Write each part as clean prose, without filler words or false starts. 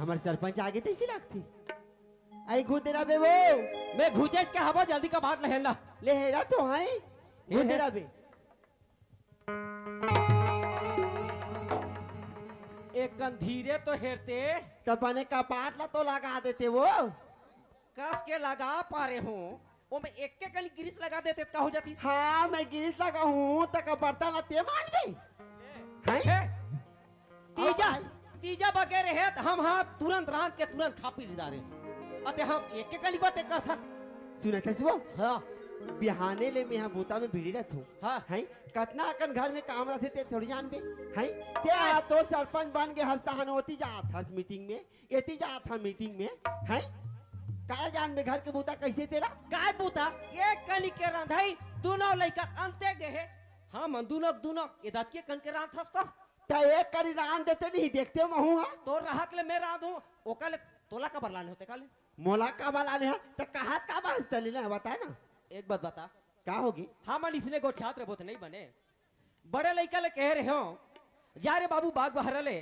हमारे सरपंच आगे तैसी लगती आई घूतेरा बे वो मैं घुचेज के हवा जल्दी का बात लहेला ले हेरा तो है घूतेरा बे एक कन धीरे तो हेरते तपने कपाट ला तो लगा देते वो कस के लगा पा रहे हूँ वो मैं एक के कनी गिरिस लगा देते का हो जाती हाँ मैं गिरिस लगा हूँ तक बर्तन ला ते मार बे हैं तीजा तीजा बगैर है तो हम हाँ तुरंत रात के तुरंत खा पी दारे अते हम एक के कनी बात कर था सुना था वो हाँ बिहाने ले मैं यहाँ बूता में भिड़ी रहता हूँ हाँ हैं कतना अकन घर में काम रहते ते थोड़ी जान बे हैं ते तो सरपंच बन के हंसता हनोती जात हंस मीटिंग में एती जात था मीटिंग में हैं काय जान बे घर के बूता कैसे तेरा काय बूता एक कनी के रांधाई दोनों लइका अंते गए हम दोनों इदात के कन के रांध हस्ता तो एक करी रान देते नहीं देखते मैं हूँ हाँ तो राहत ले मैं रांध हूँ ओकले तोला का बरलाने होते काले मोला का बाला ने तो कहा का बहसता लेना बता ना एक बात बता का होगी हाँ मन इसने गो छात्र बहुत नहीं बने बड़े लइका ले कह रहे हो जा रे बाबू बाग बहरा ले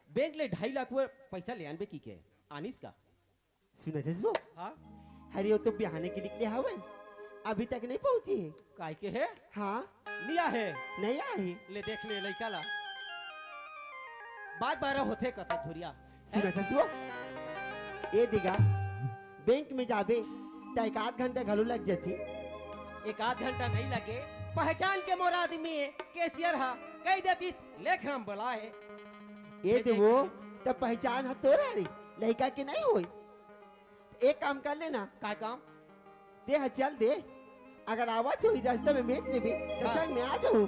बैंक ले 2.5 लाख पैसा ले आनबे की के आनिस का सुना थे वो हाँ अरे वो तो बिहाने के निकले हवे अभी तक नहीं पहुंची है काय के है हाँ लिया है नहीं आई ले देख ले लइका ला बात बारह होते कथा धुरिया सुना था वो ये दिगा बैंक में जाबे तो एक आध घंटा घलो लग जाती एक आध घंटा नहीं लगे पहचान के मोर आदमी है कैशियर हा कह देती लेख हम बोला है ये दे वो तब पहचान है तो रही लड़का के नहीं होई एक काम कर लेना का काम ते हाँ चल दे अगर आवाज हुई रास्ते में मेट ने भी तो हाँ। संग में आ जाओ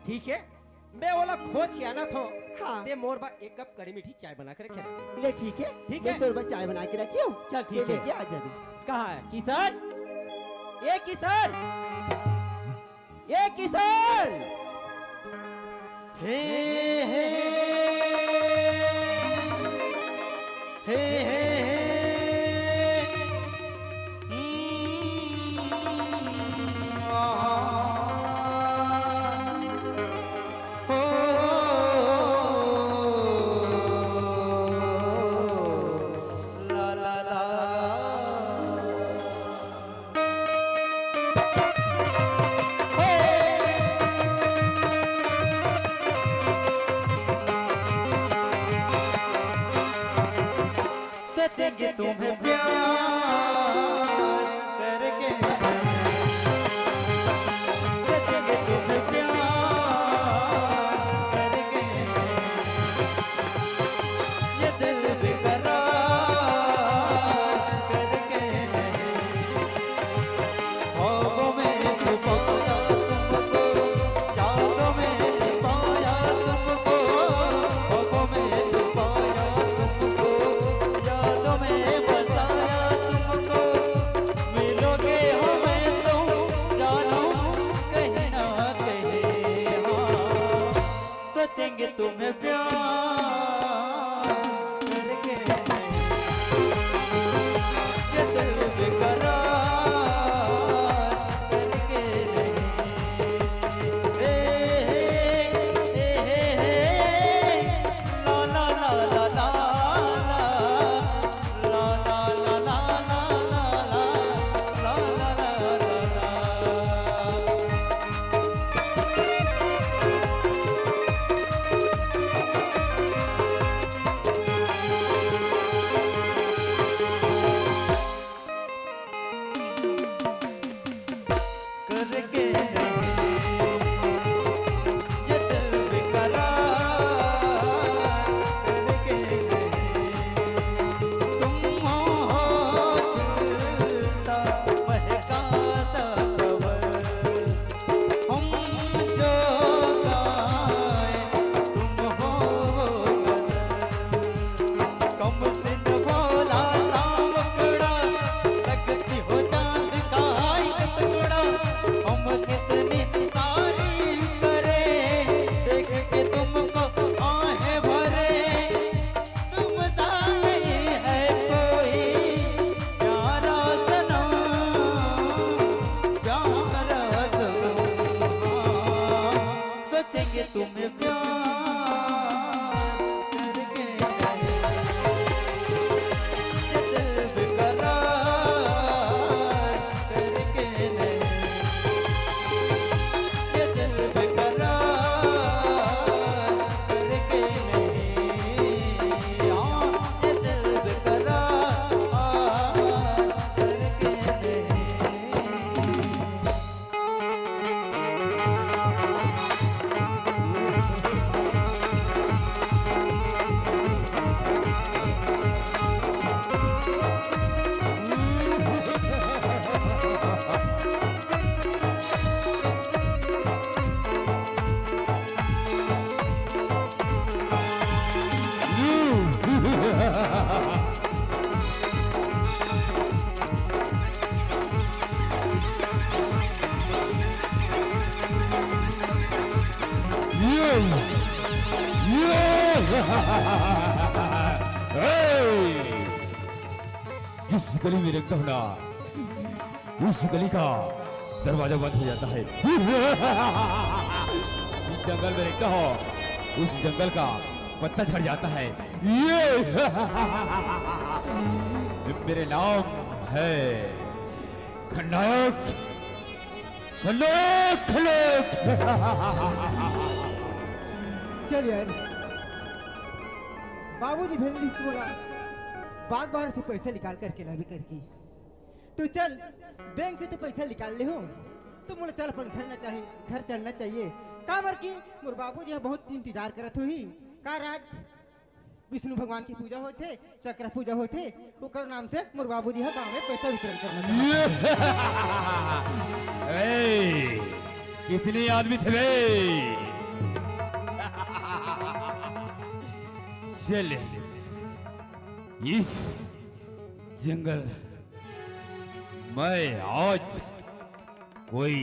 ठीक है मैं वाला खोज के आना था हाँ ते मोर बा एक कप कड़ी मीठी चाय बना कर रखे ले ठीक है ठीक मैं है। तोर बा चाय बना के रखियो चल ठीक है लेके आ जाबे कहाँ है किसान ये किसान ये किसान हे हे हे हे सचेंगे तुम्हें प्यार करके सचेंगे तुम्हें प्यार करके ये दिल बेकरार करके ख्वाबों में छुपाया तुमको यादों में छुपाया तुमको ख्वाबों में छुपाया तुमको यादों में बसाया तुमको मिलोगे हमें तो जानो कहीं ना कहीं हाँ सोचेंगे तुम्हें प्यार करके ये दिल बेकरार करके हे हे हे हे ला ला ला ला ला ला ला ला ला ला ला ला करके ये दिल बेकरार करके तुम हो चलता महकाता कवर हम जो गाए तुम हो कम से न भोला सावकड़ा लगती हो चांद का एक टुकड़ा हम कितनी तारीफ करें देख के तुमको आहें भरे तुम सा नहीं है कोई प्यारा सनम प्यारा सनम सोचेंगे तुम्हें प्यार करके जिस गली में रखता हूं ना, उस गली का दरवाजा बंद हो जाता है। जिस जंगल में रखता हो, उस जंगल का पत्ता झड़ जाता है। ये मेरे नाम है खलनायक। खलनायक खलनायक। चल यार, बाबूजी भेजने से बोला बाग बाहर से पैसा निकाल करके ला भी करके। तो चल बैंक से तो पैसा निकाल ले हो, तो मुझे चल अपन घर चलना चाहिए। का बर की मोर बाबूजी बहुत इंतजार करत हुई। का राज विष्णु भगवान की पूजा होते, चक्र पूजा होते, ओकर नाम से मोर बाबूजी गाँव में पैसा वितरण करना। कितने आदमी थे बे? चल इस जंगल मैं आज कोई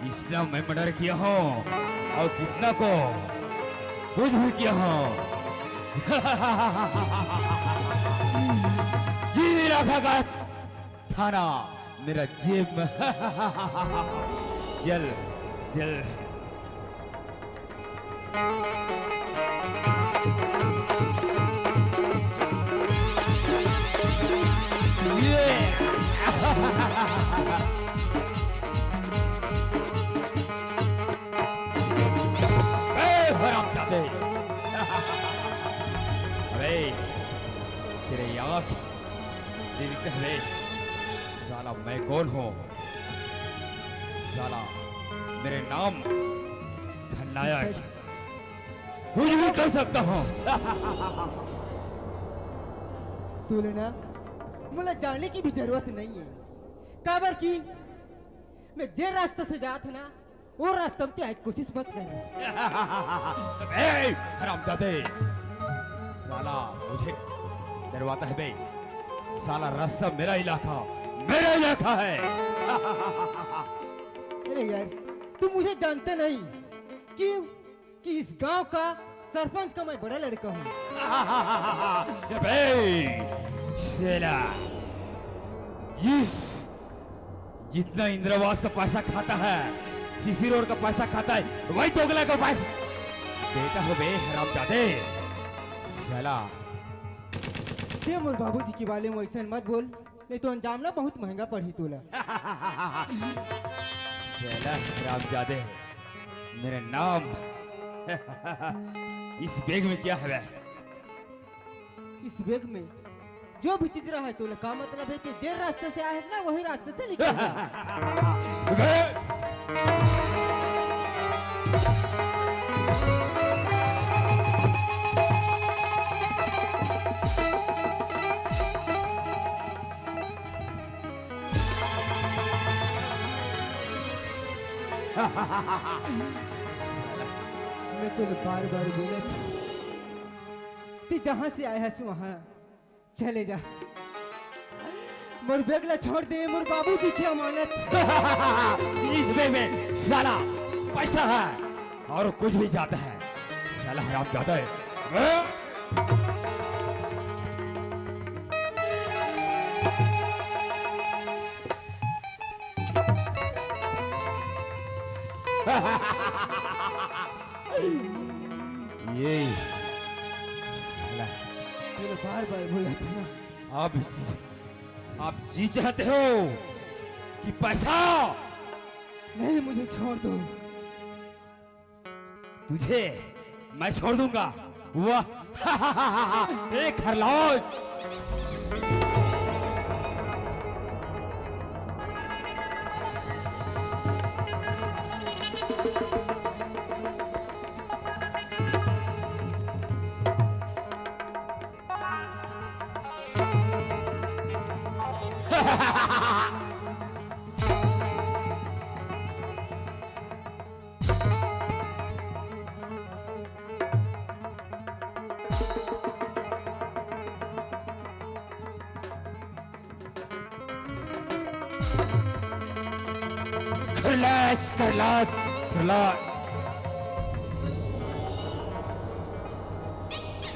इतना मैं मर्डर किया हूँ और कितना को कुछ भी किया हूँ। जी रखा का थाना मेरा जेब में। चल चल अरे तेरे आँख देखते हुए साला मैं कौन हूँ? साला मेरे नाम खलनायक, कुछ भी कर सकता हूँ। तूने ना मुझे जाने की भी जरूरत नहीं है। काबर की मैं जे रास्ते से जात हूँ ना, वो रास्ते में आज कोशिश मत कर। हरामजादे, साला मुझे डरवाता है बे। साला रास्ता मेरा इलाका है। अरे यार, तू मुझे जानते नहीं कि इस गांव का सरपंच का मैं बड़ा लड़का हूँ। जितना इंद्रवास का पैसा खाता है, सीसी रोड का पैसा खाता है, वही दोगला का पैसा देता हो बे हरामजादे। साला ये मोर बाबूजी के बारे में ऐसा मत बोल, नहीं तो अंजाम ना बहुत महंगा पड़ी तोला। साला हरामजादे, मेरा नाम इस बैग में क्या है? इस बैग में जो भी चीज रहा है तो का मतलब है कि जे रास्ते से आए ना वही रास्ते से निकल। मैं तो बार बार बोला कि जहां से आए हैं वहां चले जा। मोर बेगला छोड़ दे, मोर बाबूजी की अमानत। इस बैग में साला पैसा है और कुछ भी जाता है। साला हराम जाता है। ये बार बार बोला था ना। आप जी चाहते हो कि पैसा? नहीं, मुझे छोड़ दो। तुझे मैं छोड़ दूंगा। वाह एक खरलौज।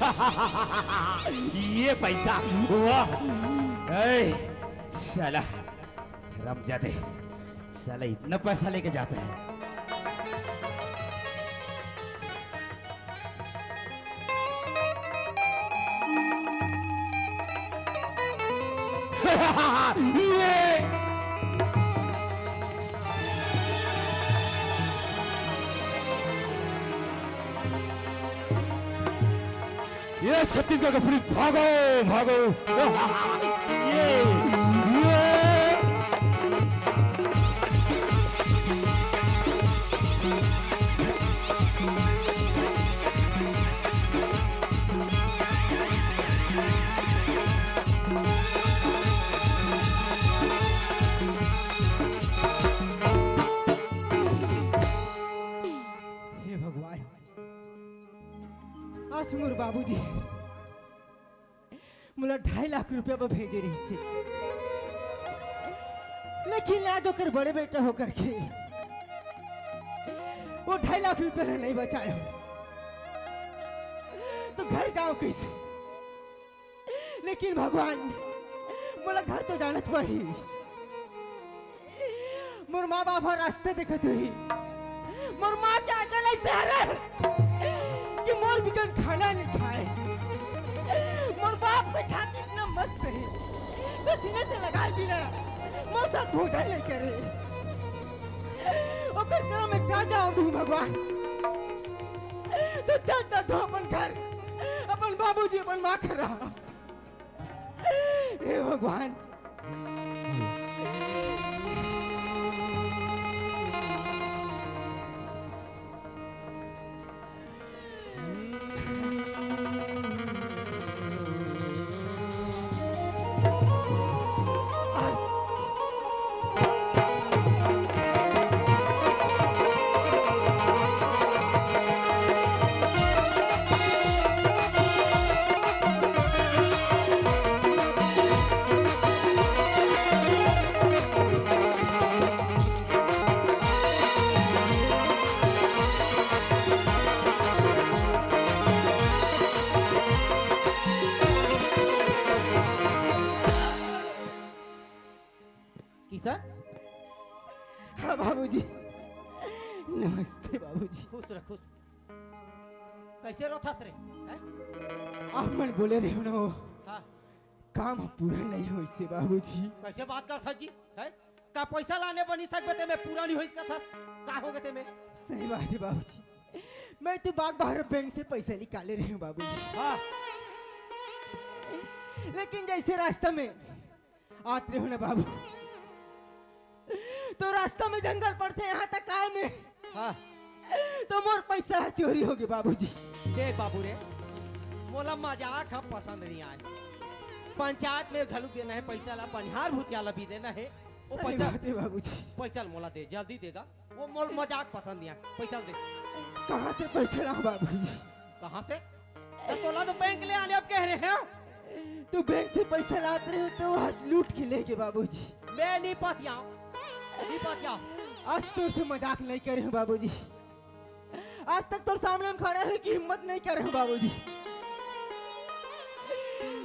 ये पैसा वाह। ऐ, साला हरामजादे, साला इतना पैसा लेके जाता है। ये छत्तीसगढ़ का पुलिस, भागो भागो। ये हे भगवान, आज मोर बाबूजी मुला 2.5 लाख रुपया पर भेजे रही से, लेकिन आज होकर बड़े बेटा होकर के वो 2.5 लाख रुपया नहीं बचाया, तो घर जाओ कैसे? लेकिन भगवान मोला घर तो जाना पड़ी। मोर माँ बाप रास्ते देखत हुई, मोर माँ क्या चले शहर कि मोर बिकन खाना नहीं खाए। मोर बाप का छाती इतना मस्त है तो सीने से लगा भी ना मोर साथ भोजन नहीं करे। ओकर करो मैं क्या जाऊँ भगवान? तो चल तो अपन घर, अपन बाबूजी अपन माँ करा। हे भगवान, किशन, हाँ बाबूजी, नमस्ते बाबूजी। खुश रह खुश। कैसे रोथास रे? हैं? आप मन बोले रहे हो ना वो हाँ, काम पूरा नहीं हो इससे बाबूजी। कैसे बात कर जी? हैं? का पैसा लाने बनी सकबे ते में पूरा नहीं होइस का था? का हो गए ते में? सही बात है बाबूजी, मैं तो बाग बाहर बैंक से पैसा निकाले रही हूँ बाबूजी। हाँ, लेकिन जैसे रास्ता में आते रहे हो ना बाबू, तो रास्ता में जंगल पड़ते यहाँ तक आए में, हाँ। तो मोर पैसा चोरी हो गया बाबूजी। देख बाबू रे, मोला मजाक हम पसंद नहीं आए। पंचायत में घलू देना है पैसा ला, बनिहार भूतिया भी देना है। वो सही पैसा बात है बाबूजी। पैसा मोला दे, जल्दी देगा। वो मोल मजाक पसंद नहीं आए, पैसा दे। कहाँ से पैसा लाऊं बाबूजी? कहाँ से? तोला तो बैंक ले आने अब कह रहे हो। तो बैंक से पैसा लाते रहे हो तो आज लूट के ले गए बाबूजी। मैं नहीं पतियाऊं, नहीं पतियाऊं। आज तो से मजाक नहीं कर रहे हो बाबूजी। आज तक तो सामने में खड़े हुए की हिम्मत नहीं कर रहे हो बाबूजी।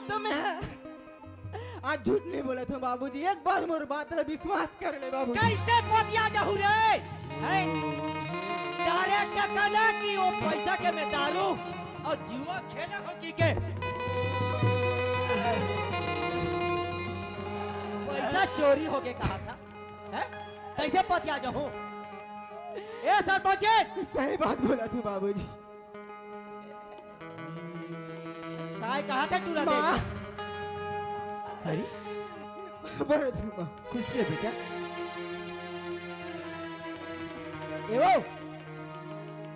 तो मैं आज झूठ नहीं बोला था बाबूजी। एक बार मोर बात रे विश्वास कर ले बाबूजी। कैसे पतिया जाहू रे? हैं? डायरेक्ट कहना कि वो पैसा के में दारू और जुआ खेला हो की के पैसा चोरी हो के कहा था? हैं? कैसे पतिया जाहू? ए सरपंच, सही बात बोला तू बाबूजी। काय कहा था तू राधे? माँ, अरे बड़ो तू माँ। खुश रहे बेटा। एवो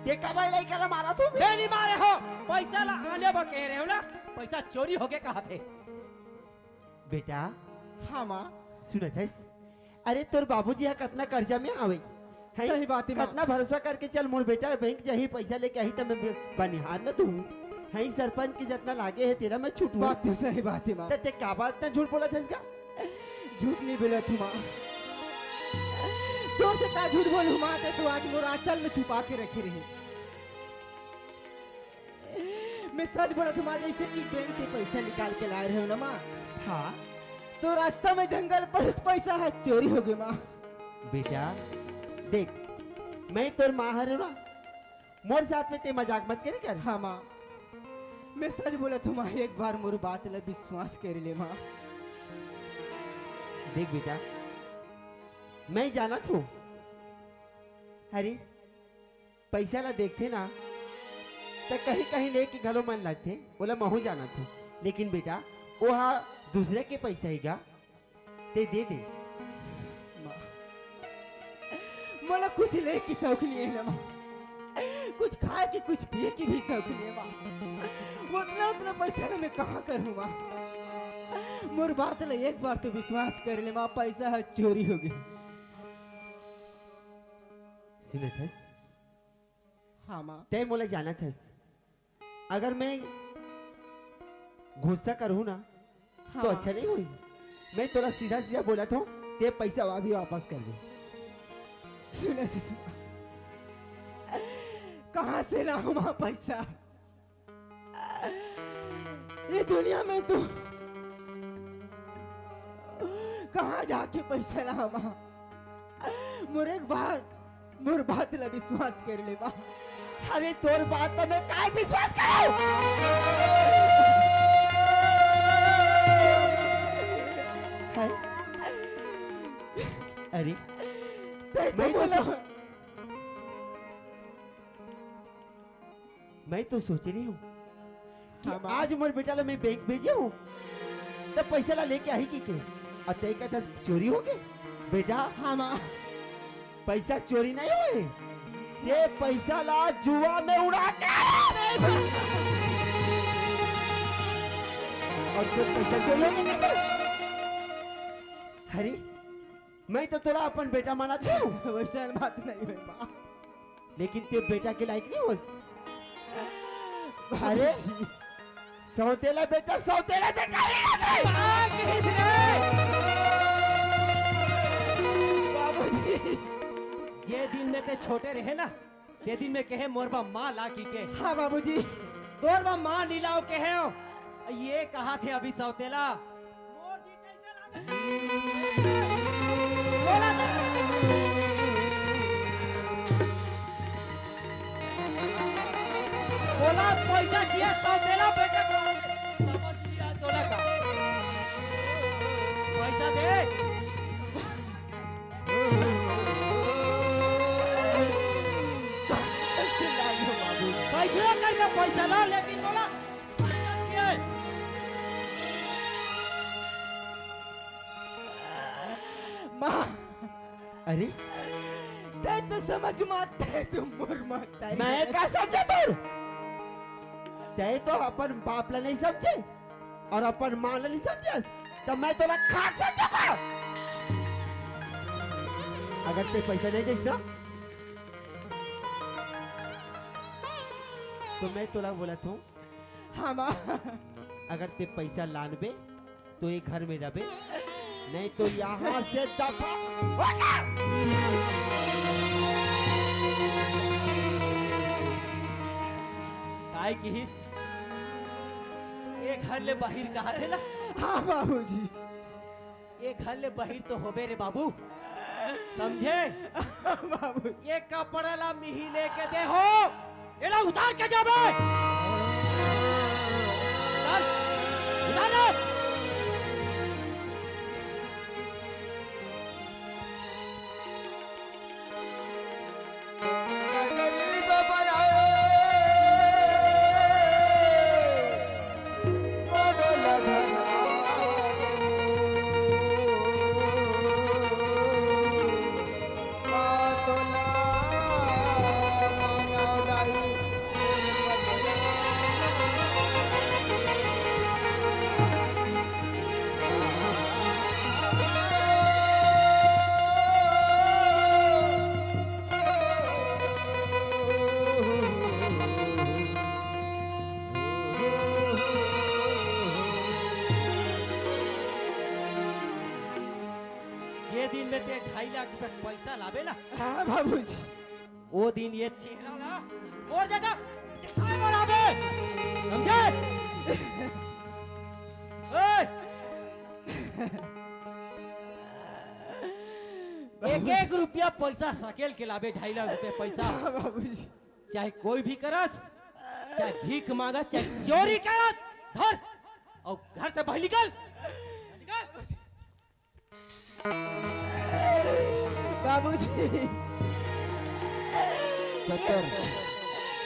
ते कबाई लाई कला मारा तू? नहीं मारे हो, पैसा ला आने बा कह रहे हो ना, पैसा चोरी हो के कहा थे। बेटा हाँ माँ, सुनत है? अरे तोर बाबूजी यहाँ कितना कर्जा में आवे है? सही बात है माँ। कितना भरोसा करके चल मोर बेटा बैंक जही पैसा लेके आई तो मैं बनिहार न तू है। सरपंच के जितना लागे है तेरा मैं छूट बात तो सही बात है माँ। ते का बात ना झूठ बोला था इसका? झूठ नहीं बोला तू माँ। जोर से का झूठ बोलूं माँ? ते तू आज मोर आंचल में छुपा के रखी रही। मैं सच बोला तुम आज जैसे कि बैंक से पैसा निकाल के लाए रहे हो ना माँ। हाँ तो रास्ता में जंगल पर पैसा है चोरी हो गई माँ। बेटा देख, मैं तोर माँ हूँ ना, मोर साथ में ते मजाक मत करे कर। हाँ माँ, मैं सच बोला तुम एक बार मोर बात ला विश्वास कर ले माँ। देख बेटा, मैं जाना हूँ, अरे पैसा ला देखते ना तो कहीं कहीं लेके घरों मन लगते, बोला महू जाना था, लेकिन बेटा वहाँ दूसरे के पैसा ही गा ते दे दे। माँ मला कुछ ले की शौक नहीं है ना माँ, कुछ खाए की कुछ पिए की भी शौक नहीं है माँ। उतना उतना पैसा ना मैं कहाँ करूँ माँ। मोर बात ला एक बार तो विश्वास कर ले माँ, पैसा है चोरी हो गई। सुने थस, हाँ माँ। ते मोला जाना थस, अगर मैं गुस्सा करूँ ना हाँ तो अच्छा नहीं हुई। मैं थोड़ा सीधा सीधा बोला था, ते पैसा अभी वापस कर दे। सुने से कहाँ से लाऊं माँ पैसा? ये दुनिया में तो कहाँ जाके पैसा लाऊं माँ? मोर एक बार मोर बात ला विश्वास कर ले माँ। अरे तोर बात तो मैं काय विश्वास करूं? है? अरे मैं तो सोच रही हूँ कि हाँ, आज मोर बेटा ला मैं बैंक भेजे हूँ तब पैसा ला लेके आई की के अतः का था चोरी हो गए। बेटा हाँ माँ, पैसा चोरी नहीं हुए, ये पैसा ला जुआ में उड़ा के और तो पैसा चोरी हो गया। अरे मैं तो थोड़ा अपन बेटा मानती हूँ, वैसा बात नहीं है माँ। लेकिन ते बेटा के लायक नहीं हो। अरे सौतेला बेटा बाबूजी, जे दिन में ते छोटे रहे ना, ते दिन में कहे मोरबा माँ ला की के, हाँ बाबूजी, तोरबा माँ नीलाओ कहे हो। ये कहा थे अभी सौतेला मोर जी कैसे बोला था? बोला पैसा चाहिए सौतेला बेटे को, समझ लिया तोला का पैसा दे। पैसा करके पैसा ला, लेकिन बोला पैसा चाहिए। माँ अरे ते तो समझ मत, ते तो मोर मत। मैं क्या समझे तू? ते तो अपन बाप ला नहीं समझे और अपन माँ ला नहीं समझे, तो मैं तो खाक समझूंगा। अगर ते पैसा नहीं देस ना तो मैं तोला बोला था, हाँ माँ, अगर ते पैसा लानबे तो ये घर में रहे, नहीं तो यहाँ से दफा हो जा। काय की हिस एक घर ले बाहिर कहा थे ना। हाँ बाबूजी, एक घर ले बाहिर तो होबे रे बाबू, समझे? बाबू ये कपड़ा ला मिही लेके दे हो, एला उतार के जाबे। उतार, उतार ना। जे दिन में ते 2.5 लाख रुपए पैसा लावे ना, हाँ बाबूजी, वो दिन ये चेहरा ना और जगह दिखाई बनावे। समझे? ओए! एक एक रुपया पैसा सकेल के लावे 2.5 लाख रुपए पैसा बाबूजी चाहे कोई भी करस चाहे भीख मांगस चाहे चोरी करस धर और घर से बाहर निकल बाबूजी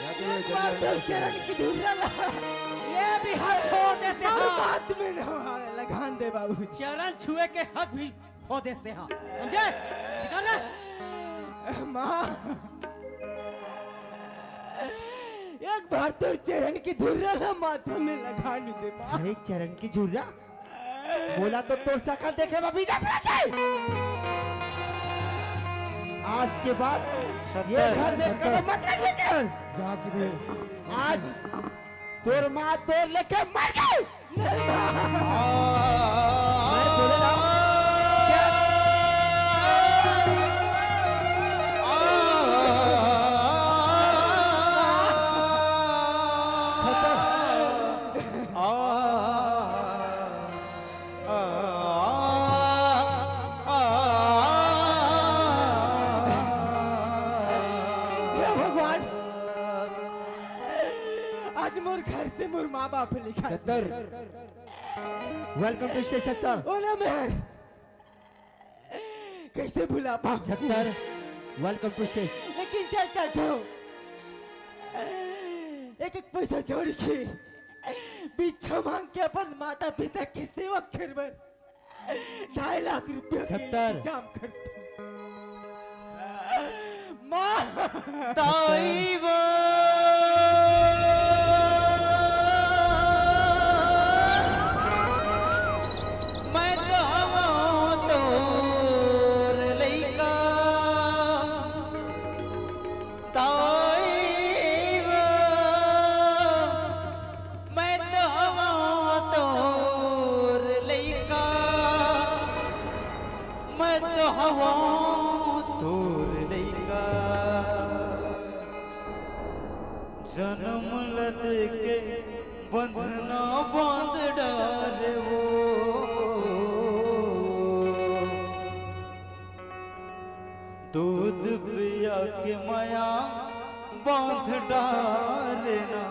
चरण की ढूंढा ये भी हक छोड़ देते और हैं बात में ना लगान दे बाबूजी चरण छुए के हक भी खो देते हैं समझे निकल रे माँ एक बार तो चरण की धुर्रा ना माथा में लगाने दे माँ अरे चरण की झुर्रा बोला तो तोर शकल देखे में भी ना आज के बाद ये घर में कदम मत रख बेटे आज तोर माँ तोर लेके मर गई मैं बोले ना भगवान आज मोर घर से मोर माँ बाप लिखा वेलकम टू स्टे 76 ओला मेहर कैसे भुला पाऊं 76 वेलकम टू स्टे लेकिन चल चल ठो एक एक पैसा जोड़ के बिच्छा मांग के अपन माता पिता की सेवा करवर 2.5 लाख रुपया के 76 इंतजाम कर माँ मैं तो हूँ तोर लइका ताईवा मैं तो हूँ तोर लइका मैं तो हूँ तोर लइका जन्म लद के बंधना बांध डाले वो दूध पिया के माया बांध डालना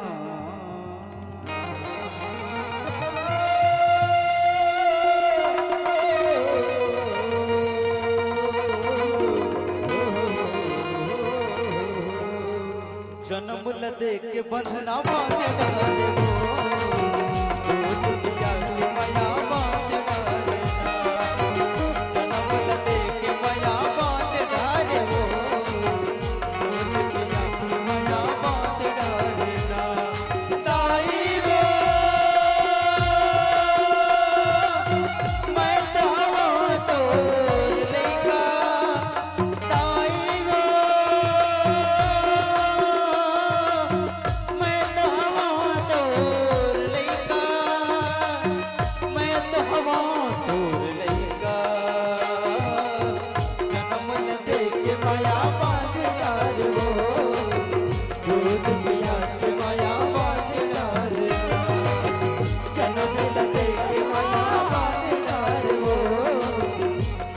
जन्म लदे के बंधना बांध डाले वो दूध पिया के माया बांध डालना जन्म लदे के माया बांध डाले वो दूध पिया के माया बांध डालना ताई वो मैं तो तोर लइका ताई वो मैं तो तोर लइका मैं तो तोर लइका जन्म दे के माया बांध डाल वो दूध पिया के माया बांध डाल जन्म दे के माया बांध डाल वो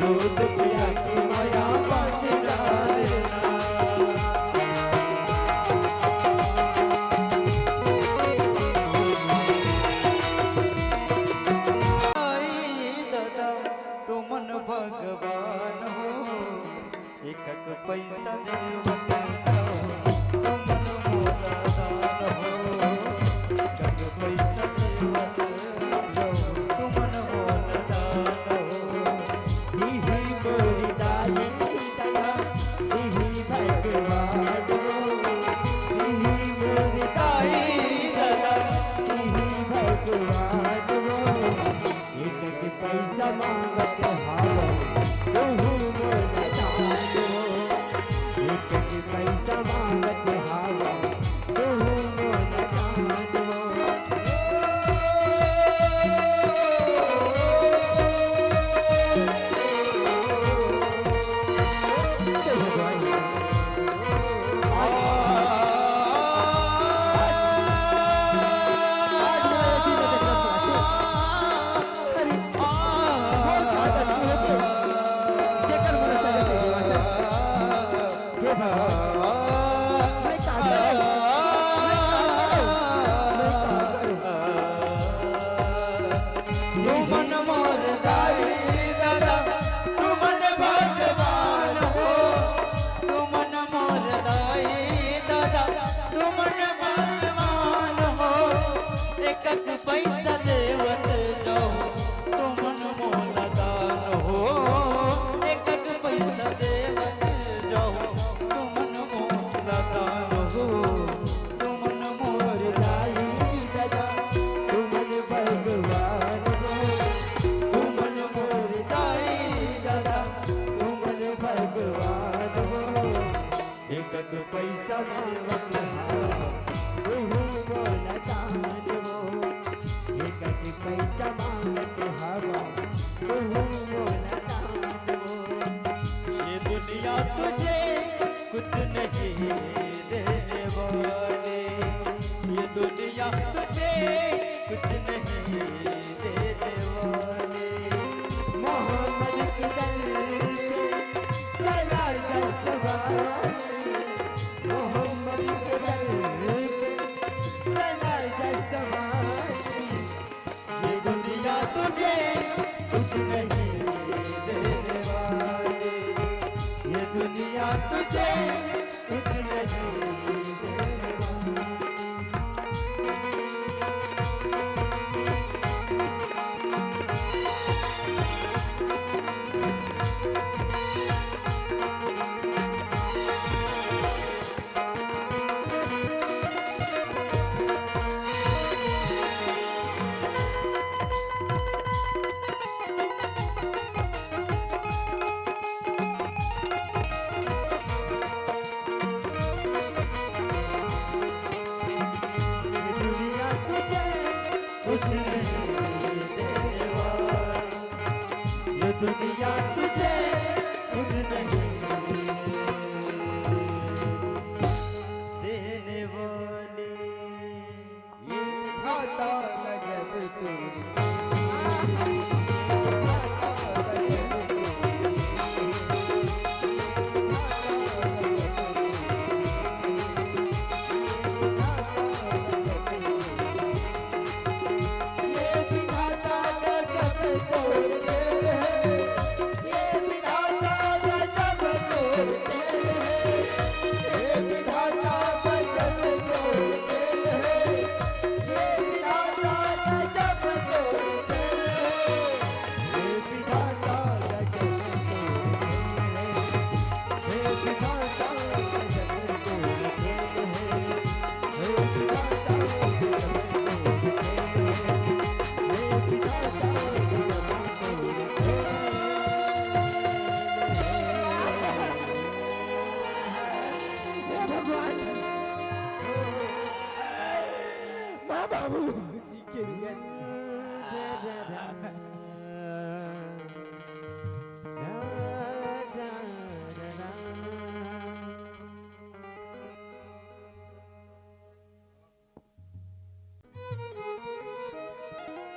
दूध पिया के माया बांध डाल आई दादा तो मन भगवान हो एक पैसा दे पैसा मांगत हावा पैसा मांगत हावा मैं का करूं? तू मन मोर दाई दादा तू मन भगवान हो तू मन मोर दाई दादा तू मन भगवान हो एक पैसा देवत जाओ तू मन मोर दान हो एक पैसा देवत जाओ तू मन मोर दान हो तू मन मोर दाई दादा तू मन भगवान हो तू मन मोर दाई दादा तू मन भगवान हो एक पैसा देवत तू मोला दान हो एक पैसा मांगत हवा तू मोला दान हो ये दुनिया तुझे कुछ नहीं देने वाले ये दुनिया तुझे कुछ नहीं देने वाले मोहम्मद की दर पे चला जा सवार मोहम्मद की दर पे चला जा सवार ये दुनिया तुझे कुछ नहीं देने वाले ये दुनिया तुझे कुछ नहीं देने वाले दुनिया तुझे कुछ नहीं देने वाले ये दुनिया तुझे कुछ नहीं देने वाले ये विधाता गजब तोरी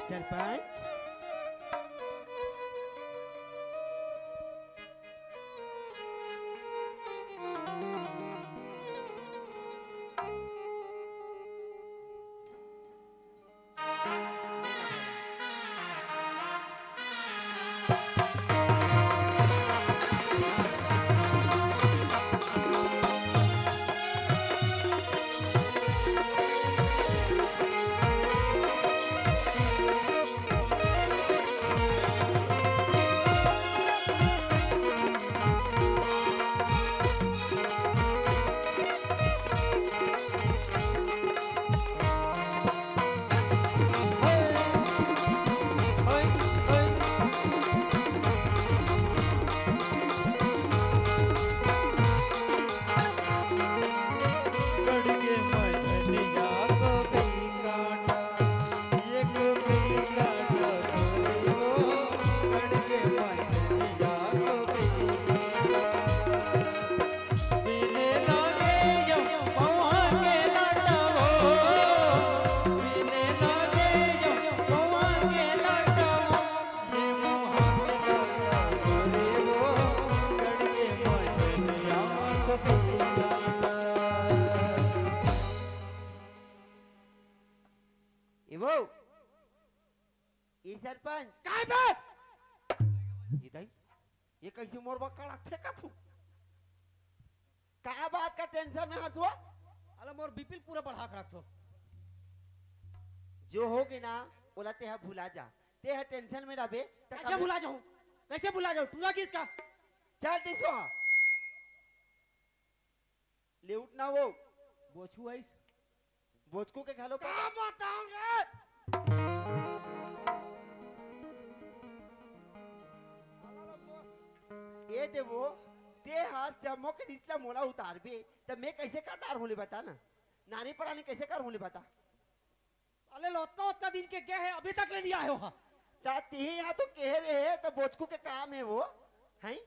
सरपंच ये वो ये सरपंच काय बात ये दाई ये कैसे मोर बकड़ा फेंका तू का बात का टेंशन में हंसवा अरे मोर बीपी पूरा बढ़ा कर रखो जो होगी ना बोला ते है भुला जा ते है टेंशन में रहे कैसे भुला जाऊं कैसे भुला जाऊं टूरा किसका चल दिसो ले उठना वो बोछू आइस बोचकू के घालो पर क्या बताऊं रे ये दे वो ते हाथ चमक दिसला मोला उतार बे तब मैं कैसे काटार होले बता ना नानी परानी कैसे कर होले बता अरे लोता उतना दिन के क्या है अभी तक ले नहीं आए हो ताती ही यहाँ तो कह रहे हैं तो बोचकू के काम है वो हैं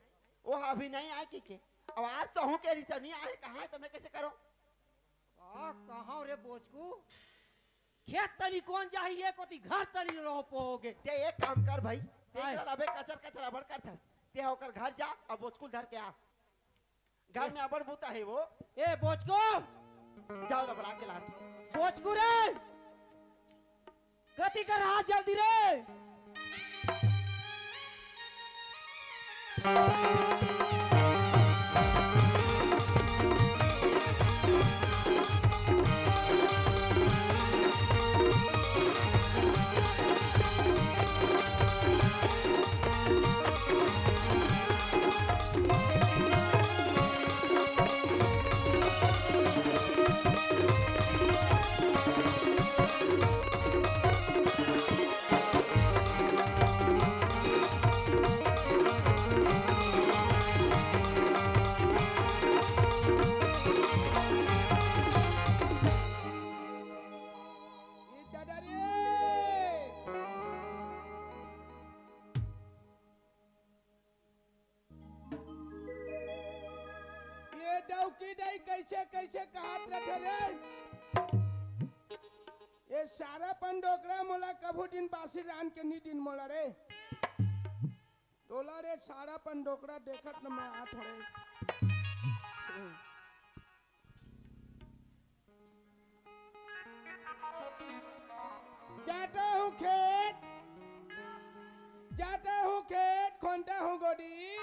वो अभी नहीं आए की के आवाज तो हूँ कह रही सब नहीं आए कहाँ है तो मैं कैसे करूँ कहाँ रे बोचकू खेत तनी कौन चाहिए कोती घर तनी रहो पोगे ते एक काम कर भाई ते आए। अबे कचर कचर अबड़ कर थस ते होकर घर जा और बोचकू धर के आ घर में अबड़ बूता है वो ए बोचकू जाओ ना बुला के ला बोचकू रे गति कर हाथ जल्दी रे कैसे कैसे कहत रहे रे ये सारा पंडोकरा मोला कभू दिन बासी रान के नी दिन मोला रे तोला रे सारा पंडोकरा देखत न मैं आ थोड़े जाता हूँ खेत खोनता हूँ गोदी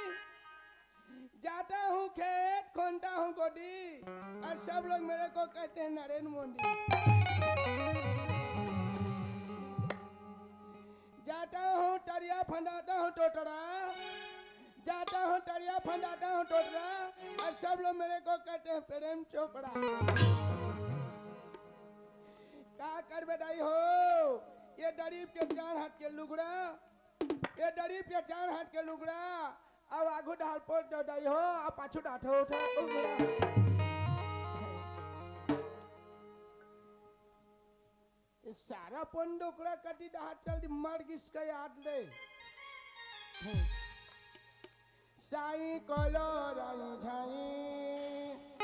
जाता हूँ खेत खोनता हूँ गोदी और सब लोग मेरे को कहते हैं नरेंद्र मोदी जाता हूँ टरिया फंदाता हूँ टोटरा जाता हूँ टरिया फंदाता हूँ टोटरा और सब लोग मेरे को कहते हैं प्रेम चोपड़ा क्या कर बेटाई हो ये गरीब के चार हाथ के लुगड़ा ये गरीब के चार हाथ के लुगड़ा अब आगू ढाल पोट दाई हो अब पाछू डाठो उठो उगड़ा ये सारा पंडोकरा कटी हाथ चल दी मर किसका याद ले साई कोलो राई झाई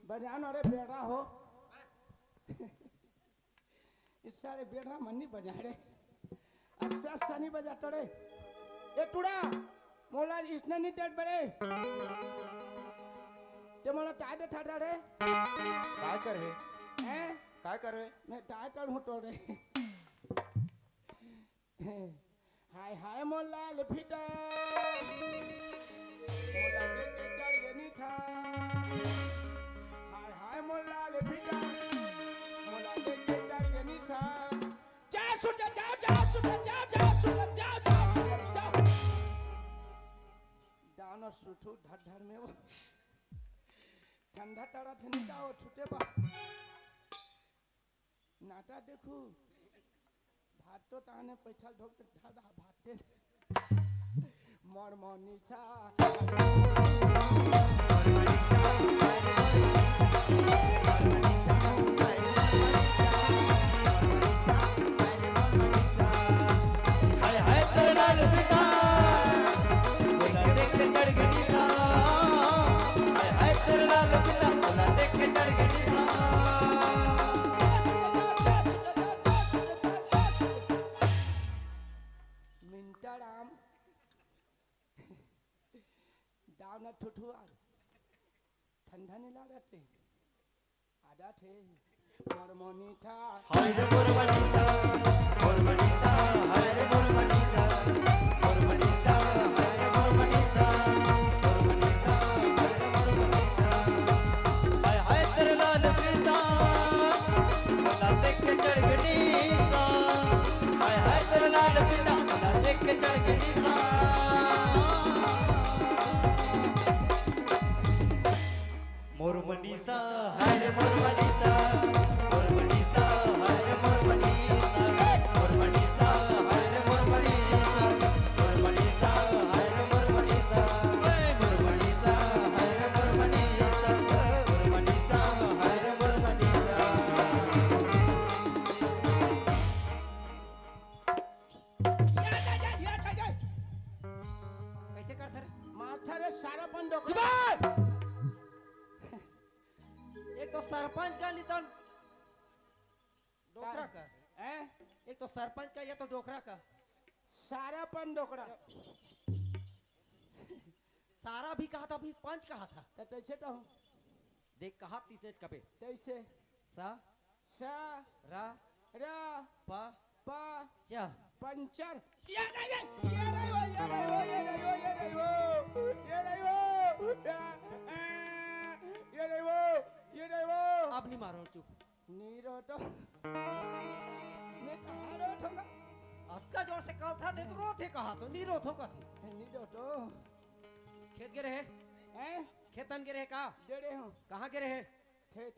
बजान अरे बेड़ा हो इस सारे बेड़ा मन्नी बजा रे अच्छा सनी बजा तड़े ए टुड़ा मोला इसने नहीं डेट बड़े ते मोला टाइट ठाटा रे काय करवे हैं काय करवे मैं टाइट हूं तोड़े हाय हाय मोला लिफिटा मोला के डर गनी था हाय हाय मोला लिफिटा मोला के डर गनी सा जा सुट जाओ जाओ सुट जाओ जाओ सुट जाओ जाओ सुट जाओ दाना सुठू धर धर में वो ठंडा तारा ठंडा वो छूटे बा नाटा देखू भात तो ताने पैसा ढोक दादा भाते मर मनीचा हाय हाय तेरे लाल पिता बोला देख के चढ़ गई सा हाय हाय तेरे लाल पिता बोला देख के चढ़ गई सा मिंटा राम दावना ठुठुआ ठंडा नहीं लागते आधा थे मर मनीचा हाय रे मोर मनीषा हाय रे मोर मनीषा हाय रे मोर मनीषा हाय हाय तेरे लाल पिता बोला देख के चढ़ गई सा हाय हाय तेरे लाल पिता बोला देख के चढ़ गई सा मोर मनीषा हाय रे मोर मनीषा मोर मनीषा हाय रे मोर मनीषा मोर मनीषा हाय रे मोर मनीषा मोर मनीषा हाय रे मोर मनीषा मोर मनीषा हाय रे मोर मनीषा मोर मनीषा हाय रे मोर मनीषा कैसे कर थे माथा रे सारा बंद हो एक तो सरपंच का नहीं तो डोकरा का हैं एक तो सरपंच का या तो डोकरा का सारा पन डोकरा सारा भी कहा था अभी पंच कहा था तो तैसे तो हूं देख कहा तीसरे कबे तैसे सा सा रा रा पा पा चा पंचर ये नहीं ये नहीं हो ये नहीं हो ये नहीं हो ये नहीं हो ये नहीं हो ये नहीं हो ये नहीं हो अब नहीं मारो चुप नीरो तो मैं कहां ठोंगा अक्का जोर से कहा था तो रो थे कहा तो नहीं रो थो का थी नीरो तो खेत के रहे हैं खेतन के रहे का दे रहे हूं कहाँ के रहे ठेठ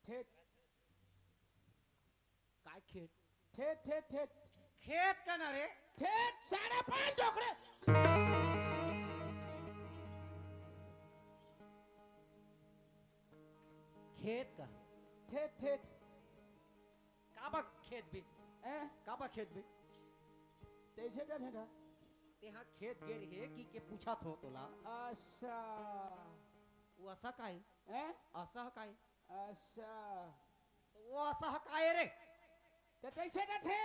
ठेठ काय खेत ठेठ ठेठ ठेठ खेत का ना रे ठेठ सारा पांच डोकरे खेत का ठेठ ठेठ काबा खेत भी हैं काबा खेत भी तैसे तो ठेठा यहाँ खेत गे रहे की के पूछा थो तोला अच्छा वो असा काय हैं असा काय अच्छा तो वो असा काय रे तो तैसे तो थे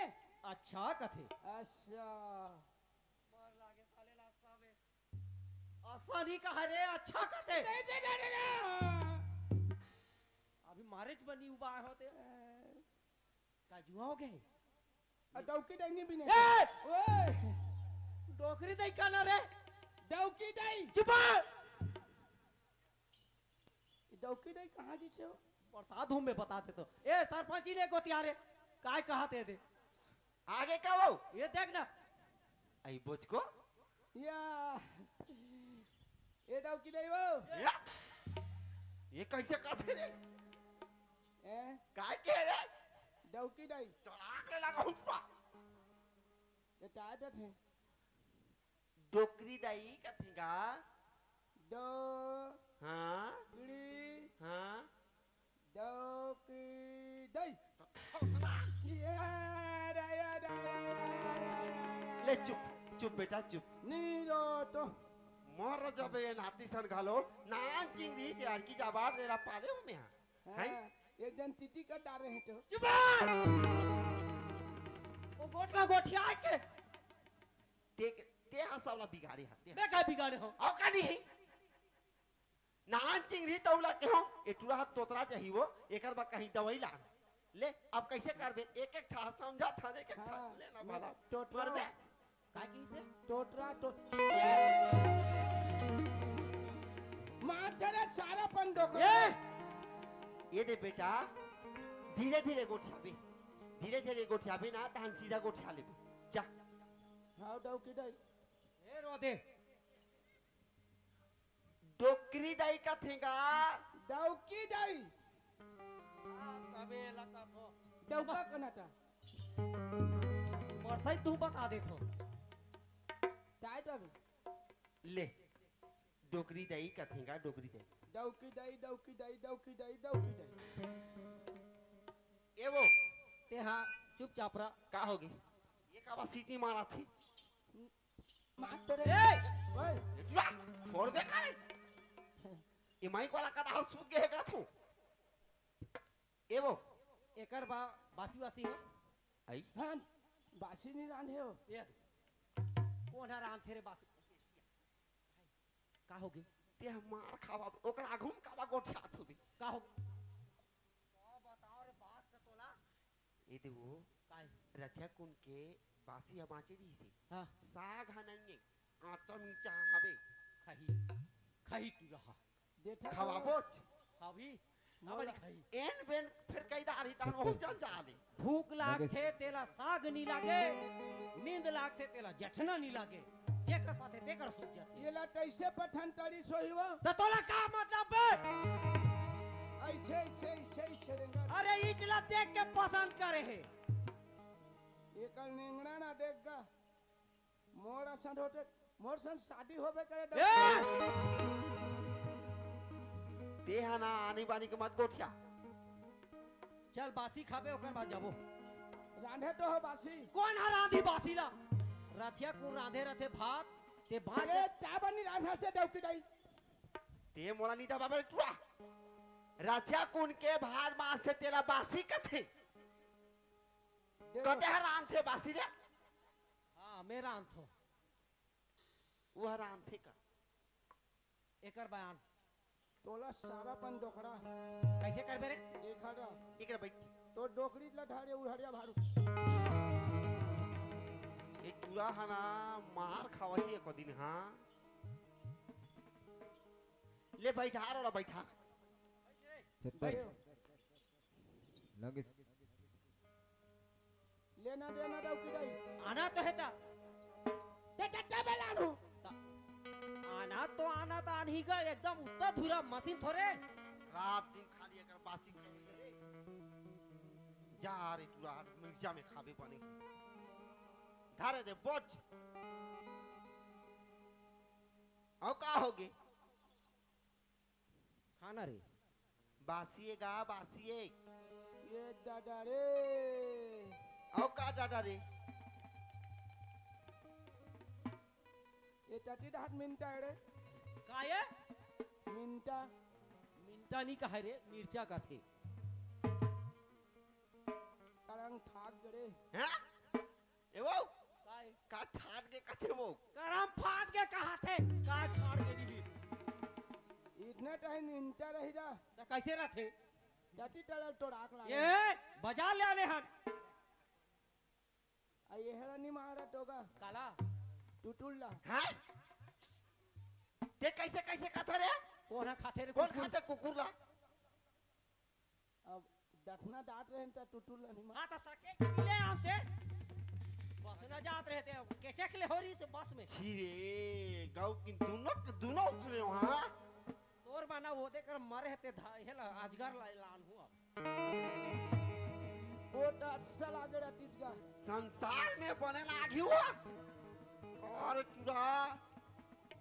अच्छा कथे अच्छा असा नहीं कहा रे अच्छा कथे तैसे तो ठेठा अभी मारेज बनी हुआ होते का जुआ हो गए डौकी डाई भी ए! नहीं ओए डोकरी दई का ना रे डौकी डाई चुप डौकी डाई कहाँ की छे प्रसाद हूं मैं बताते तो ए सरपंच ने को त्यारे काय कहते थे आगे का वो ये देख ना आई बोझ को या ये डौकी डाई वो या! ये कैसे कहते रे हैं काय के रे डौकी डाई चलाक ले लगा हुआ ये टाटा थे डोकरी दाई कथेगा दो हाँ गिड़ी हाँ डौकी डाई ले चुप चुप बेटा चुप नीरो तो मोर जब ये नाती सन घालो नान चिंगी यार की जबार देरा पाले हूं मैं हैं एक दिन टीटी का डाल रहे तो चुप वो वो गोटला गोठिया के ते हसावला बिगाड़ी हाते मैं का बिगाड़े हो औ का नहीं नान चिंगड़ी तौला के हो एटुरा हाथ तोतरा चाहिए वो एकर बा कहीं दवाई ला ले अब कैसे करबे एक एक ठा समझा था एक एक ठा हाँ, लेना भला टोटरा मरबे का की से टोटरा तो मार तेरे सारा पन डोकर ए ये दे बेटा धीरे धीरे गोठियाबे धीरे धीरे गोठियाबे ना तहन सीधा गोठिया लेबे जा हाउ डाउ की डाई ए रो दे डोकरी दाई का थेगा डाउ की डाई कबे लगा तो डाउ का कनाटा परसाई तू बता दे तो टाइट अभी ले डोकरी दाई का थेगा डोकरी दाई डाउ की डाई डाउ की डाई डाउ की डाई डाउ की डाई ए वो ते हाँ चुपचाप रहा का होगी ये काबा सीटी मारा थी मार तेरे ए ओए एटुरा छोड़ दे करे ये माइक वाला का दाल सूत गए का तू ए वो एकर बासी वासी है आई हां बासी नहीं रांधे हो ये कौन है रान तेरे बासी का होगी ते मार खावा ओकर आघुम काबा गोठिया थू दे का होगी तो बताओ रे बात से तोला ए दे वो काय रथिया कुन के बासी हमाचे दी से हां साग हनंगे कांचा मिर्चा हवे खाही खाही तू रहा जेठा खवाबोच अभी हमारी खाही एन बेन फिर कई दारी तहन ओ जन जाले भूख लागथे तेला साग नहीं लागे नींद लागथे तेला जठना नहीं लागे जेकर पाथे तेकर सूझ जाती ये ला कैसे पठन तरी सोईवा तो तोला का मतलब बे आई छे शेरेंगा अरे इचला देख के पसंद करे है एकर निंगड़ा ना देखगा मोर असन होते मोर सन शादी होबे करे ए ते हना आनी बानी के मत गोठिया चल बासी खाबे ओकर बाद जाबो रांधे तो हो बासी कौन है रांधी बासीला रथिया को रांधे रथे भात ते भात अरे ताबनी राधा से डौकी डाई ते मोला नीता बाबा टुरा रथिया कुन के भार मास से तेरा बासी कथे कते हरान थे बासी रे हां मेरा अंतो वो हरान थे का एकर बयान तोला सारा पन डोकरा कैसे करबे रे देखा रा एकरा बैठ तो डोकरी ला ढारे उहड़िया भारू ए टुरा हना मार खावही एको दिन हां ले बैठा रो बैठा छत्तर लगिस लेना देना डौकी डाई आना तो हेता ते चट्टा बेलानु आना तो आनी का एकदम उत्ता धुरा मशीन थोरे रात दिन खाली एकर बासी खावही रे जा रे टुरा मिर्चा में खाबे बने धारे दे बोझ औ का होगे खाना रे बासीएगा बासीए ये दादा रे औ का दादा रे ये टटी हाथ मिनटा रे का ये मिनटा मिंटा नहीं कहे रे मिर्चा का थे करंग ठाक गरे हैं ए वो का ये? का ठाट के कथे वो करम फाट के कहा थे का ठाड़ के नहीं इतना टाइम मिनटा रही जा तो कैसे रथे टटी टड़ल तो राख ला ये बाजार ले आने हन आ ये हेरा नहीं मारा तोगा काला टुटुल्ला हैं ते कैसे कैसे कथे रे कौन है खाते रे कौन खाते कुकुर ला अब दखना दांत रहे तो टुटुल्ला नहीं मारा हाँ तो सके के मिले आते बस न जात रहते हैं कैसे खले हो रही से बस में छी रे गाँव की दोनों सुने वहाँ तोर बना वो देकर मरे थे हेला अजगर लान हुआ वो टट्सा लागड़ा टिटगा संसार में बने लागी हुआ और टुरा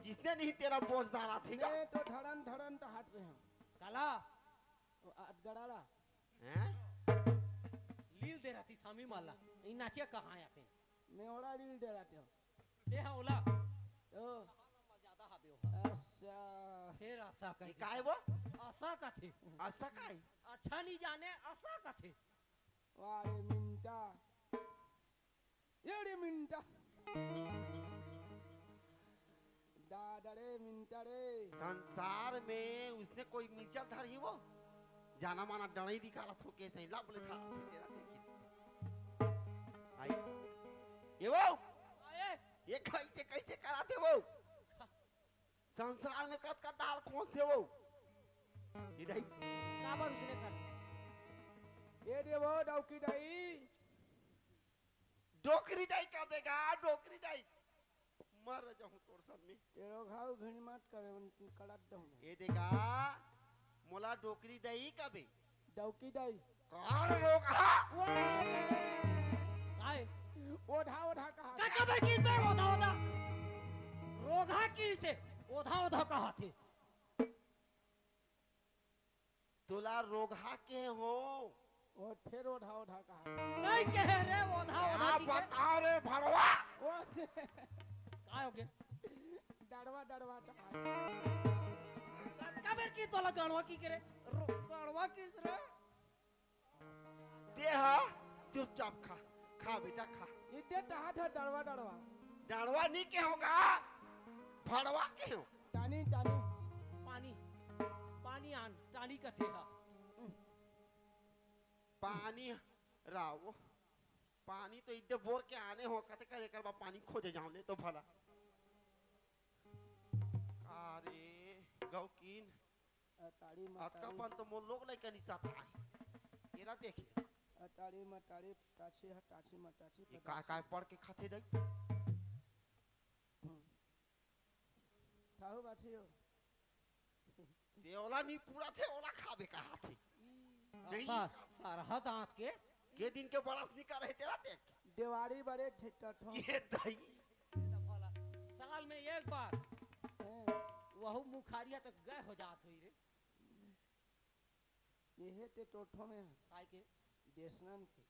जिसने नहीं तेरा बोझ धारा थी मैं तो धड़न धड़न तो हाथ रहे हैं काला अटगड़ाला हैं लील दे रहती सामी माला ये नाचिया कहाँ आते हैं मैं ओड़ा रील दे रहा हूँ ते हाँ ओला ओ ज्यादा हाबे हो अच्छा फिर आशा ये का काय वो आशा का थे ऐसा काय अच्छा नहीं जाने आशा का थे वारे मिंटा एड़ी मिंटा दादरे मिंटा रे संसार में उसने कोई मिर्चल धरी वो जाना माना डणई निकाला थो कैसे ला बोले था तेरा देखिए आई ये वो आए ये कैसे कैसे कराते वो संसार में कद का दाल खोस थे वो इधर काबर उसने कर ये दे वो डौकी दाई डोकरी दाई का बेगा डोकरी दाई मर जाऊं तोर सब में तेरो घाव घिन मत करे कड़क दम ये देगा मोला डोकरी दाई का बे डौकी दाई कौन लोग हाँ आए ओढ़ा ओढ़ा कहा का काबर की बे ओधा ओधा रोगा की से ओधा ओधा कहा थे तुला रोगा के हो और फिर ओढ़ा ओढ़ा कहा नहीं कह रे ओधा ओधा आप की से बताओ रे भड़वा ओ काय हो गया डरवा डरवा कहा काबर की तो गणवा की करे गणवा किस रे दे हा चुपचाप खा खा बेटा खा इतने टहा था डरवा डरवा डालवा नहीं के होगा भड़वा के हो टानी टानी पानी पानी आन टानी का थे हा पानी राव पानी तो इधर बोर के आने हो कहते कहते कर पानी खोजे जाऊं ले तो भला अरे गौकीन अताड़ी अतका मताड़ी पन तो मोर लोग लेके निसा था येला देखे अताड़ी मताड़ी टाची हटाची मटाची ये का का पढ़ के खाते दई थाहु बाछी हो देवला नहीं पूरा थे ओला खाबे का हाथे नहीं सारा दांत के दिन के बरस निकाल रहे तेरा देख देवाड़ी बड़े ठेठा ये दई साल में एक बार वहु मुखारिया तक गए हो जात हुई रे ये ते टोठो में काय के देशनन के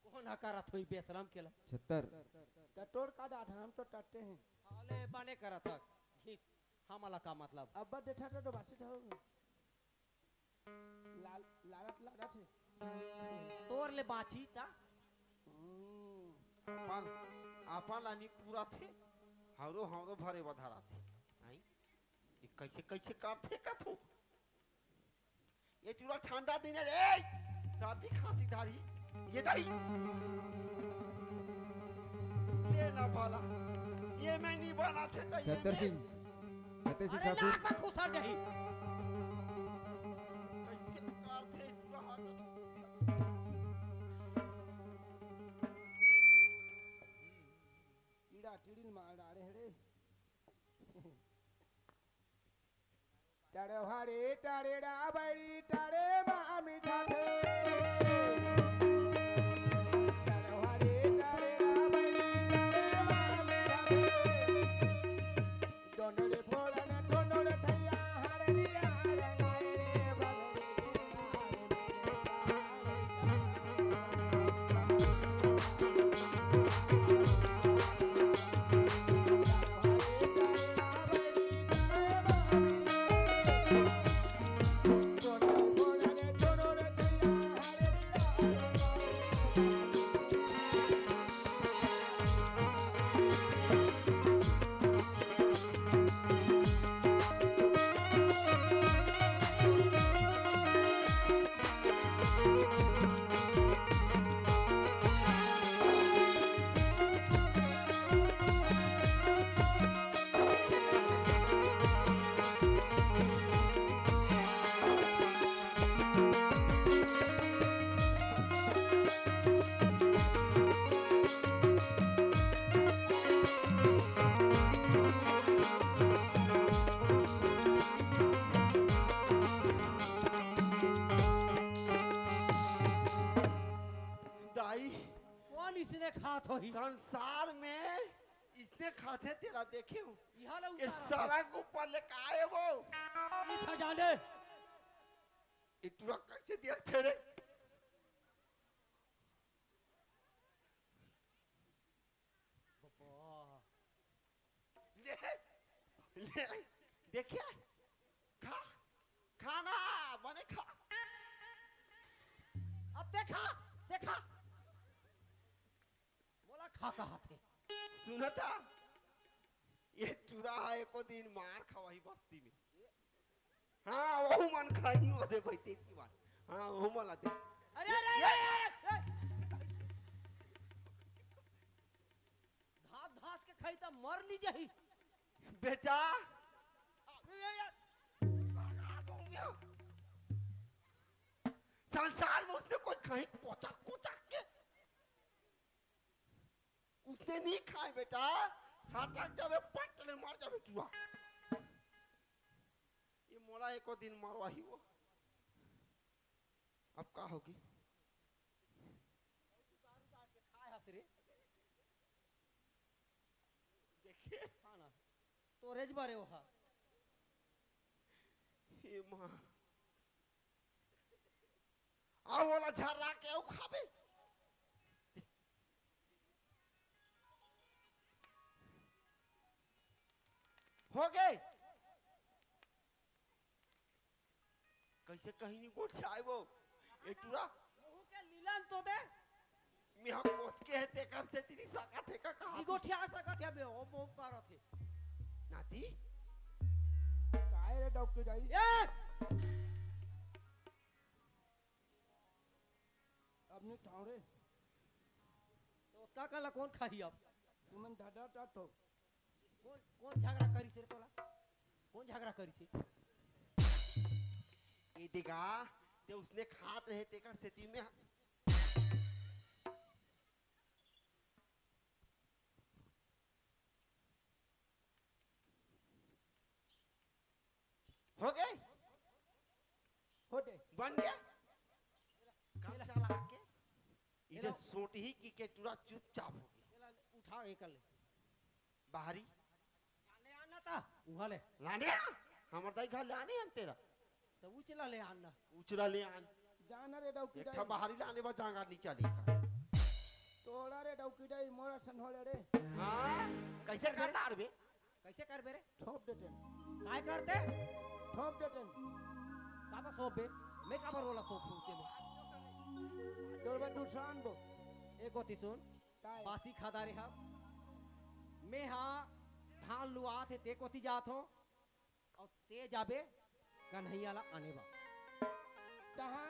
कौन हकारत हुई बेशरम केला 76 टटोर का डाठ हम तो टटते हैं हाले बने करत हक घिस हमला का मतलब अब्बा देखा तो बासी था लाल लालत लालत है तोर ले बाची ता अपन अपन लानी पूरा थे हरो हरो भरे बधारा थे आई ये कैसे कैसे काटे कथू ये पूरा ठंडा दिन है रे सर्दी खांसी धारी ये दई ये ना भला ये मैं नहीं बना थे तो ये 70 मैं- सिंह फतेह सिंह अरे ठाकुर लाख में खुसर जाही कैसे काटे पूरा हाथ कीड़ा टीड़ी मार डाले रे टाड़े भारे टाड़े डाबड़ी टाड़े माँ मीठा थे टाड़े भारे टाड़े डाबड़ी टाड़े माँ मीठा थे दोनों रे फोड़ा ने दोनों रे ठैया हर दिया रंगाए रे भगवे दाई कौन इसने खात होही संसार में इसने खाते तेरा देखे हूँ इहा ले ये उतारा सड़क ऊपर लेके आए वो पीछा जाने इतना कैसे देखते रे ले देखिए खा खाना बने खा अब देखा देखा खा कहा थे सुना था ये टूरा है को दिन मार खवाई बस्ती में हाँ वो मन खाई वो दे बैठे की बात हाँ वो मला दे अरे अरे अरे, अरे धास धास के खाई तो मर ली जाही बेटा संसार में उसने कोई कहीं कोचा कोचा के उसने नहीं खाए बेटा साटक जावे पटने मर जावे चूहा ये मोला एको दिन मरवा ही वो अब का होगी खाए हंस रे देखिए हाँ ना तो रेज बारे हो हा ये माँ आओ वाला झर्रा के आओ खाबे हो गए कैसे कहीं नहीं गोट जाए वो ये टूरा मुंह के लीलन तो दे मैं हम कोच के है ते कर से तेरी साका थे का कहा इगोठिया सकत है बे ओ मो पारो थे नाती काय रे डॉक्टर दाई ए अब नहीं ठाव रे तो का कला कौन खाई अब तुमन दादा टाटो कौन झगड़ा करी से रे तोला कौन झगड़ा करी से ये देखा ते उसने खात रहे ते कर सेती में हो गए होटे बन गया काम चला के इधर सोट ही की के टूरा चुपचाप हो गई चला उठा एक ले बाहरी ले आना था उहा ले लाने हमर दाई घर लाने हन तेरा तो उचला ले आना उचरा ले आन जाना रे डॉक्टर एक दाई ठा बाहरी लाने बा जांगा नीचा ले तोड़ा रे डॉक्टर दाई मोरा सन होले रे हां कैसे कर डार बे कैसे कर बे रे ठोप देते काय करते ठोप देते काबा सोप बे मैं काबा रोला सोप उते में डोरबा दुसान बो एक होती सुन काय बासी खादा रे हस मैं हाँ धान लुआ थे ते कोती जात हो और ते जाबे कन्हैया ला आने बा कहाँ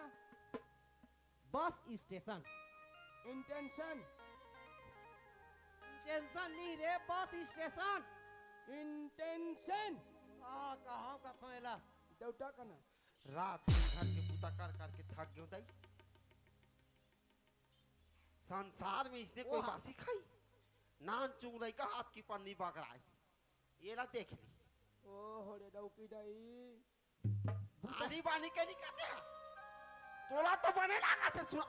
बस स्टेशन इंटेंशन टेंशन नहीं रे बस स्टेशन इंटेंशन कहाँ का थोएला देवता कना रात दिन घर के बूता कर के थक गयो दाई संसार में इसने कोई ओहा। बासी खाई नान चुंगलाई का हाथ की पन्नी पकड़ाई ये ना देख ली ओ हो रे डॉक्टर दाई आनी बानी के नहीं कहते हैं तोला तो बने ना कहते सुना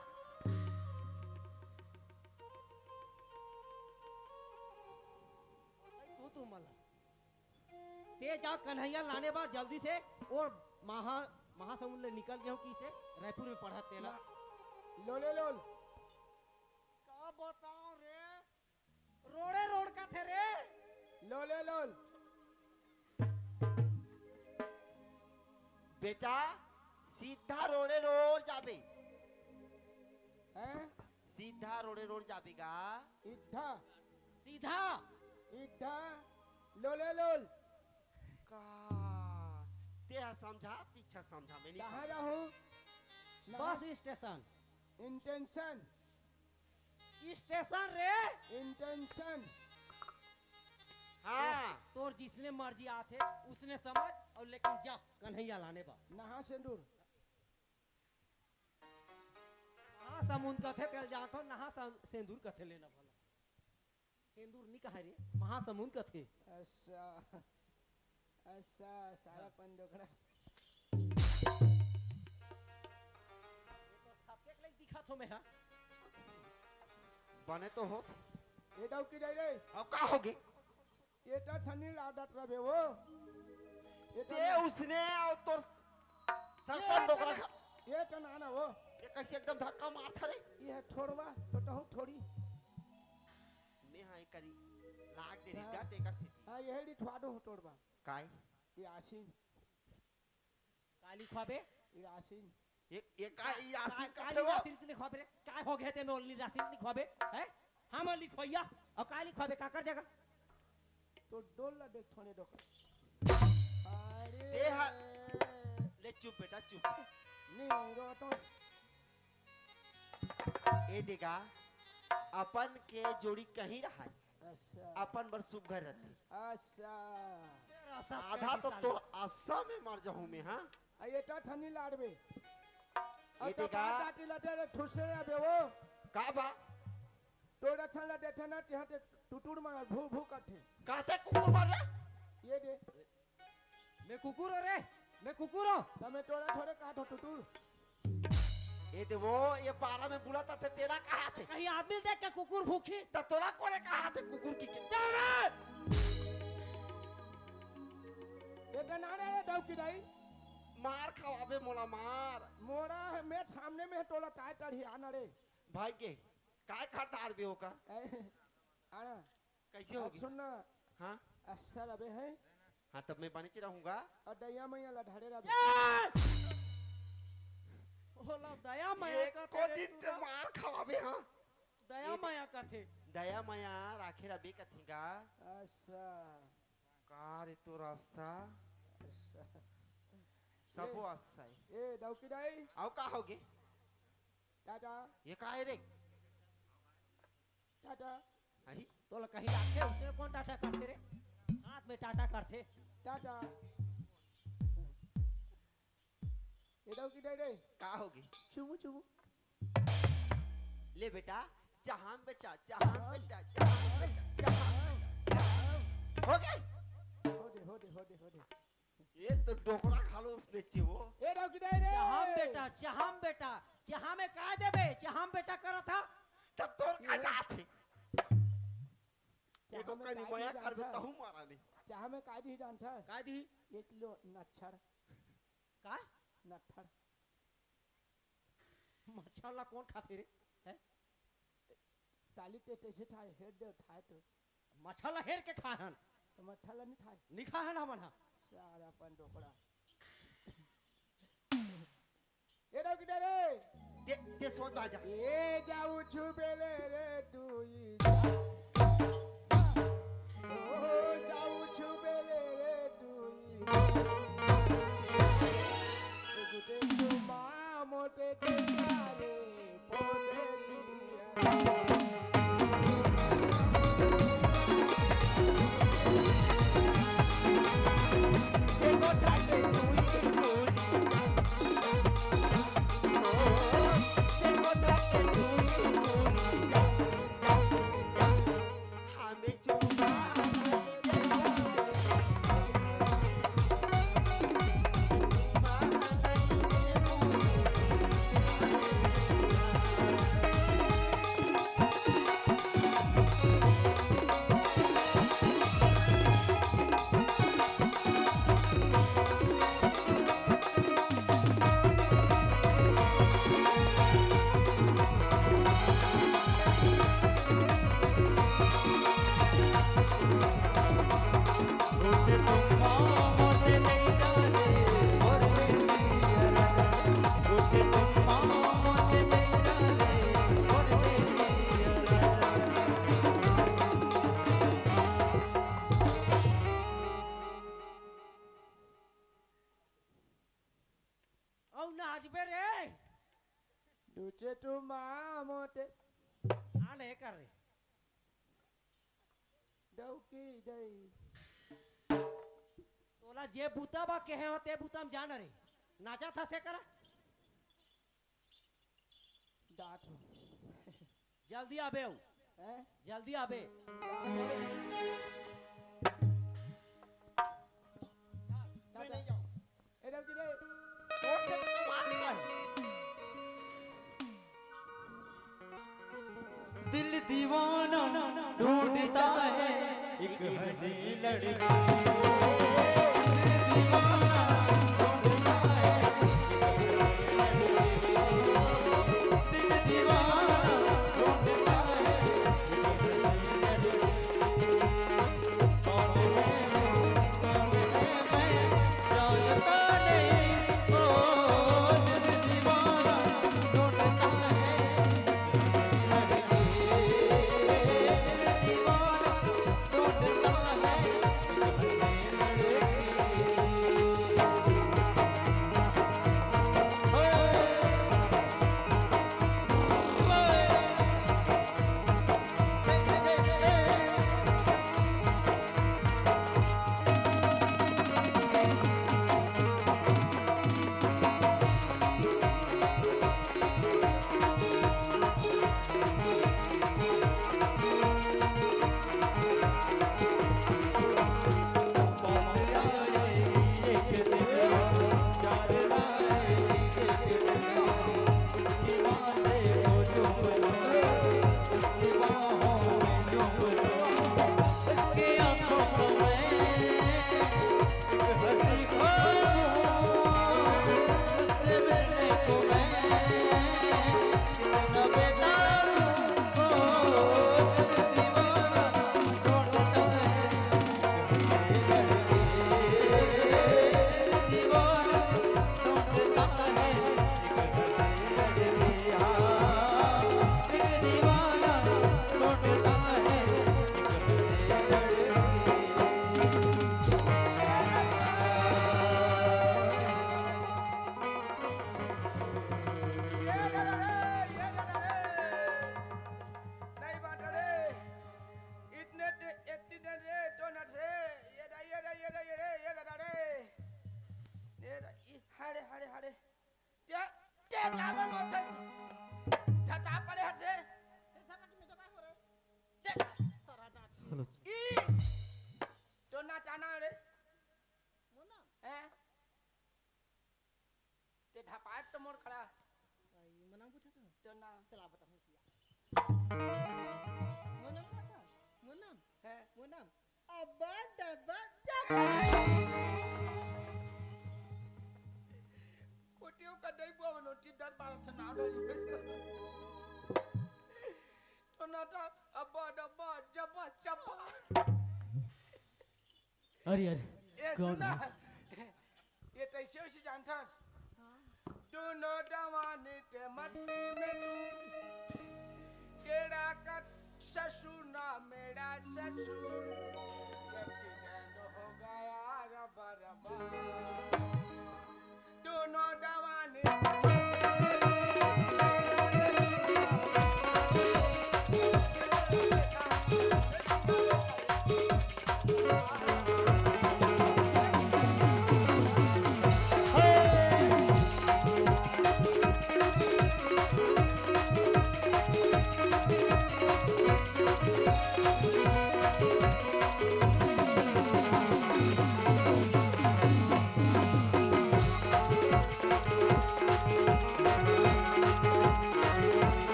तू मला ते जा कन्हैया लाने बा जल्दी से और महासमुंद ले निकल गया की से रायपुर में पढ़ा तेला लोले लोल का बताऊं रे रोड़े रोड का थे रे लोले लोल बेटा सीधा रोडे रोड जाबे हैं सीधा रोडे रोड जाबेगा इद्धा सीधा इद्धा लोले लोल का ते समझा पीछा समझा मैं नहीं कहाँ रहूं बस स्टेशन इंटेंशन स्टेशन रे इंटेंशन हाँ तोर जिसने मर्जी आते उसने समझ और लेकिन जा कन्हैया लाने बा नहा सिंदूर नहा समुद्र कथे तेल जात हो नहा सिंदूर कथे लेना भला सिंदूर नहीं कहा रे महासमुंद कथे ऐसा ऐसा सारा पंडोकड़ा थपके लाइक दिखा थो मैं हां बने तो हो ये डॉक्टर दाई रे अब का होगी ये तो सनी आदत रहे वो ये तो ते उसने और तो सरपंच डोकरा खा ये तो ना ना वो ये कैसे एकदम धक्का मारता रे ये है छोड़वा तो हूँ थोड़ी मैं हां करी लाग दे रिगा ते का से हाँ ये है ठवा दो तोड़वा काय ये आसीन काली ख्वाबे ये आसीन ये का यासीन का काली थे वो रासिन ने ख्वाबे रे काय हो गए ते में ओनली रासिन ने ख्वाबे हैं हम लिखोइया और का लिखवाबे का कर जगह तो डोल ला देख थोड़े डोक ए हा ले चुप बेटा चुप नहीं रो तो ए देगा अपन के जोड़ी कहीं रहा अच्छा अपन बर शुभ घर रहते अच्छा आधा तो तोर आशा में मर जाऊं मैं हाँ ये टा थनी लाड़बे ये देगा टाटी लटे रे ठुसे रे बे वो का बा तोड़ा छला देथे ना तिहा ते टुटुर मार भू भू करथे कहते कुकुर मार रहा ये दे मैं कुकुर रे मैं कुकुर हूं तमे तोड़ा थोड़े काटो टुटुर ये दे वो ये पारा में बुलाता थे तेरा कहा थे कहीं आदमी देख के कुकुर भूखी तो तोरा कोने कहा थे कुकुर की ये नारे रे दाऊ की दाई मार खावाबे मोला मार मोरा है मैं सामने में तोड़ा टाइ टड़ी आना रे भाई के काय खरदार भी होगा आना कैसे होगी सुनना हाँ अच्छा रबे है हाँ तब मैं पानी च रहूंगा और दैया मैया लढ़ाड़े रबे होला दया माया का को दिन ते मार खावाबे हाँ दया माया का थे दया माया राखे रबे कथीगा अच्छा कार तो रास्ता अच्छा सबो आशा है ए दाऊ की दाई आओ का होगे टाटा ये का है रे टाटा आई तो ला कहीं रखे उसने कौन टाटा करते रे हाथ में टाटा करते टाटा ये दाऊ की दाई रे का होगी चुमू चुमू ले बेटा जहां बेटा हो गए हो दे ये तो डोकरा खा लो उसने चिवो ए दाऊ की दाई रे चाहम बेटा चाह में का देबे चाहम बेटा करा था तब तोर का जाते एको कनी माया कर दे तहु मारा नहीं चाह में का दी जानता है का दी 1 किलो नच्छर का नट्ठर मछला कौन खाते रे हैं ताली ते तेजे ठाए हेड दे ठाए तो मछला हेर के खाहन तो मठला नहीं ठाए निखा है ना मना सारा अपन डोकड़ा ए दाऊ की दाई रे ते सोच बाजा ए जाऊ छुबेले रे तू ई ओ जाऊ छुबेले रे तू ई गुटे तुमा मोटे तेरे पोते चिड़िया से गोटा के तू ही से गोटा के तू ही हमें चुमा औ नाचबे रे दूचे तुमा मोटे आ नहीं कर रे दाऊ की दाई तोला जे बूता बा के हैं ते बूता में जान रे नाचा था से करा डाट जल्दी आबे औ हैं जल्दी आबे मैं नहीं जाऊं ए दाऊ की दाई तोर से तो मार निकाल दिल दीवाना ढूंढता है एक हंसी लड़की दिल दीवाना ढूंढता है दिल दीवाना ढूंढता है कौन है मैं जानता नहीं ओ दिल दीवाना ढूंढता है जावे मोचे झटा पड़े हट से ई तो ना जाना रे हैं ते ढपाए तो मोर खड़ा मना पूछा था तो ना चला बता मोना है मोना अब्बा डब्बा कोटियों का दई बुआ नोटी दर बार से ना रही तो ना था अब्बा डब्बा जब्बा चप्पा अरे यार ये कौन सुना है? ये तैसे उसे जानता दोनों दवाने ते मट्टी में तू तेरा का ससुर ना मेरा ससुर एक्सीडेंट हो गया रबा रबा दोनों दवाने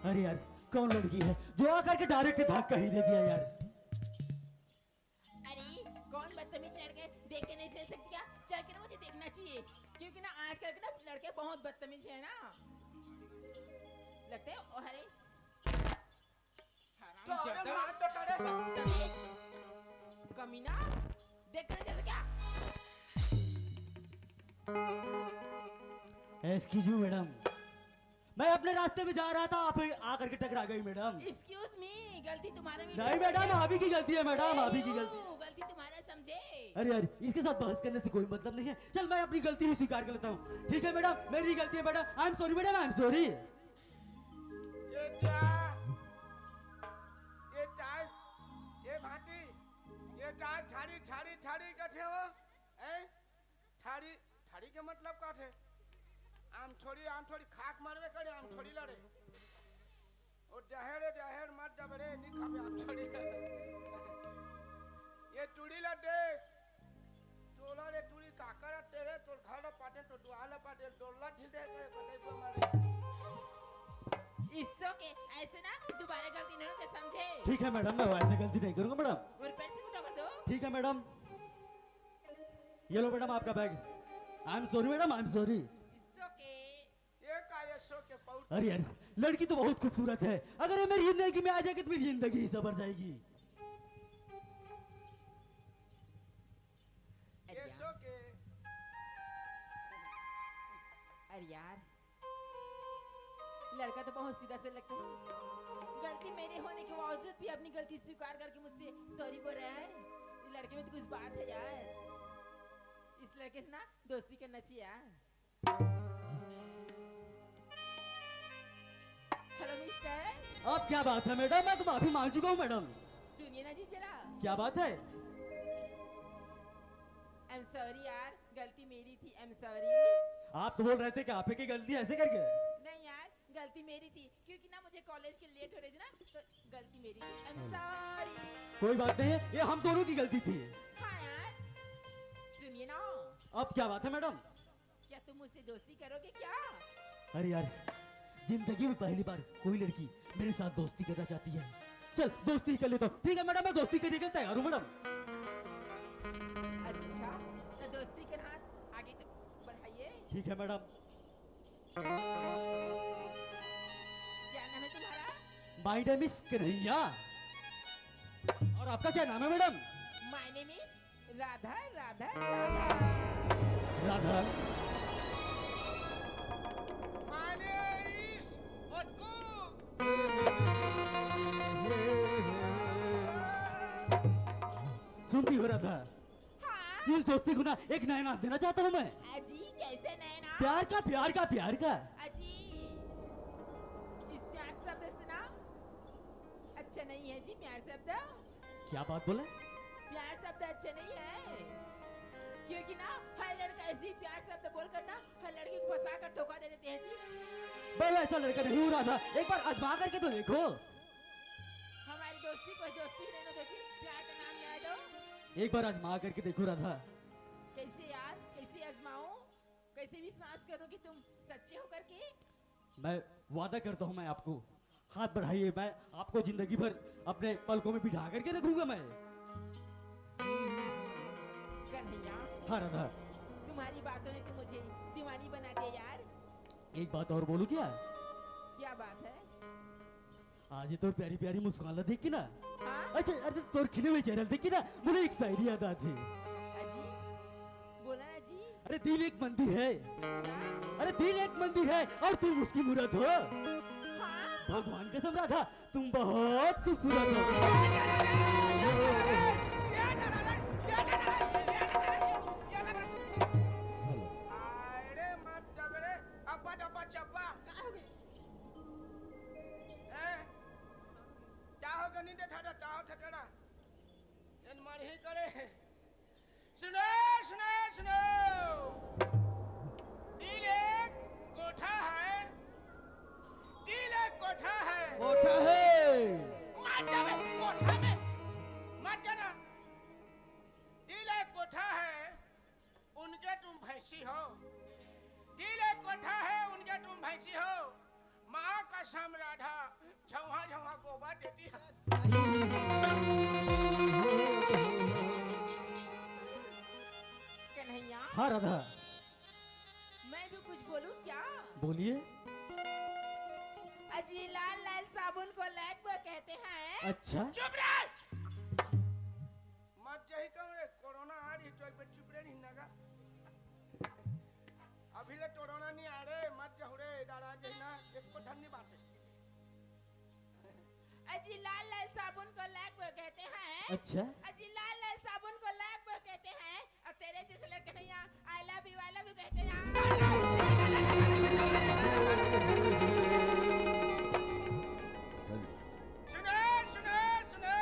अरे यार कौन लड़की है जो आकर के डायरेक्ट धक्का ही दे दिया यार अरे कौन बदतमीज लड़के देख के नहीं चल सकती क्या? चल के ना मुझे देखना चाहिए क्योंकि ना आजकल के ना लड़के बहुत बदतमीज है ना लगते हैं। ओ अरे तो अरे हरामजादा, मार तो करे बदतमीज, कमीना देख के नहीं चल क्या? एक्सक्यूज मी मैडम मैं अपने रास्ते में जा रहा था आप आकर के टकरा गई मैडम एक्सक्यूज मी, गलती तुम्हारा भी नहीं मैडम आप ही की गलती है मैडम आप ही की गलती गलती तुम्हारा समझे। अरे यार इसके साथ बहस करने से कोई मतलब नहीं है चल मैं अपनी गलती ही स्वीकार कर लेता हूँ ठीक है मैडम मेरी गलती है madam I am sorry madam I am sorry ये चाय ये भाती ये चाय छाड़ी छाड़ी छाड़ी कथे हो ए छाड़ी छाड़ी के मतलब का थे आम थोड़ी खाक मारवे करे आम थोड़ी लड़े और जहर मत जबरे नहीं खावे आम थोड़ी ये टूड़ी लटे तोला रे टूड़ी काकर तेरे तो घर पाटे तो दुआला पाटे डोला छिले के कतई पे मारे इसो के ऐसे ना दोबारा गलती नहीं होती समझे। ठीक है मैडम मैं वैसे गलती नहीं करूंगा मैडम और पैर से उठा कर दो। ठीक है मैडम ये लो मैडम आपका bag I am sorry madam I am sorry इसो के ये काय सो के पौट अरे यार लड़की तो बहुत खूबसूरत है अगर ये मेरी जिंदगी में आ जाएगी तो मेरी जिंदगी ही सबर जाएगी ये सो के अरे यार लड़का तो बहुत सीधा से लगता है। गलती मेरे होने के बावजूद भी अपनी गलती स्वीकार करके मुझसे सॉरी बोल रहा है। इस लड़के में तो कुछ बात है यार। इस लड़के से ना दोस्ती करना चाहिए यार। हेलो मिस्टर, अब क्या बात है मैडम मैं तो माफी मांग चुका हूँ मैडम सुनिए ना जी जरा। क्या बात है आई एम सॉरी यार, गलती मेरी थी। आई एम सॉरी। आप तो बोल रहे थे कि आप ही की गलती ऐसे करके नहीं यार, गलती मेरी थी क्योंकि ना मुझे कॉलेज के लेट हो रही थी ना, तो गलती मेरी थी। आई एम सॉरी। कोई बात नहीं है ये हम दोनों की गलती थी हाँ यार, सुनिए ना, अब क्या बात है मैडम क्या तुम मुझसे दोस्ती करोगे क्या? अरे यार जिंदगी में पहली बार कोई लड़की मेरे साथ दोस्ती करना चाहती है चल दोस्ती ही कर लेता हूँ ठीक है मैडम मैं दोस्ती करने के लिए तैयार हूँ मैडम अच्छा, तो दोस्ती के हाथ आगे तक बढ़ाइए। ठीक है मैडम क्या नाम है तुम्हारा? माय नेम इज कन्हैया और आपका क्या नाम है madam my name is Radha. Radha Radha माने इस ओटकू सुनती हो राधा हाँ। इस दोस्ती को ना एक नया नाम देना चाहता हूँ मैं अजी कैसे नए नाम? प्यार का प्यार का प्यार का अजी इस प्यार शब्द से ना अच्छा नहीं है जी। प्यार शब्द, क्या बात बोले प्यार शब्द अच्छा नहीं है। क्योंकि ना हर लड़का ऐसे ही प्यार से अब बोल कर ना हर लड़की को फंसा कर धोखा दे देते हैं जी। मैं वैसा लड़का नहीं हूँ राधा, एक बार आजमा करके तो देखो। हमारी दोस्ती कोई दोस्ती नहीं ना दोस्ती, प्यार का नाम याद हो। एक बार आजमा करके देखो राधा। कैसे यार, कैसे आजमाऊं, कैसे विश्वास करूं कि तुम सच्चे हो करके। मैं वादा करता हूँ, मैं आपको हाथ बढ़ाइए, मैं आपको जिंदगी भर अपने पलकों में बिठा करके रखूंगा मैं। कन्हैया, हाँ राधा, तुम्हारी बातों ने तो मुझे दीवानी बना दिया यार। एक बात और बोलूं क्या? क्या बात है? आज ये तोर प्यारी प्यारी मुस्कान देख के ना, हाँ अच्छा अरे तोर खिले हुए चेहरा देख के ना मुझे एक शायरी याद आती है। अजी, बोला ना जी। अरे दिल एक मंदिर है, अच्छा, अरे दिल एक मंदिर है और तुम उसकी मूरत हो। हाँ भगवान कसम राधा, तुम बहुत खूबसूरत हो। अरे मत जबरे अब्बा डब्बा चब्बा चाहो गनी दे थाड़ा चाहो ठकड़ा इन मरही करे सुनो सुनो सुनो दिल एक कोठा है, दिल एक कोठा है, कोठा है मत जावे कोठा में मत जाना। दिल एक कोठा है, उनके तुम भैंसी हो। दिल एक कोठा है, उनके तुम भैंसी हो। माँ कसम राधा झौहा झौहा गोबर देती है। कन्हैया, हाँ राधा, मैं भी कुछ बोलूं क्या? बोलिए। अजी लाल लाल साबुन को लैक वो कहते हैं। अच्छा चुप रह मत जाही कमरे कोरोना आ रही तो एक बार चुप रह नहीं नगा। अभी ले कोरोना नहीं आ रहे मत जाओ रे दादा जैना एक को धन्य बात है। अजी लाल लाल साबुन को लैक वो कहते हैं। अच्छा, अजी लाल लाल साबुन को लैक वो कहते हैं और तेरे जैसे लड़के नहीं आई लव यू कहते हैं। सुनो सुनो सुनो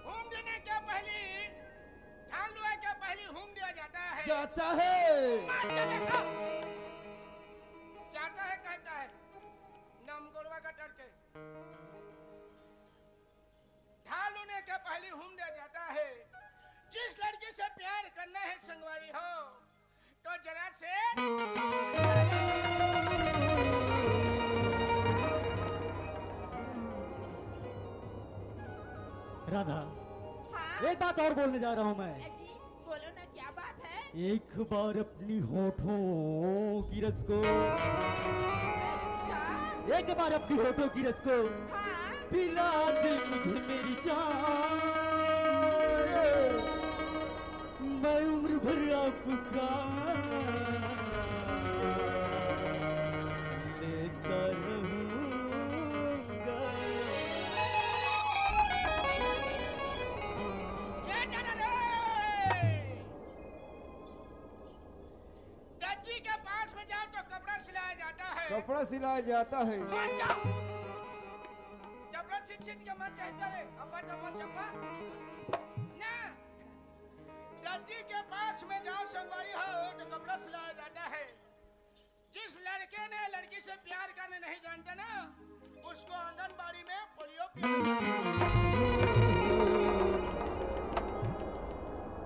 होम देने के पहले ठान लुआ के पहले होम दिया जाता है। जाता है जाता है कहता है नम गोरवा का टड़के ढाल होने के पहले होम दिया जाता है। जिस लड़की से प्यार करना है संगवारी हो तो जरा से राधा हाँ एक बात और बोलने जा रहा हूँ मैं। अजी बोलो ना क्या बात है? एक बार अपनी होठों की रस को, अच्छा एक बार अपनी होठों की रस को हाँ पिला दे मुझे मेरी जान, मैं उम्र भर आपका लेता रहूंगा। दर्जी के पास में जाओ तो कपड़ा सिलाया जाता है। कपड़ा सिलाया जाता है। मत जाओ कपड़ा छिट छिट के मत कहता है अब्बा डब्बा चब्बा ना। दर्जी के पास में जाओ संगवारी हो तो कपड़ा सिलाया जाता है। जिस लड़के ने लड़की से प्यार करने नहीं जानता ना उसको आंगनबाड़ी में पोलियो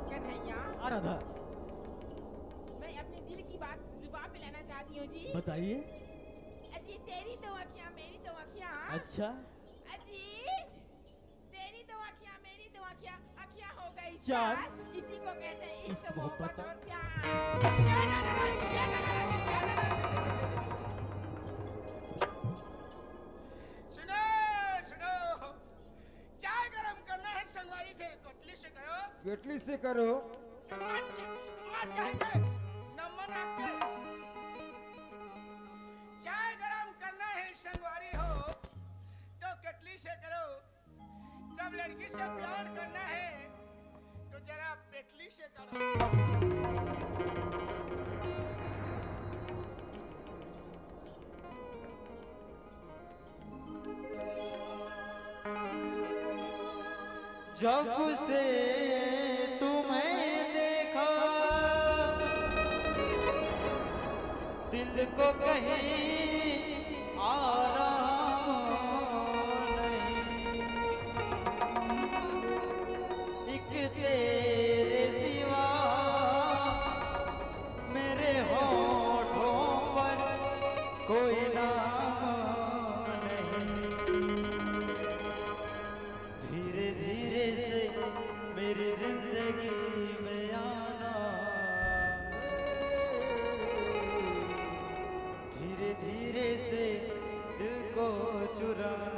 कन्हैया, राधा मैं अपने दिल की बात जुबान पे लाना चाहती हूँ जी। बताइए। अजी तेरी तो आँखियाँ मेरी तो आँखियाँ। अच्छा अजी तेरी तो आँखियाँ मेरी तो आँखियाँ, आँखियाँ हो गई चार। चार। इसी को कहते हैं इश्क मोहब्बत और प्यार। सुनो सुनो चाय गरम करना है संगवारी से कटली से करो। केटली से करो। मत चाहिए नंबर आपके चाय गरम करना है संगवारी हो तो कटली से करो। जब लड़की से प्यार करना है तो जरा पेटली से करो। जब से तुम्हें मुझको कहीं आराम नहीं, एक तेरे सिवा मेरे होठों पर कोई नाम नहीं। धीरे धीरे से मेरी जिंदगी में आना, धीरे धीरे से दिल को चुराना,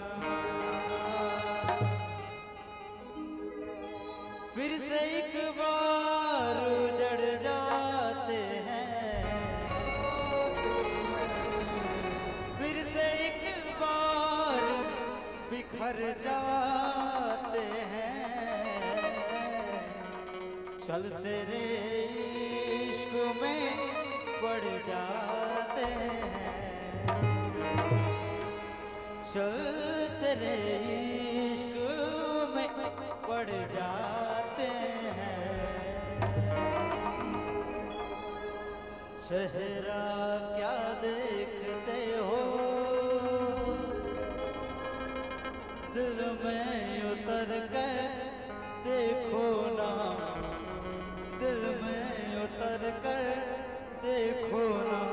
फिर से एक बार उजड़ जाते हैं, फिर से एक बार बिखर जाते हैं। चल तेरे इश्क में पड़ जाते हैं, चल तेरे इश्क में पड़ जाते हैं। चेहरा क्या देखते हो, दिल में उतर कर देखो ना, दिल में उतर कर देखो ना।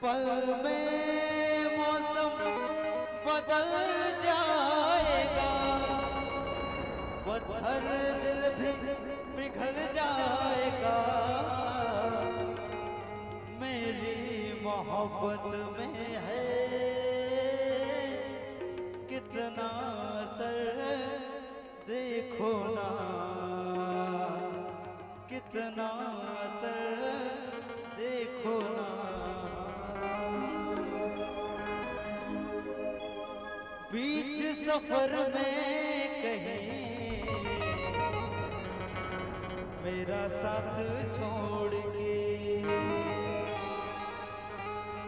पल में मौसम बदल जाएगा, पत्थर दिल भी पिघल जाएगा। मेरी मोहब्बत में है कितना असर देखो ना, कितना असर देखो ना। बीच सफर में कहीं मेरा साथ छोड़ के,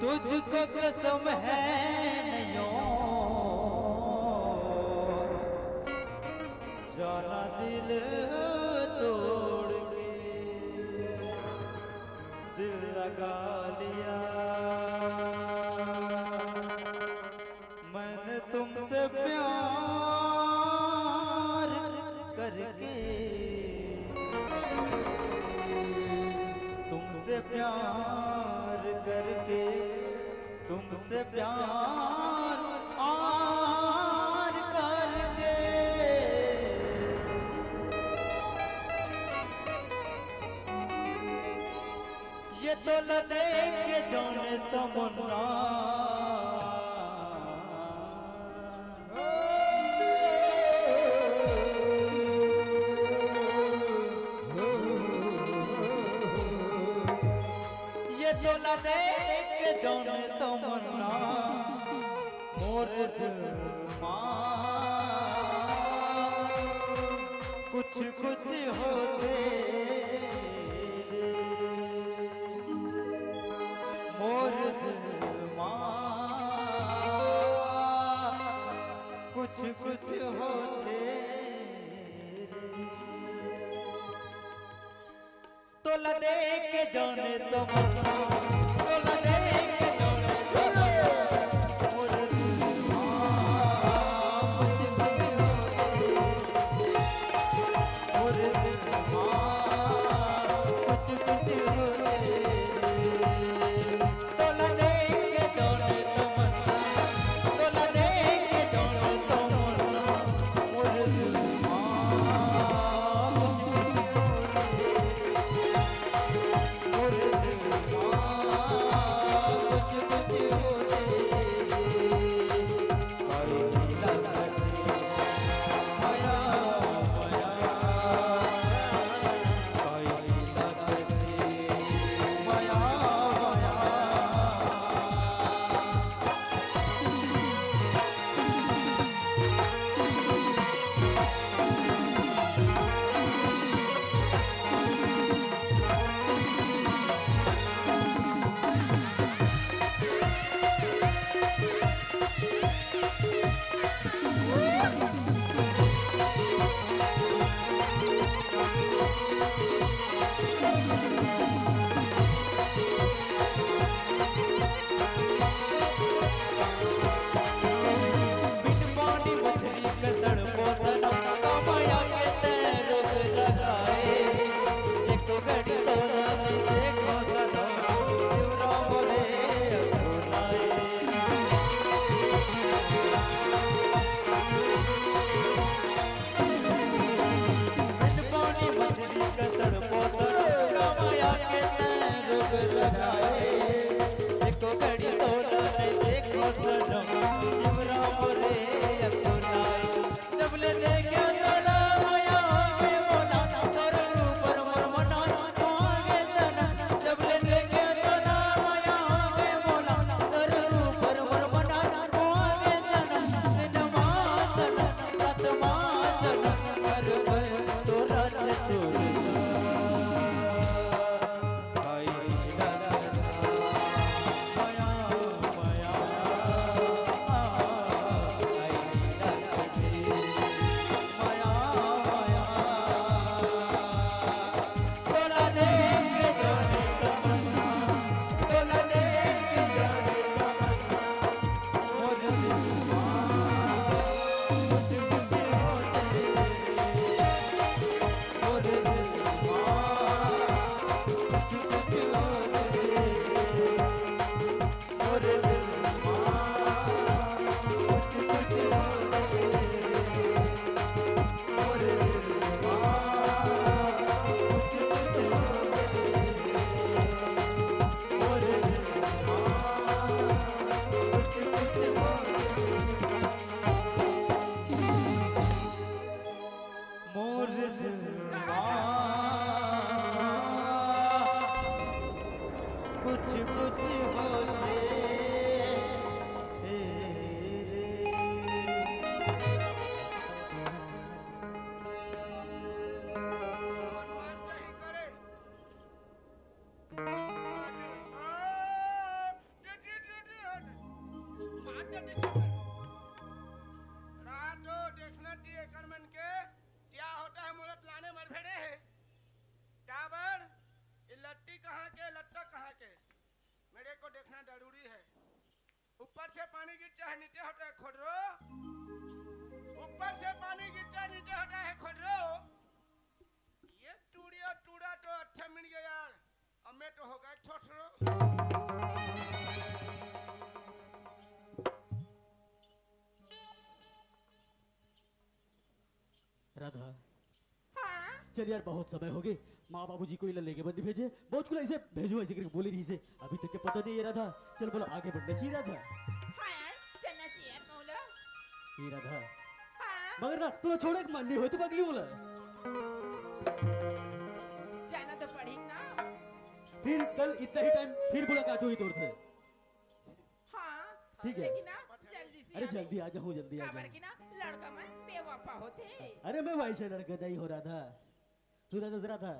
तुझको कसम है नैयों जाना दिल तोड़ के, दिल लगा लिया मैंने तुमसे प्यार करके, तुमसे प्यार करके, तुमसे प्यार करके। ये तो लदे के जाने तमन्ना, ये तो लदे के जाने तमन्ना मोर दिल कुछ कुछ होते मोर दिल कुछ कुछ होते तो लदे के जाने तो मन्ना, तो लदे के जाने तो मोर दिल मोर दिल कुछ कुछ होते तो लदे के जाने तो मन्ना, तो लदे के जाने तो मन्ना मोर दिल कुछ कुछ होते। जाए एको घड़ी तोला नहीं देखो सनम सिमरा मोरे अपनाए जबले देखो तोला माया के मोला तोर ऊपर मोर मना आगे जना जबले देखो तोला माया के मोला तोर ऊपर मोर मना आगे जना सिनमा जना सतमा जना कर तोरा से छोड़ कुछ कुछ होते देखना चाहिए कर्मन के क्या होता है मुलत लाने मर भेड़े है टाबर ये लट्टी कहाँ के लट्टा कहाँ के मेरे को देखना जरूरी है ऊपर से पानी गिरता है नीचे होता है खोडरो ऊपर से पानी गिरता है नीचे होता है खोडरो ये टूड़ी और टूड़ा तो अच्छा मिल गया यार अब मैं तो हो गया छोटरो राधा हाँ चल यार बहुत समय हो गए माँ बाबूजी को इला लेके बंदी भेजे बहुत कुछ ऐसे भेजो ऐसे करके बोली रही से अभी तक के पता नहीं है राधा चल बोलो आगे बढ़ना चाहिए राधा हाँ यार चलना चाहिए यार मौला ये राधा हाँ मगर ना तू छोड़े मन नहीं हो तो पगली बोला जाना तो पड़ेगा ना फिर कल इतना ही टाइम फिर मुलाकात हुई तोर से हाँ ठीक है। लेकिन ना जल्दी से अरे आवे। जल्दी आ जाऊँ जल्दी आ काबर जाऊँ की ना लड़का मन बेवफा होते अरे मैं वैसे लड़का नहीं हो रहा था सुना तो जरा था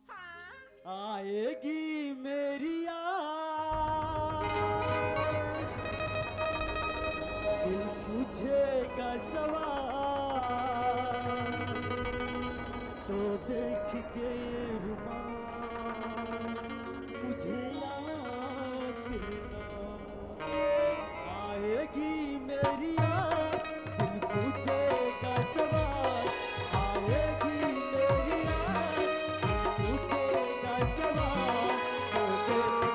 हाँ आएगी मेरी दिल पूछेगा सवाल तो देख के रुमाल मुझे याद करना आएगी मेरी दिल पूछेगा सवाल आएगी मेरी पूछेगा सवाल तो देख के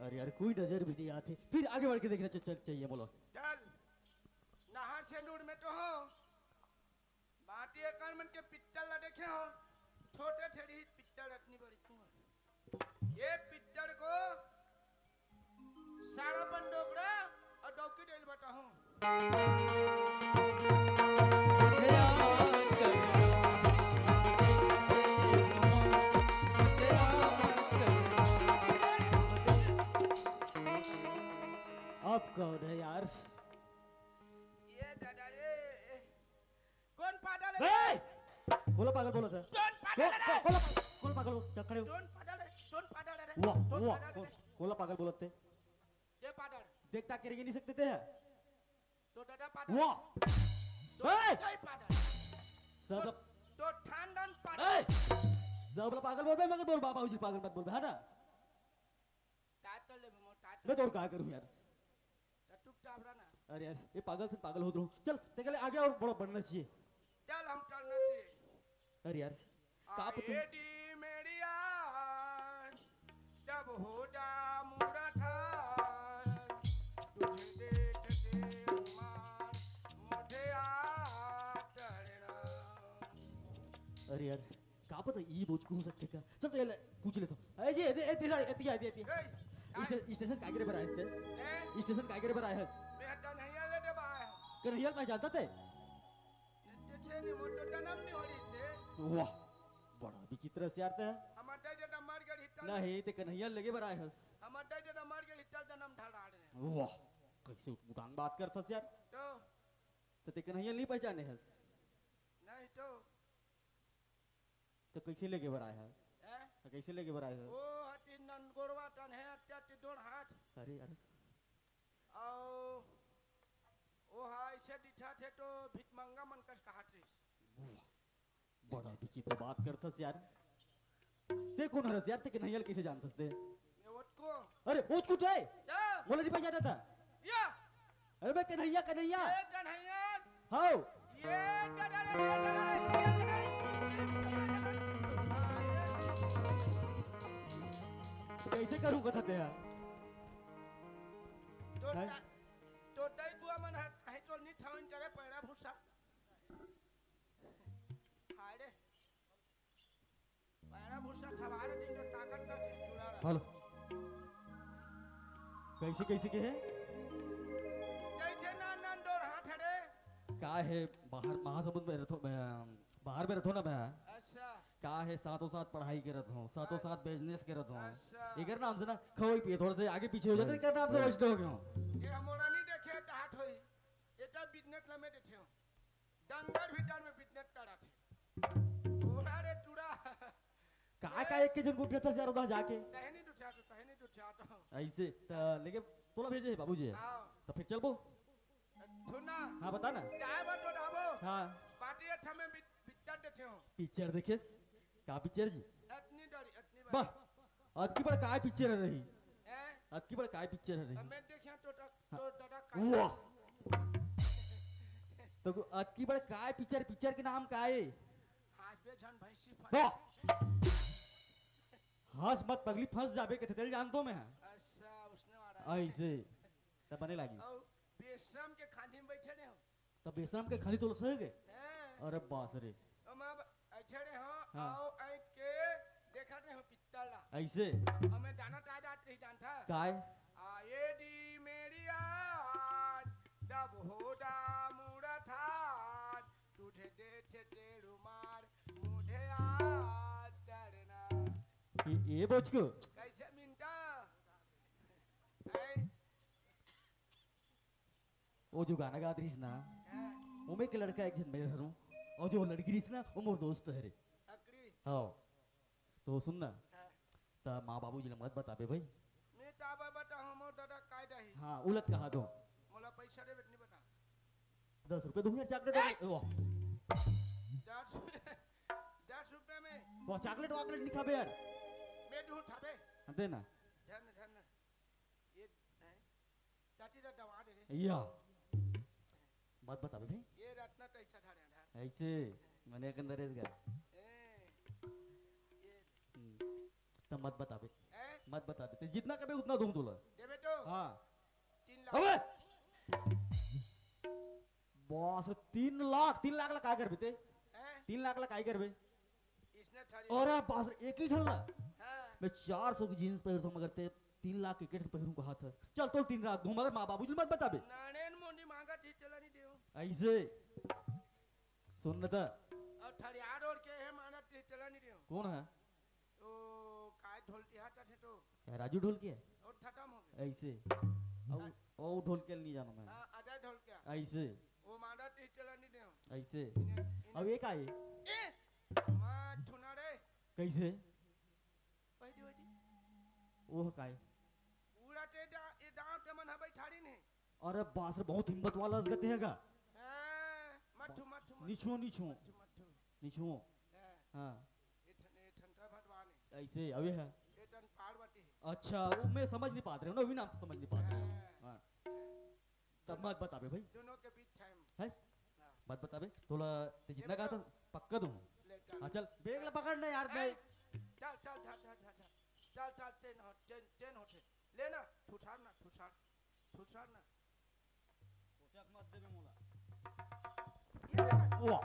अरे यार कोई नजर भी नहीं आते फिर आगे बढ़ के देखना चल चाहिए बोलो चल नहा से नूर में तो हो भारतीय कर्मन के पिक्चर ला देखे हो छोटे ठेड़ी पिक्चर अपनी बड़ी तू ये पिक्चर को सारा बंदोगरा और डॉक्टर डेल बताऊं मुझे याद करना कौन है यार? ये दादा रे कौन पागल ए! है बोलो पागल बोलो था। कौन पागल है कौन पागल बोलो? चल खड़े हो। कौन पागल है कौन पागल है वाह कौन वाह पागल है कौन पागल बोलते? ये पागल देखता के नहीं सकते थे। तो दादा पागल वाह तो ए! कोई पागल सब तो ठानदान ए! पागल सब लोग पागल बोल रहे मगर बोल बाबा जी पागल मत बोल है ना? तातल ले मो तातल मैं तो और क्या करूं यार? टुक टाबरा ना अरे यार ये पागल से पागल हो रहा हूँ। चल देख ले आगे और बड़ा बढ़ना चाहिए। चल हम चलना थे अरे यार कहाँ पे तुम? आएडी मेरी आज जब हो जा मुरा था तुझे देखते उमार मुझे आटरना अरे यार कहाँ पता ये बोझ को हो सकते क्या? चल तो ये ले पूछ लेता हूँ। ये स्टेशन कागरे पर आए थे। स्टेशन कागरे पर आए हैं। बेटा नहीं आले दे बाय कन्हैया का जानता थे? नेते छे मोटो जन्म नहीं होरी से वाह बड़ा विचित्र से यार था। हमर दे जे मार के हिटल नहीं ते कन्हैया लगे पर आए हैं। हमर दे जे मार के हिटल जन्म ढाड़ा रे वाह कैसे उठांग बात करता यार? तो ते कन्हैया नहीं पहचाने हैं नहीं तो कैसे लेके बर आए हैं? हैं तो कैसे लेके बर आए हैं? ओ हटी नन गोरवा तन है अत्याति दोन हाथ अरे यार आओ ओ हाय से दिठा थे तो भितमंगा मन कस कहात रे बड़ा विचित्र बात करता यार। ते कौन हरस यार? ते कन्हैया कैसे जानता थे? मैं वोट को अरे पूछ कुछ है जा बोला नहीं पहचाना था? या अरे मैं कन्हैया कन्हैया ये कन्हैया हाँ ये दादा रे ये दादा रे ये दादा रे कैसे करूँ कथा ते यार? हैं? तो दई बुआ मन है तो नी थावन करे पैड़ा भूसा हाय रे पैड़ा भूसा छवारे दिन तो ताकत ना थे जुड़ा हेलो कैसे कैसे के है? जैसे नान दो हाथ रे का है बाहर महासमुद्र में रखो मैं बाहर में रखो ना मैं अच्छा का है साथों साथ पढ़ाई के रथ हूँ साथों साथ बिजनेस के रथ हूँ। अच्छा। इधर नाम से ना खवई पिए थोड़े से आगे पीछे हो जाते इधर नाम से वैष्णव हो गया हूँ। ये हमारा नहीं देखे हाथ होई एटा बिजनेस लमे देखे हो डंगर भीतर में बिजनेस करा थे थोड़ा रे टूड़ा का एक के जन को कहता यार उधर जाके कहनी दुठा तो ऐसे लेके तोला भेजे है बाबूजी आओ तो फिर चल बो। सुना हाँ बता ना। चाहे बात तो दाबो हाँ पार्टी अच्छा में बिजनेस देखे हो पिक्चर देखे का पिक्चर जी इतनी डरी इतनी वाह आज की बड़ा काय पिक्चर है रही हैं आज की बड़ा काय पिक्चर है रही मैं देखिए तो दादा वाह तो आज की बड़ा काय पिक्चर के नाम का है? हाथ पे झन भैंसी वाह हंस मत पगली फंस जाबे के तेल जानतो मैं अच्छा उसने मारा ऐसे तब बने लगी और बेशरम के खांडी में बैठे ने हो तब बेशरम के खाली तो सह गए। हैं अरे बास रे हम अब अच्छे रे हो हाँ। आओ ऐट के देखा रहे हो पित्तला ऐसे हमें जाना ता जात रही जान था काय आए दी मेरी आज जब होदा मुड़ा था तुझे देखे ते रुमार मुझे आज डरना ये बोझ को कैसे मिनटा ऐ वो जो गाना गा रही ना वो में एक लड़का एक जन मेरे हरूँ और जो लड़की रही ना वो मोर दोस्त है रे। अकड़ी हाँ तो सुन ना हाँ। ता माँ बाबू जी मत बता बे भाई। मैं ताबा बता हम दादा काय दही हाँ उलट कहा दो मोला पैसा दे नहीं बता 10 रुपए दूंगा चॉकलेट वाह 10 रुपए में वाह चॉकलेट वॉकलेट नहीं खाबे यार मैं दूं थाबे दे ना धन ये चाची दा दवा दे रे या मत बता बे भाई ये रत्ना कैसा धारे धार ऐसे मैंने एक अंदर गया ये तब मत बता बे ए मत बता बे जितना कबे उतना दूं तुला। देबे तो हाँ 3 लाख अबे बॉस 3 लाख ला काय कर बेते हैं 3 लाख ला काय कर बे? इसने थारी अरे बॉस एक ही ढलना हां मैं 400 की जीन्स पहनता हूँ मगर ते 3 लाख की टिकट पहनूं का हाथ चल तो 3 लाख दूं मगर माँ बाबू जी मत बता बे नानेन मोंडी मांगा थी चला नहीं देओ ऐसे सुन ना था और ठड़ियार और के है माना थी चला नहीं देओ कौन है तो काय ढोलती हाथ थे तो राजू ढोल के और खत्म हो गए ऐसे ओ ढोल के नहीं जाना मैं आजा ढोल क्या ऐसे वो मारा ती चला नहीं दे ऐसे अब ये का है ए मां छुना रे कैसे पहिदी होती वो का है पूरा ते ए दांव ते मन हबै ठाड़ी ने अरे बास रे बहुत हिम्मत वाला गते हैगा हां मठू मठू नीचो नीचो मठू नीचो हां ए ठनका भटवाने ऐसे अवे है ए टन पार्वती अच्छा वो मैं समझ नहीं पा रहे हूँ ना अभी नाम से समझ नहीं पा रहे हूँ हाँ तब मत बताबे भाई दोनों के बीच टाइम है मत बताबे थोड़ा ते जितना कहा था पक्का दूँ ले चल हाँ चल बेग ला पकड़ना यार मैं चल चल चल चल चल चल चल ट्रेन हो ट्रेन होते लेना ठुठार ना पोशाक मत देबे मोला ये लेना वाह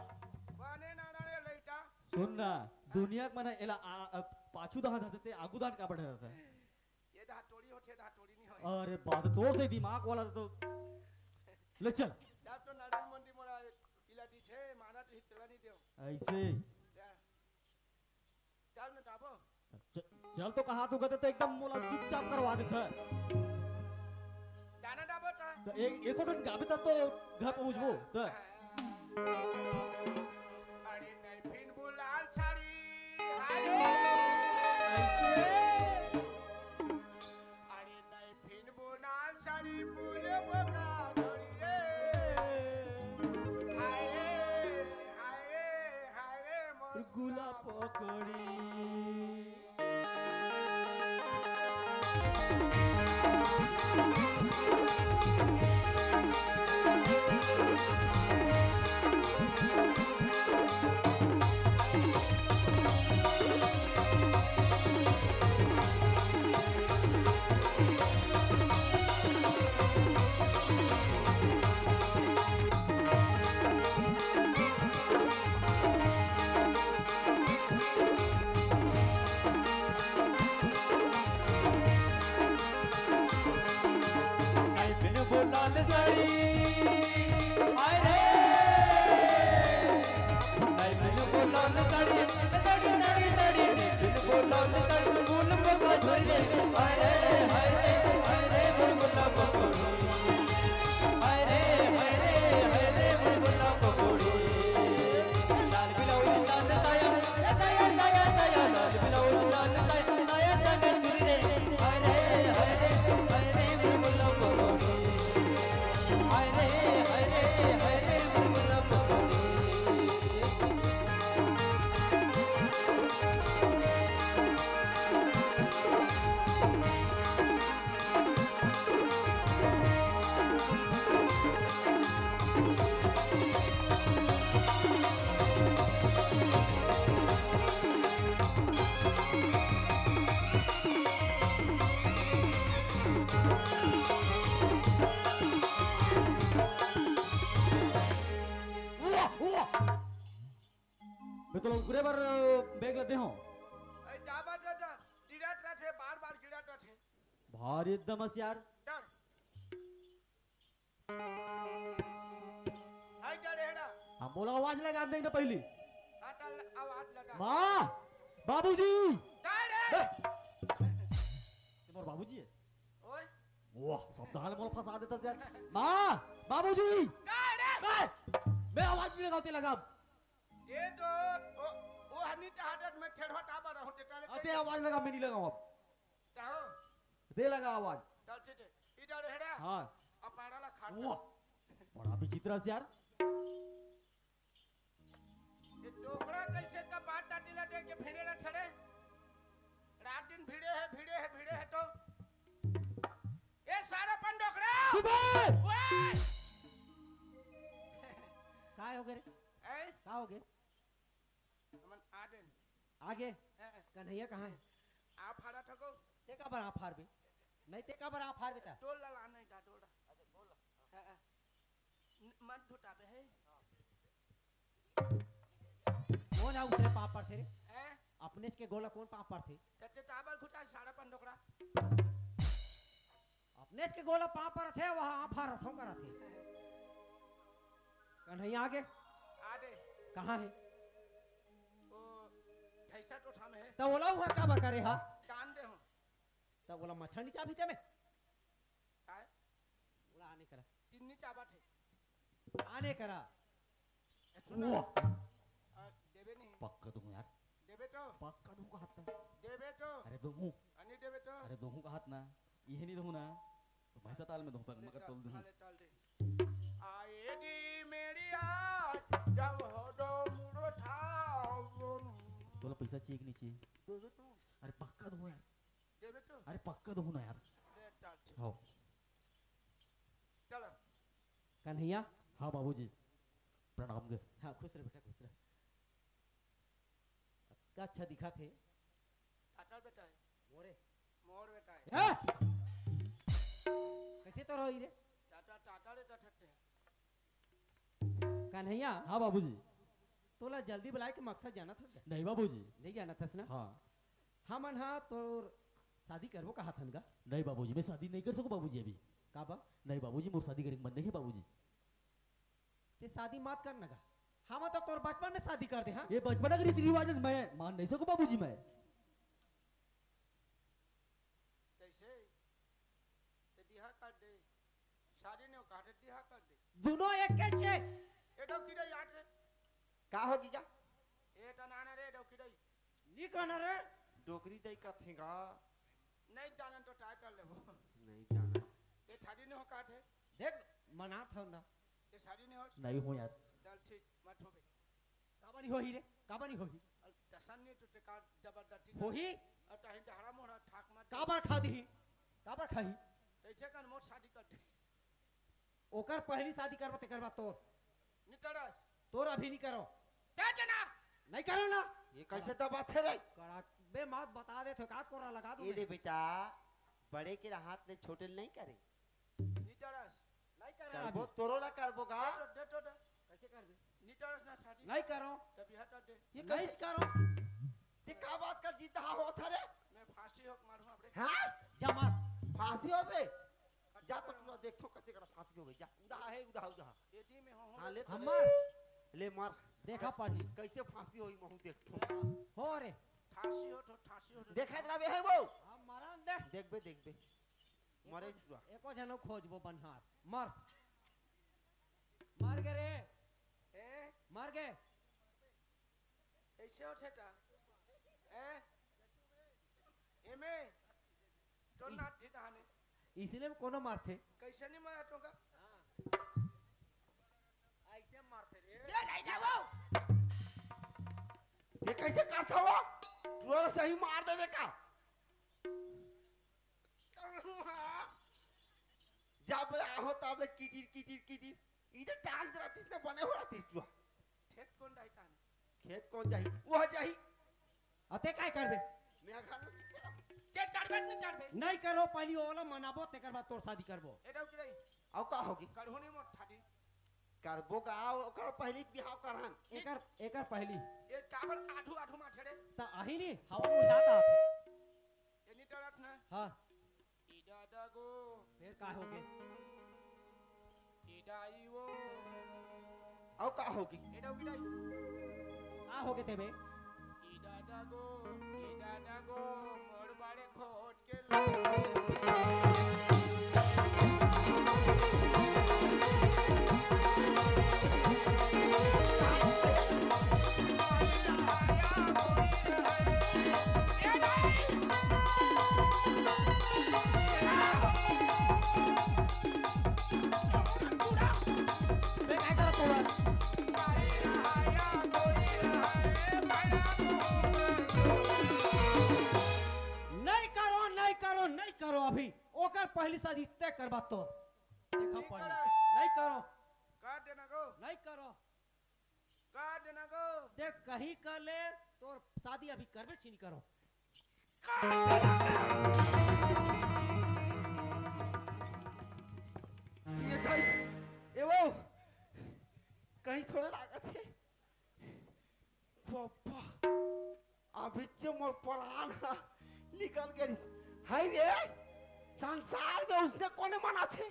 वाने ना ना लेटा सुन ना दुनिया में ना एला पाछू दान रहते थे आगू दान का बढ़ रहता है ये धाटोड़ी होते धाटोड़ी नहीं होए अरे बात तोड़ दे दिमाग वाला तो ले चल जाप तो नारायण मंदिर मोरा इला दी छे माना तो चला नहीं देओ ऐसे चल ना दाबो चल तो कहा तू गते तो एकदम मोला चुपचाप करवा देता जाना दाबो ता तो एक दिन गाबे तक तो घर पहुंचबो तो अरे नहीं फिन बुलाल छाड़ी हाय अरे नहीं फिन बुलाल छाड़ी बुले बका धोरी रे हाय मोर गुला पकड़ी मैं तो उगरे बार बैग लेते हो ए जाबा जा गिरात रहे बार गिरात रहे भारी एकदम अस यार डर हाय डर हेड़ा हम बोला आवाज लगा देंगे ना पहली आता आवाज लगा माँ बाबूजी डर तुम्हारे बाबूजी है ओए वाह सावधान मोल फंसा देता यार माँ बाबूजी डर मैं आवाज भी लगाते लगा ये तो वो हनी चाहत में छेड़वा टाबा रहो ते ताले अते आवाज लगा मैं नहीं लगाऊं अब चाहो दे लगा आवाज चल छे इधर हेड़ा हाँ अपाड़ा ला खाट वाह बड़ा विचित्र है यार ये डोकरा कैसे का बात टाटीला दे के भिड़े ला छड़े रात दिन भिड़े है तो ए सारा पन डोकरा चुप है ओए काय हो गए रे? ए का हो गए हमन आदेन आगे कन्हैया कहाँ है आ फाड़ा ठको ते का बरा फार बे नहीं ते का बरा फार बेटा टोल ला नहीं दा टोल अरे बोल मन झूठा बे है कौन है उतरे पाप पर थे रे ए अपने के गोला कौन पाप पर थे तते चावल घुटा सारा पन डोकरा अपने के गोला पाप पर थे वहां आफा रथों का थे कन्हैया आगे आदे कहाँ है ओ ठैसा तो ठाम है तो बोला हुआ का करे हा कान दे हूं तो बोला मच्छर नीचा भी ते में काय चिन्नी चाबा थे आने करा देवे नहीं पक्का दूंगा यार, देवे तो पक्का दूंगा हाथ में। देवे तो अरे दूंगा, अन्य देवे तो अरे दूंगा हाथ ना, ये नहीं दूंगा ना, तो भैंसा ताल में दूंगा, मगर तोल दूंगा। ताल दे आएगी मेरी आज जब हो दो मुड़ो ठाओ तोला पैसा चाहिए कि नहीं चाहिए? देवे तो अरे पक्का दूंगा यार, देवे तो अरे पक्का दूंगा ना यार। दे ताल हाँ चलो कन्हैया हाँ बाबूजी, प्रणाम गे। हाँ खुश रह बेटा खुश रह। का अच्छा दिखा थे टाटा बेटा है मोरे मोर बेटा है हाँ? कैसे तो रही रे टाटा टाटा रे टठटे कन्हैया हाँ बाबूजी। तोला जल्दी बुलाए के मकसद जाना था क्या? नहीं बाबूजी। नहीं जाना था ना हाँ हम हाँ तो शादी करबो कहा था का नहीं बाबूजी, मैं शादी नहीं कर सकूँ बाबूजी अभी। का बा नहीं बाबूजी, मुझे शादी करेंगे मन नहीं है बाबूजी। ते शादी मत करना का हम तो तोर बचपन में शादी कर दे हाँ ये बचपन का रीति रिवाज है, मैं मान नहीं सकूँ बाबूजी। मैं कैसे ते दिहा कर दे शादी ने काटे दिहा कर दे दोनों एक के छे ए डोकी दे याद रे का होगी क्या ए तनाने रे डोकी दे नी कहना रे डोकरी दई का थेगा नहीं जानन तो ट्राई कर लेबो नहीं जाना ये शादी ने हो काटे देख मना था ना ये शादी ने हो नहीं हो यार। चल ठीक मत होबे काबानी होही रे काबानी होही दसन ने तो ते का जबरदस्ती होही और तहिन हरा मोरा ठाक मत काबर खा दी काबर खाही तैसे कन मोर शादी कर दे ओकर पहली शादी करबो ते करबा तोर नितरस तोर अभी नहीं करो ते जना नहीं करो ना ये कैसे दबा थे रे कड़ा बे मत बता दे तो काट कोरा लगा दूं ये दे बेटा बड़े के हाथ में छोटे नहीं करे नितरस नहीं कर करबो तोरो ला करबो का दे तो दे कैसे करबे नितरस ना शादी नहीं करो तभी हटा दे ये नहीं कैसे करो ते का बात का जीता हो था रे मैं फांसी हो मारू अपने हां जा मार फांसी हो बे जा तो तू देखो कैसे कर फांसी हो बे जा उदा है उदा एटी में हो हां ले तो हम ले। मार ले मार देखा पढ़ी कैसे फांसी होई महू देखतो हो रे ठासी हो तो देखा जरा बे है वो हम मारन दे देखबे मरे छुआ एको जनो खोजबो बनहार मर मार गे रे ए मार गे ऐसे हो ठेटा ए एमे तो ना ठेटा ने इसलिए में कोनो मारथे कैसे नहीं मारा तो का ऐसे मारथे रे ये नहीं दे वो ये कैसे करता हो तू सही मार देबे का जब आहो तब कीटी इधर टांग जरा तिसने बने हो रहा तिसुआ ठेट कौन डाई ताने खेत कौन जाही वो जाही अते काय करबे मैं घर में के रहा ते चढ़बे नहीं चढ़बे नहीं करो पहली ओला मनाबो तेकर बाद तोर शादी करबो एडा की रही अब का होगी करहोनी मत ठाडी करबो का ओकर पहली बिहाव करहन एकर पहली ये काबर आठू आठू मा ठेड़े ता आही नी हवा में उड़ाता आथे ये नहीं टरत ना हां इडा दागो फिर का होगे इडा वो अब का होगी एडा की रही का होगे तेबे इडा दागो मोर बाड़े खोट के बे काय करत तोरा नहीं करो अभी ओकर पहली शादी तय करबा तो देखा पहली नहीं करो काट देना गो नहीं करो काट देना गो देख कहीं कर ले तो शादी अभी करबे छी नहीं करो ये भाई ए वो कहीं थोड़े लागत है पापा अभी जो मोर प्राण निकल गई हाय रे संसार में उसने कोने मना थे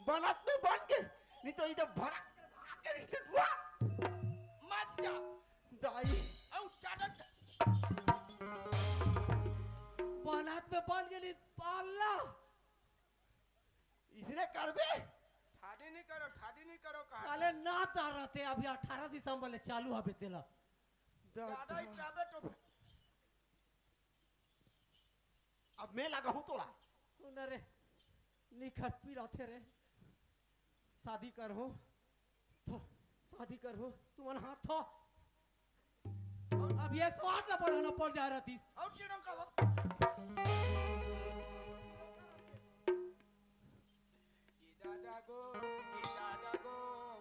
बनत में बन गए नहीं तो इधर भड़क के रिश्ते हुआ मत जा दाई औ चादर बालात में बन गेली पाला इसने करबे ठाडी ने शादी नहीं करो कहा साले ना तार रहते अभी 18 दिसंबर ले चालू हबे तेला ज्यादा ही ट्रैवल तो अब मैं लगा हूँ तोरा सुन रे निखर पी रहते रे शादी कर हो तो शादी कर हो तू मन हाथ थो अब 108 ला बोला ना पड़ जा रही और चीनों का वो दादा गो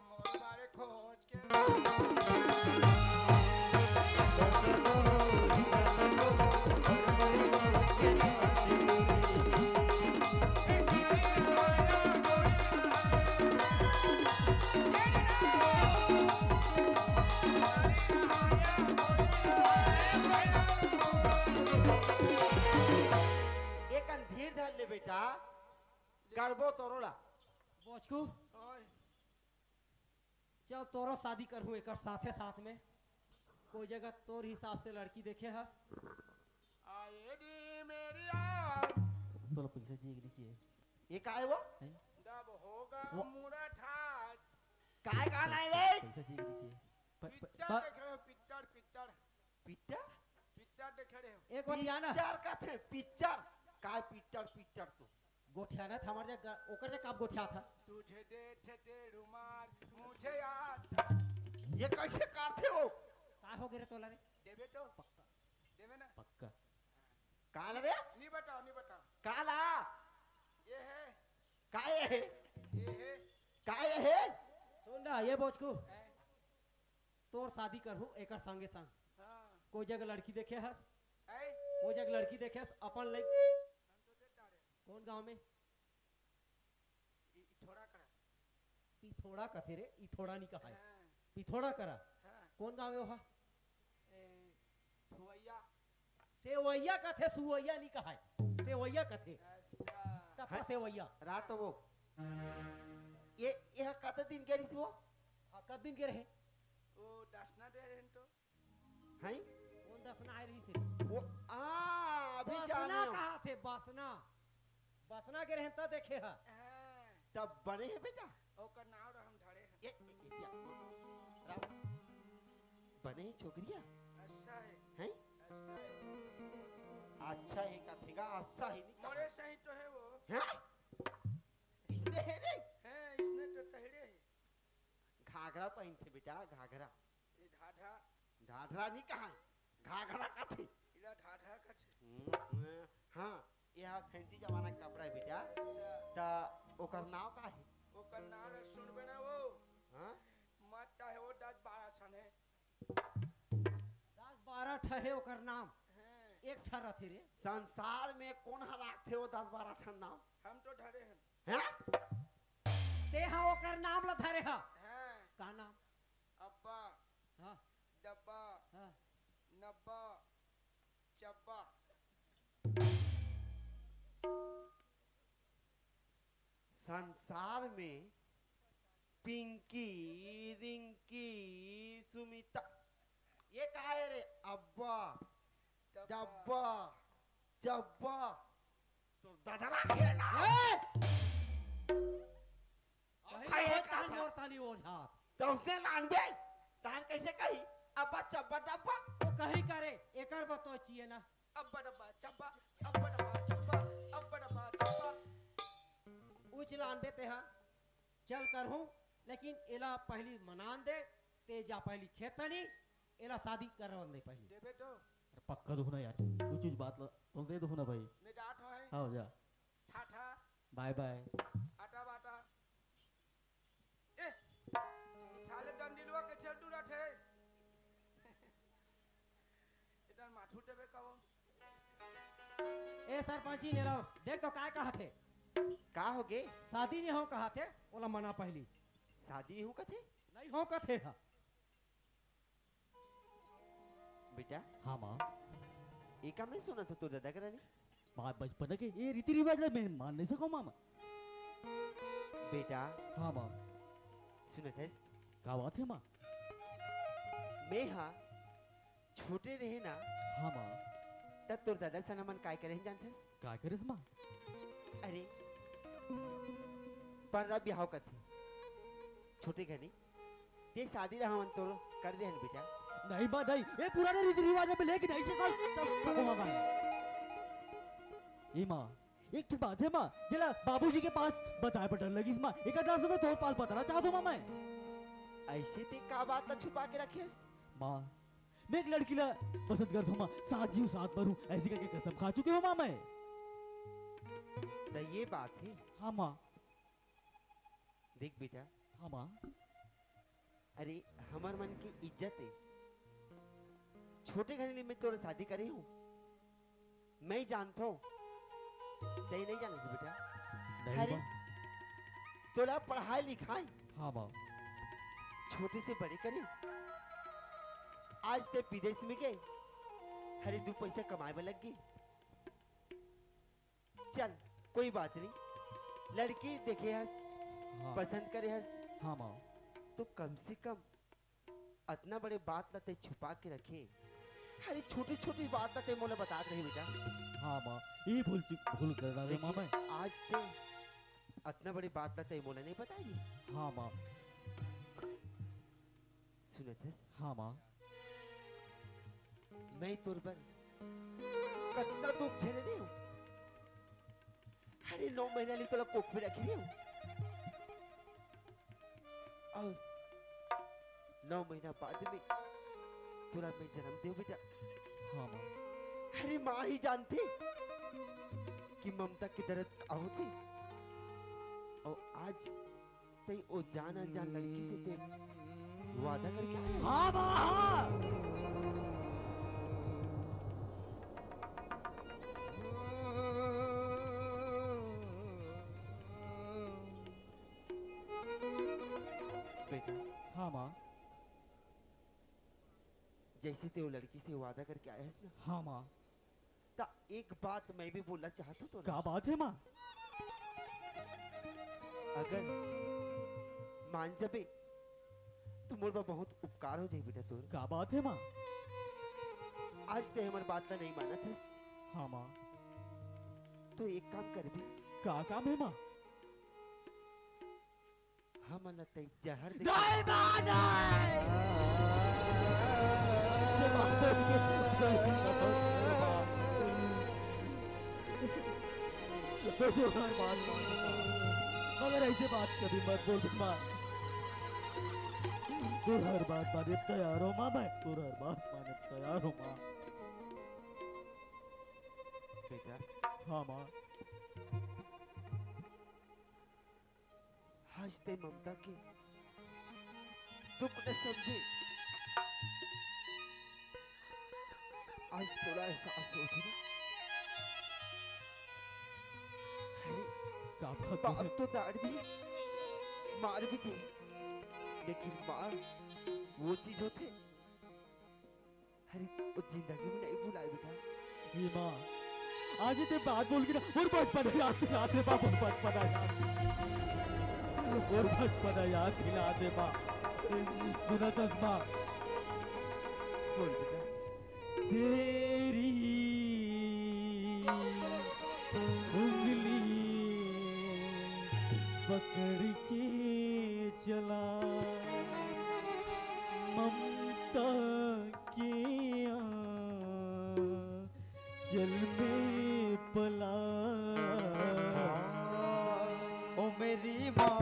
मोर बारे खोज के एक धीर धर ले बेटा करबो तोरोला बोचकू चल तोरो शादी कर हूँ एक साथे साथ में कोई जगह तोर हिसाब से लड़की देखे हस आए दी मेरी यार तोला पैसा चाहिए ये का है वो दब होगा वो- मुरा ठाट काय का नहीं रे पैसा चाहिए पिक्चर देख रहे हो पिक्चर पिक्चर पिक्चर पिक्चर देख रहे हो एक बार जाना पिक्चर का थे पिक्चर काय पिक्चर तू गोठिया ना था हमारे जगह ओकर जगह कब गोठिया था तुझे दे रुमाल मुझे याद ये कैसे काटते हो का हो गए तोला रे देवे तो देवे ना पक्का काल रे नहीं बताओ काला ये है काय है ये है काय है सुन ना ये बोचकू है, तोर शादी कर हूँ एक संगे संग हाँ कोई जगह लड़की देखे हस है कोई जगह लड़की देखे हस अपन लाइक हम तो देता रहे कौन गांव में थोड़ा करा पिथोड़ा कथे रे इथोड़ा नहीं कहा है हाँ पिथोड़ा करा हाँ कौन गांव में वहा भुवैया सेवैया कथे सुवैया नहीं कहा है सेवैया कथे अच्छा तपा सेवैया रात वो ये कत दिन के रिस वो हाँ, कब दिन के रहे वो दसना दे रहे हैं तो हैं कौन दसना है रही से वो अभी बसना जाने हो। कहा थे बसना बसना के रहता देखे हा हाँ तब बने हैं बेटा ओकर नाव हम धरे हैं ये राम बने हैं छोकरिया अच्छा है हैं अच्छा है अच्छा है का थेगा अच्छा है नहीं मोरे सही तो है वो हैं इसने है रे है इसने तो तहरे है घाघरा पहन थे बेटा घाघरा ये ढाढा ढाढरा नहीं कहा घाघरा का थे इला ढाढा का छे हाँ यह फैंसी जमाना का कपड़ा है बेटा अच्छा ता ओकर नाव का है ओकर नाव सुनबे ना वो हाँ मत है वो 10-12 सन है 10-12 ठहे ओकर नाम हैं एक ठहरा थे रे संसार में कौन हराक थे वो 10-12 ठन नाव हम तो धरे हैं हैं ते हा ओकर नाम ला धरे हा हैं का नाम अब्बा हाँ डब्बा हाँ नब्बा चब्बा संसार में पिंकी रिंकी सुमिता ये का है रे अब्बा डब्बा चब्बा तो ददरा के ना कहीं कहे बहुत का तान था? और तानी और झात तो उसने लानबे तान कैसे कही अब्बा चब्बा डब्बा वो कहीं करे एकर बतो चाहिए ना अब्बा डब्बा चब्बा अब्बा डब्बा चब्बा अब्बा डब्बा चब्बा उच लानबे ते हा चल कर हूँ लेकिन एला पहली मनान दे ते जा पहली खेतनी एला शादी कर नहीं पहली देबे तो अरे पक्का दो ना यार कुछ कुछ बात तुम दे दो ना भाई ने डांट है हाँ हो जा ठाठा बाय बाय आटा बाटा ए छाले दंडिलवा के चल दूरा थे इधर माथू देबे कहो ए सरपंची ने रहो देख तो काय कहा थे का हो गे शादी नहीं हो कहा थे ओला मना पहली शादी हूँ कथे नहीं हो कथे हा बेटा हाँ माँ एका मैं सुना था तो दादा करानी बात बचपन के ये रीति रिवाज मैं मान नहीं सको मामा बेटा हाँ माँ सुना थे क्या बात है माँ मैं हाँ छोटे रहे ना हाँ माँ तब तोर दादा सना मन काय करे जानते क्या करेस माँ अरे 15 ब्याह का थे छोटे घनी ते शादी रहा मन तो कर दे हन बेटा। नहीं बा नहीं, ये पुराने रीति रिवाज में लेकिन ऐसे सब मामा। ये माँ एक तो बात है माँ, जला बाबूजी के पास बताए पर डर लगी इस माँ, एक आधार से मैं तोड़ पाल बताना चाहता हूँ माँ। ऐसे ते का बात ना छुपा के रखेस माँ मैं एक लड़की ला पसंद करता हूँ माँ, साथ जीव साथ मरूं ऐसी करके कसम खा चुके हो माँ मैं। तो ये बात है। हाँ माँ। देख बेटा, हाँ माँ। अरे हमार मन की इज्जत है, छोटे घनी में तोरा शादी करे हूँ, मैं जानता हूँ ते नहीं जाने से बेटा। नहीं अरे माँ। तोला पढ़ाई लिखाई हाँ माँ। छोटे से बड़े करी, आज ते विदेश में गए, हरे 2 पैसा कमाए में लग गई। चल कोई बात नहीं, लड़की देखे हस, हाँ। पसंद करे हस, हाँ माँ। तो कम से कम इतना बड़े बात ना ते छुपा के रखे। अरे छोटी छोटी बात ना ते मोला बता रहे बेटा। हाँ माँ ये भूल कर रहा है माँ मैं। आज ते इतना बड़ी बात ना ते मोला नहीं बताई। हाँ माँ। सुनत हस, हाँ माँ। मैं तोर पर कितना दुख झेले नहीं हूँ। अरे 9 महीना ली तोला कोख में रखी हूँ, और 9 महीना बाद में तोरा मैं जन्म दे बेटा। हाँ माँ। अरे माँ ही जानती कि ममता की दर्द क्या होती, और आज ते ओ जान अनजान लड़की से ते वादा करके आया। हाँ माँ हाँ। बेटा हाँ माँ। जैसे ते वो लड़की से वादा करके आया ना, हाँ माँ। ता एक बात मैं भी बोलना चाहता तो क्या बात है माँ? अगर मान जबे तो मोर बा बहुत उपकार हो जाए बेटा तोर। क्या बात है माँ? आज ते हमार बात ला नहीं माना थस, हाँ माँ। तो एक काम कर भी, क्या काम है माँ? हम न ते जहर दे नहीं माँ नहीं। मगर ऐसे बात कभी मत बोल माँ। तू हर बात माने तैयार हो माँ, मैं तू हर बात माने तैयार हो माँ। बेटा। हाँ माँ। आज ते ममता के दुख न समझे, आज थोड़ा एहसास हो गया। बाप तो दाढ़ भी मार भी थी, लेकिन मार वो चीज होते, अरे वो जिंदगी में नहीं भुलाए बेटा। ये माँ आज ते बात बोल के ना और बचपन याद रे बाप, बचपन और बचपन याद दिला दे माँ। सुना तो माँ, बोल बेटा। तेरी उंगली पकड़ के चला ममता के चल में पला। ओ मेरी माँ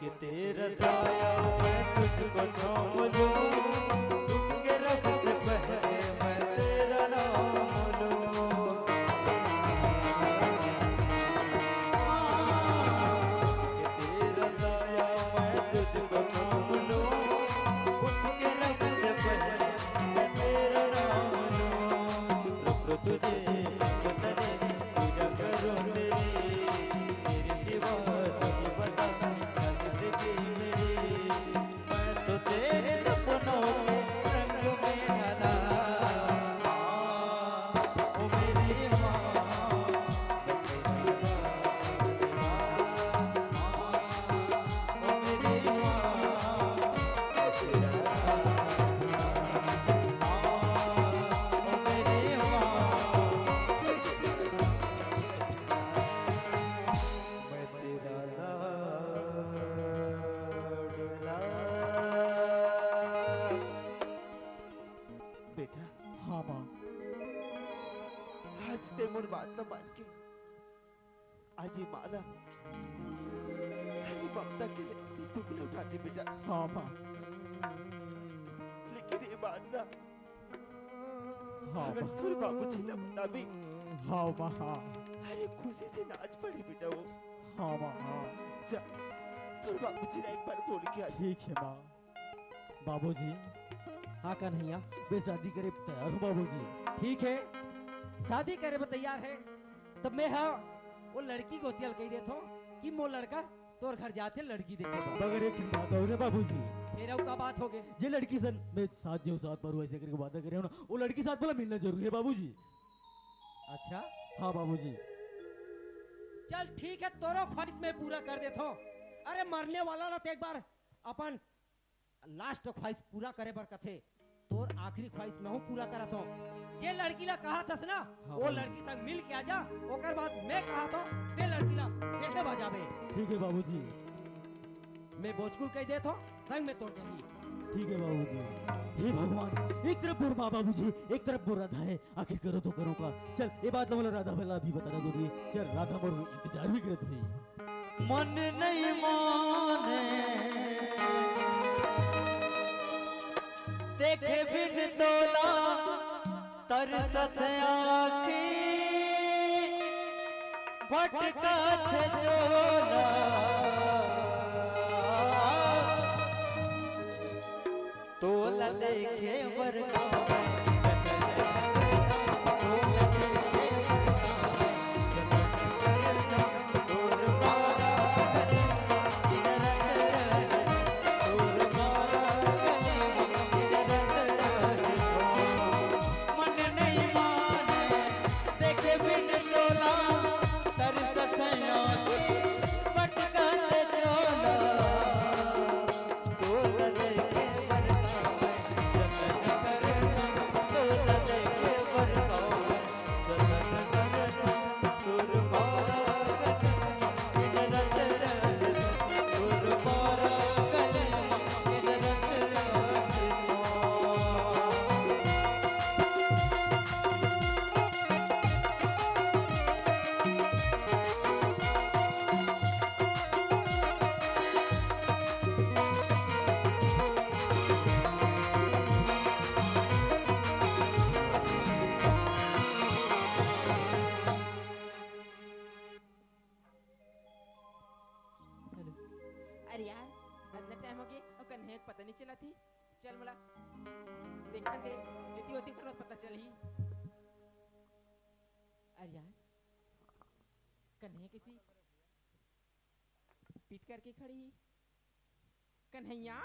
कि तेरा साया मैं तुझको थाम लूं, के रब से पहले मैं तेरा नाम लूं। कि तेरा साया मैं तुझको थाम लूं, के रब से पहले मैं तेरा नाम लूं। रब तुझे बदले पूजा करूं तेरी, तेरे सिवा तुझे बता जिंदगी मेरी। मैं तो तेरे सपनों के रंग में ढला, ओ मेरी माँ, ओ मेरी माँ, मैं तेरा लाडला। बेटा हाँ माँ। आज ते मोर बात न मान के आज ही माना, हरी ममता के लिए टुकड़े उठाते बेटा, हाँ माँ। लेकिन ये मानना हाँ अगर माँ। तुर बाबू जी न बता भी, हाँ माँ। हाँ अरे खुशी से नाच पड़े बेटा वो। हाँ माँ। हाँ जा तुर बाबू जी ने एक बार बोल के आज ठीक है माँ। बाबूजी हाँ कन्हैया, बे शादी करे तैयार हो बाबूजी। ठीक है, शादी करे में तैयार है। तब मैं हाँ वो लड़की को सियल कही देता हूँ कि मो लड़का तोर घर जाते लड़की देखे मगर एक बात और है बाबूजी, फिर अब का बात हो गए। जे लड़की सन मैं साथ जो साथ पर ऐसे करके वादा करे हो ना, वो लड़की साथ बोला मिलना जरूरी है बाबूजी। अच्छा हाँ बाबूजी। चल ठीक है, तोरो ख्वाहिश में पूरा कर देता हूँ। अरे मरने वाला ना तो एक बार अपन लास्ट ख्वाहिश पूरा करे बर कथे, तोर आखिरी ख्वाहिश मैं हूँ पूरा करत हूँ। जे लड़की ला कहा थस ना, वो लड़की संग मिल के आजा, ओकर बाद मैं कहा तो ते लड़की ला देखे बजाबे। ठीक है बाबूजी। मैं बोझकुल कह देता हूँ, संग में तोड़ चाहिए। ठीक है बाबूजी। हे भगवान, एक तरफ मोर माँ बाबूजी, एक तरफ मोर राधा है, आखिर करो तो करो का। चल ये बात तो बोला राधा भला भी बताना जरूरी है। चल राधा मोर इंतजार भी करत हुई। मन नहीं माने देखे बिन तोला तरसत आँखी, भटकत चोला तोला देखे बरका अरे यार इतना टाइम हो गया और कन्हैया को पता नहीं चला थी। चल मला देखने दे, इतनी होती तो पता चल ही। अरे यार कन्हैया किसी पीट करके खड़ी ही। कन्हैया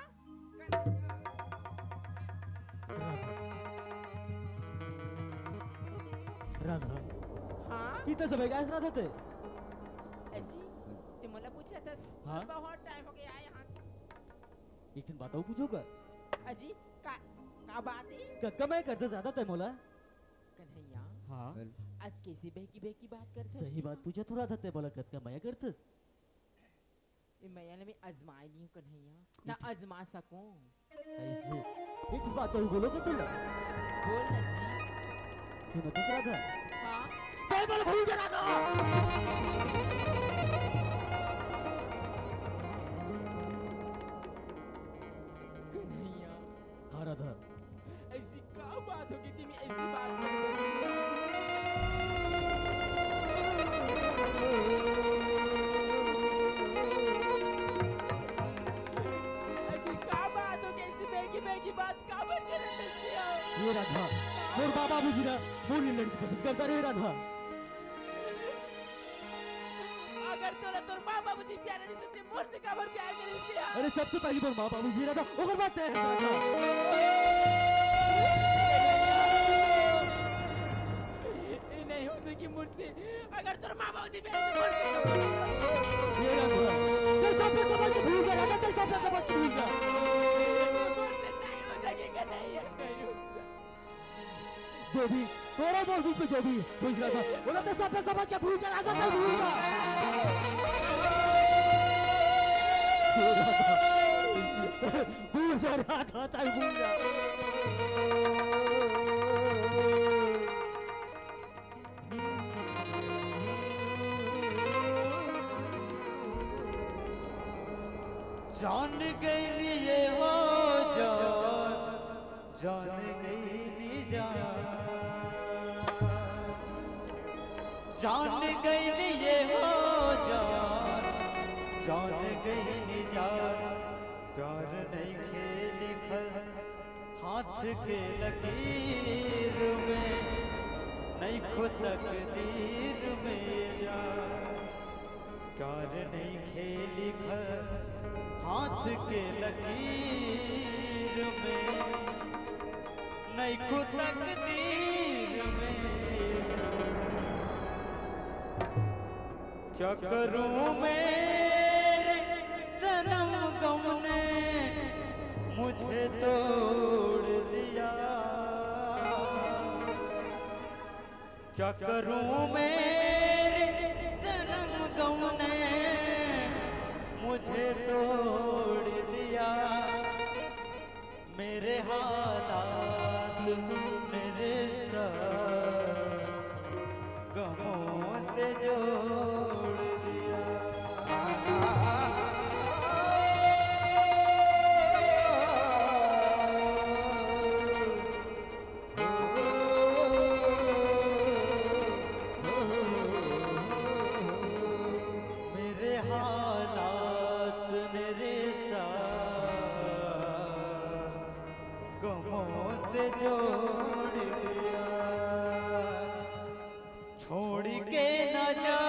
राधा हाँ इतना समय का राधा थे। अजी तुम मला पूछा था। हाँ? बहुत टाइम हो गया यहाँ से। एक दिन बताओ पूछो कर अजी का बात है? कक्का मैं करते ज्यादा थे मोला। कन्हैया हाँ आज कैसी बह की बात करते सही बात पूछा तो राधा थे बोला कक्का मैं करतस। मैं ने आजमाई नहीं हूँ कन्हैया, ना आजमा सकूं। ऐसे एक बात और बोलो कि तुम बोल ना जी। तू न तो राधा हाँ काय बोल भूल जा राधा। ये राधा मोर बाबा बुझी ना मोरी लड़की पसंद करता रे राधा। अगर तोरा तोर माँ बाबूजी प्यार नहीं करते मोर से काबर प्यार करते यार। अरे सबसे पहली मोर माँ बाबू जी राधा ओकर बात है राधा। ये नहीं हो सकी मुझसे अगर तोर माँ बाबूजी प्यार नहीं करते ये राधा तेरे सब पे समझ भूल जा राधा तेरे सब पे समझ भूल जा। नहीं हो सकेगा नहीं है नहीं हो सकता। जो भी तोरा मौजूद पे जो भी बुझ रहा था बोला तो सब पे समझ के भूल जा राधा नहीं भूल जा। भूल जा राधा ताई भूल जा। जान गई नी ये हो जान गई नी जान गई नी ये हो जान गई नी प्यार नहीं खेली हाथ के लकीर में नहीं खुद तकदीर में प्यार नहीं खेली हाथ के लकीर में नहीं खुद तकदीर में क्या करूं मेरे सनम गम ने मुझे तोड़ दिया। क्या करूं मेरे सनम गम ने मुझे तोड़ दिया। मेरे हालात मेरे रिश्ता गमों से जोड़ दिया। मेरे हालात ने रिश्ता गमों से जोड़ दिया। छोड़ के न जा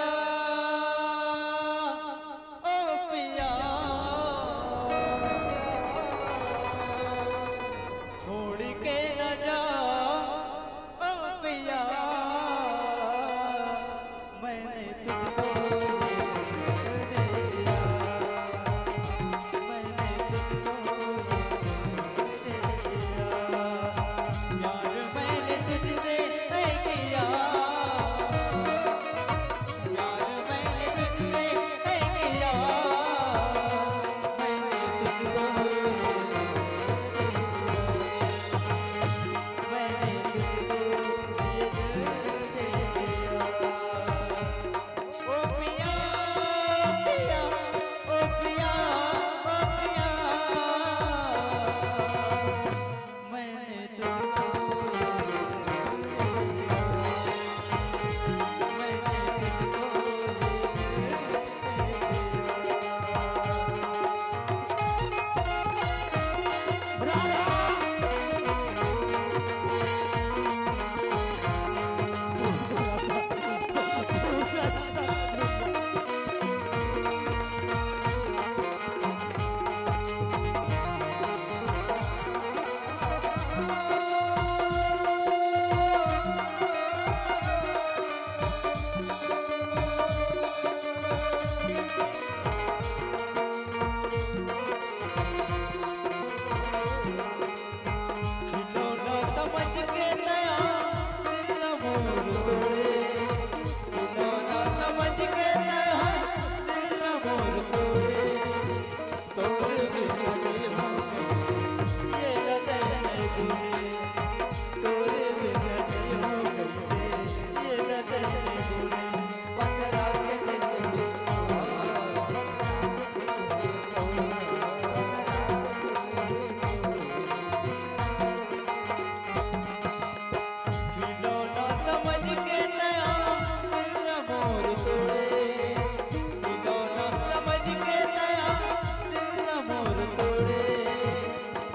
ओ पिया छोड़ के न जा ओ पिया मैंने तुझको दिया मैंने तुझको दिया प्यार मैंने तुझसे किया।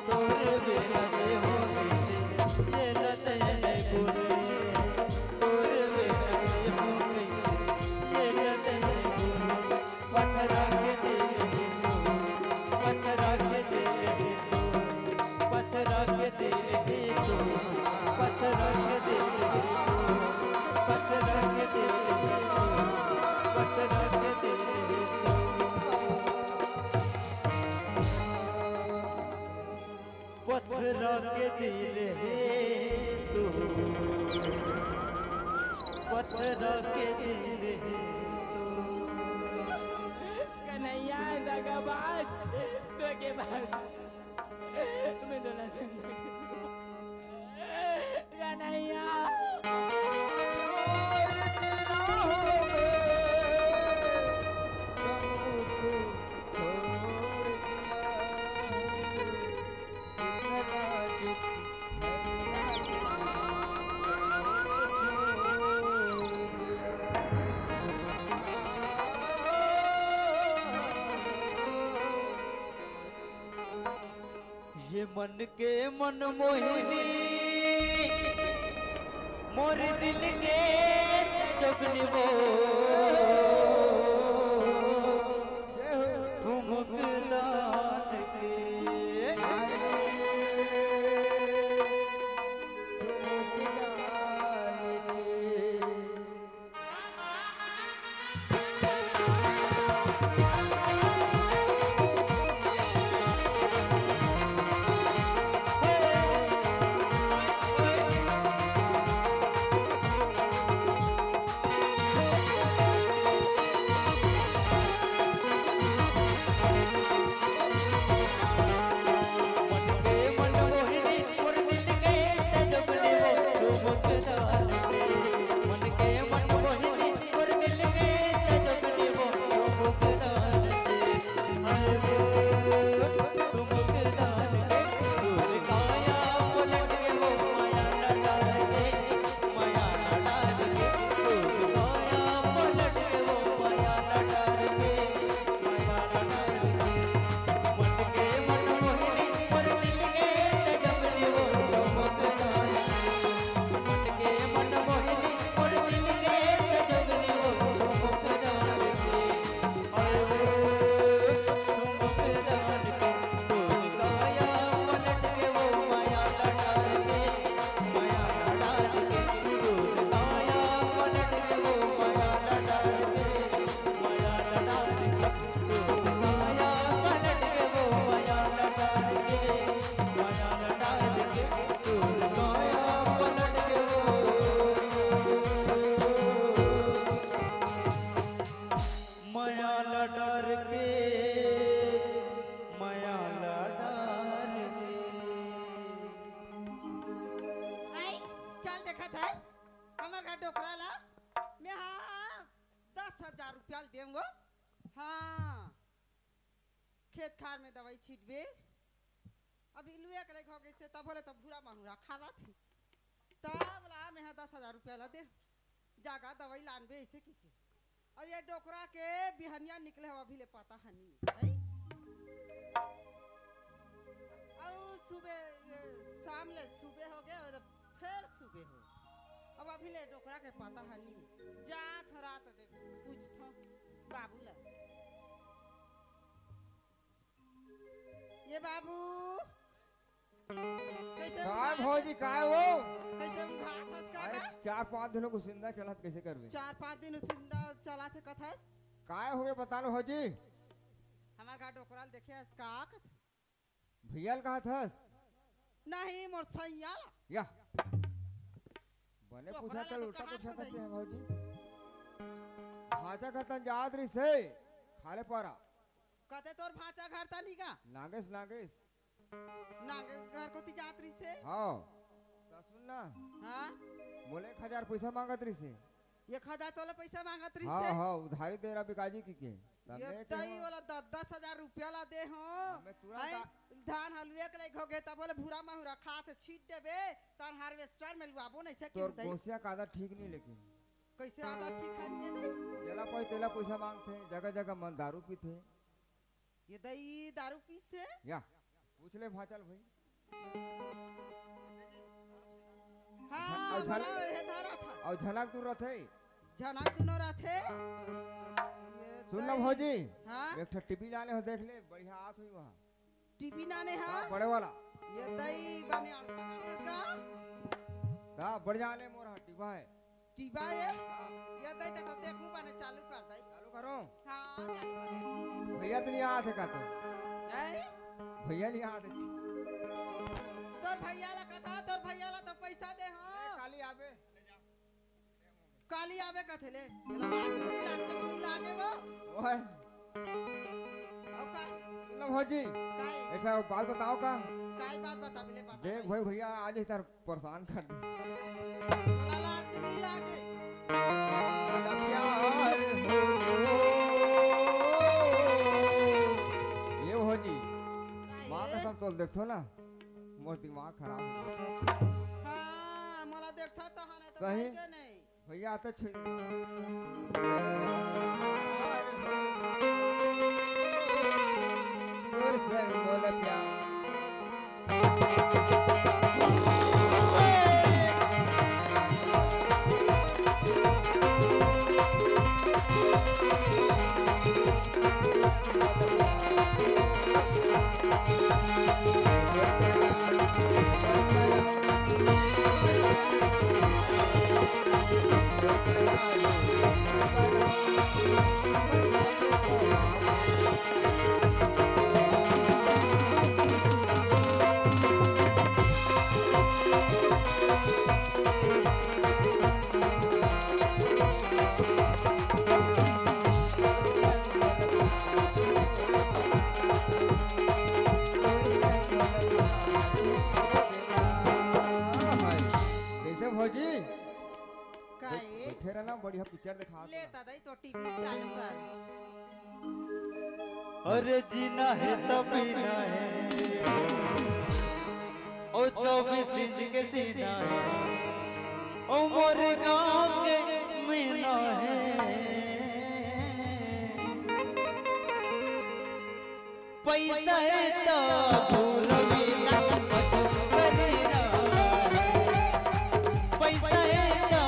तोरे बिना जे हो के दिल है तू, पत्थरों के दिल है। कन्हैया दगाबाज धोखेबाज मैं दोनों जिंदगी कन्हैया और तेरा हो ये मन के मन मोहिनी मोर दिल के जोगनी वो ठुमक दान के आई चल देखा था हमार का डोकरा ला मैं हाँ 10,000 रुपया देंगो। हाँ खेत खार में दवाई छीटबे अभी लुए के हो गई से तब बोले तब भूरा माहुरा खावा थी तब बोला मैं हाँ 10,000 रुपया ला दे जागा दवाई लानबे ऐसे की अब ये डोकरा के बिहनिया निकले हो अभी ले पता हनी और सुबह शाम ले सुबह हो गया और फिर सुबह हो अब अभी ले डोकरा के पता हनी जा थोड़ा तो देख पूछथो बाबू ला ये बाबू कैसे काय भौजी काय हो कैसे घात हस का अरे 4-5 दिनों को जिंदा चलत कैसे करबे 4-5 दिन जिंदा चला थे कथस काय हो गए बता लो भौजी हमार का डोकराल देखे हस का कथ भैया कहा थस नहीं मोर सैया या बने पूछा चल उल्टा पूछा करते हैं भौजी भाजा करतन याद रही से खाले पारा कते तोर भाचा घर ता नी का नागेश नागेश नागेश घर को ती जात रही से हाँ तो सुन ना हां मोले 1,000 पैसा मांगत रही से 1,000 तोला पैसा मांगत रही हाँ से हाँ उधारी दे रहा बिकाजी की ये तई वाला 10,000 रुपया ला दे हो मैं तुरंत धान हलवे के लाइक हो गए तब बोले भूरा माहुरा खात छीट देबे तार हार्वेस्टर में लुआबो नहीं से तोर केम गोसिया का आदत ठीक नहीं लेकिन कैसे आधा ठीक है नहीं दे जेला पाई तेला पैसा मांगते जगह जगह मन दारू पीते ये दई दारू पीसे या पूछ ले भाचल भाई हां और झल- बोला हे धारा था और झनक दूर रथे झनक दुनो रहथे सुन ना भौजी हां एक ठो टिपी लाने हो देख ले बढ़िया आत हुई वहाँ टीवी नाने हां बड़े वाला ये दई बने का हाँ बढ़िया ले मोर टिपा है टीबा ये दई तक देखूं बने चालू कर दई चालू करो हां चालू कर भैया तो नहीं आते का तो है भैया नहीं आते तो तोर भैया ला कथा तोर भैया ला तो पैसा दे हां काली आवे काली आवे कथे ले चला मारे मुझे लागे वो ओए अब का लो भौजी काय ऐसा बात बताओ का काय बात बता बिले बता देख भाई भैया आज इधर परेशान कर दी लाला आज नहीं लागे वाला प्यार हो ये भौजी माँ का सब तो देखो ना मोर दिमाग खराब हो गया हां मला देखता तो हां नहीं तो सही। भागे नहीं भैया तो छोड़ और से बोले प्यार कैसे भौजी काय बैठे रहना बढ़िया पिक्चर दिखा ले दादा तो टीवी चालू कर अरे जीना है तब पीना है ओ 24 इंच के सीना है ओ मोर गाँव के मीना है पैसा है तो रवीना करीना पैसा है तो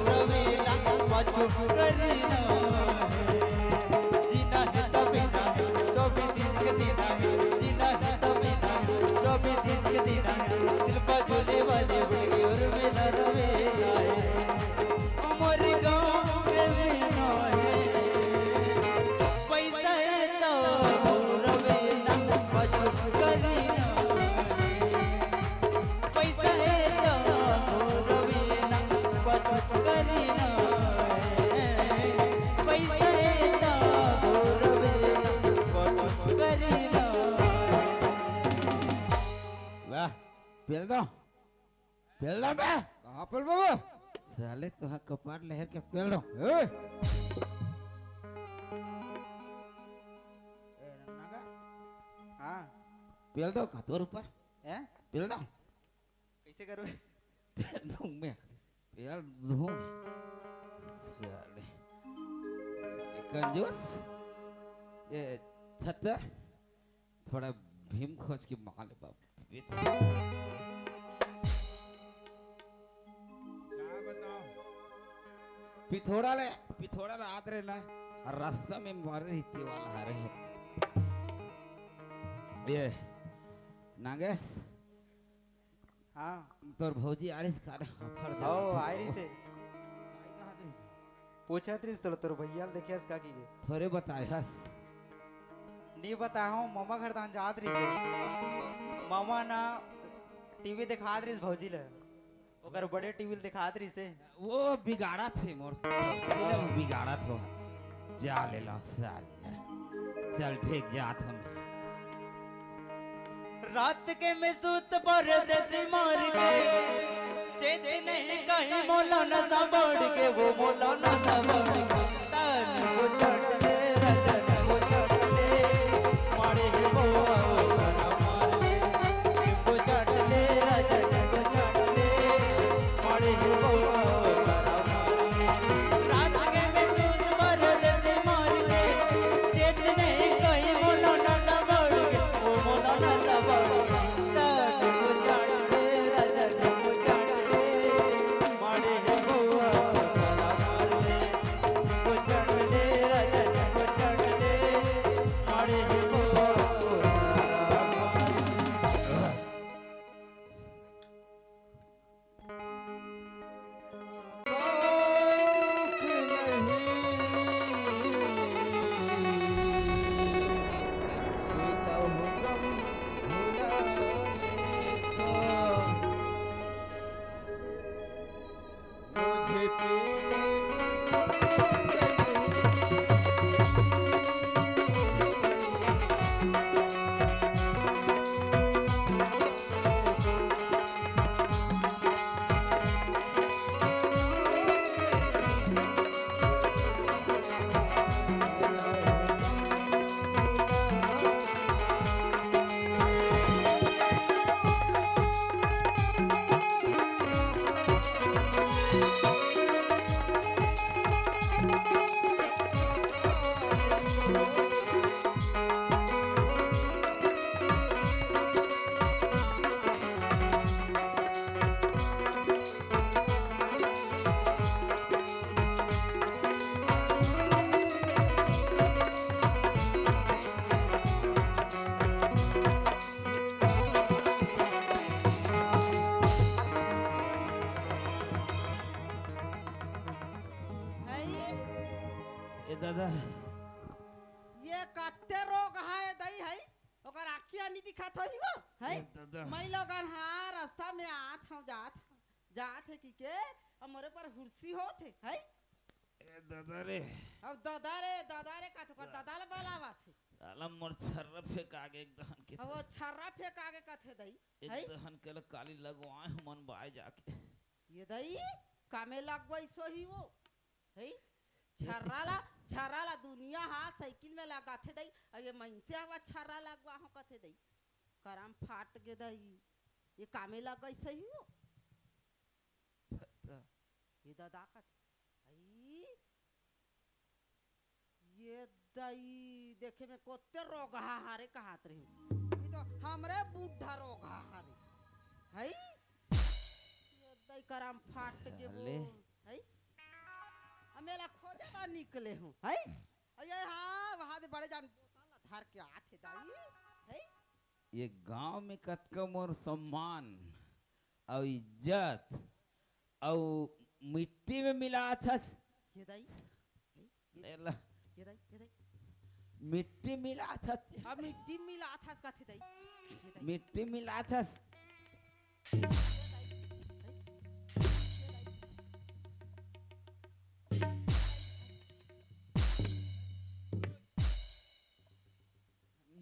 रवीना करीना जीना है तो बिना 24 इंच के सीना है जीना है तो बिना 24 इंच के सीना है सिर्फ झूले वाले बुढ़ी और बिना रवेला है मोर गाँव के मीना है पैसा है तो रवेला करीना पैसा है तो रवेला करीना पैसा है तो रवेला करीना वाह पेल दो बे कहाँ पर बाबा साले तो हाँ कपाट लहर के पेल दो ए हाँ पेल दो का तोर ऊपर हैं पेल दो कैसे करूँ पेल दूं मैं पेल दूं साले कंजूस ये छत्तर थोड़ा भीम खोज के मार ले बाप पिथोड़ा रात रे ना और रास्ता में मारे हित्ती वाला हरे ये नागेश हाँ तोर भौजी आरिस कारे हफर दे ओ आयरी से पूछा त्रिस तो तोर भैया देखिए इसका की थोड़े बताए हस नहीं बता हूँ मामा घर तहां जात रही से मामा ना टीवी दिखात रही भौजी ले ओकर बड़े टीवी दिखात रही से वो बिगाड़ा थे मोर वो बिगाड़ा थो जा ले लो साल चल ठीक जात हम रात के में सूत परदेसी मार के चेत नहीं कहीं मौलाना सा बढ़ के वो मौलाना सा बढ़ के तान को चढ़ ले रजन को चढ़ ले मारे ही बोआ करा मार ले को चढ़ ले रजन को चढ़ ले मारे ही बोआ करा मार ले रात के में सूत परदेसी मार के चेत नहीं कहीं मौलाना सा बढ़ के वो मौलाना सा बढ़ के तान को चढ़ ले रजन को चढ़ ले मारे ही बोआ करा मार ले को चढ़ ले रजन नहीं दिखा थो ही वो है दादा। मैं लोगन हाँ रास्ता में आत हूँ जात है कि के हमारे पर हुर्सी होते है ए दादा रे अब दादा रे का तो दादा ले बोलावा थे साला मोर छर्रा फेंक आगे एक दहन के अब वो छर्रा फेंक आगे कथे दई एक है दहन के ल काली लगवाए मन बाय जाके ये दई कामे लगवाई सो ही वो है छर्रा ला दुनिया हाथ साइकिल में लगा थे दई और ये मन से आवा छर्रा लगवा हो कथे दई करम फाट गे दई ये कामे लगवाई सही हो ये दादा का आई ये दई देखे में कोते रोगा हारे कहात रही ये तो हमरे बूढ़ा रोगा हारे है ये दई करम फाट के वो ले। है मेला खोजे बा निकले हूँ है अये हाँ वहाँ दे बड़े जान बोतल धार के आथे दाई है ये गांव में कतका मोर सम्मान और इज्जत और मिट्टी में मिला था ये दाई लेला ये दाई मिट्टी मिला था अब मिट्टी मिला था कथे दाई ये दाई मिट्टी मिला था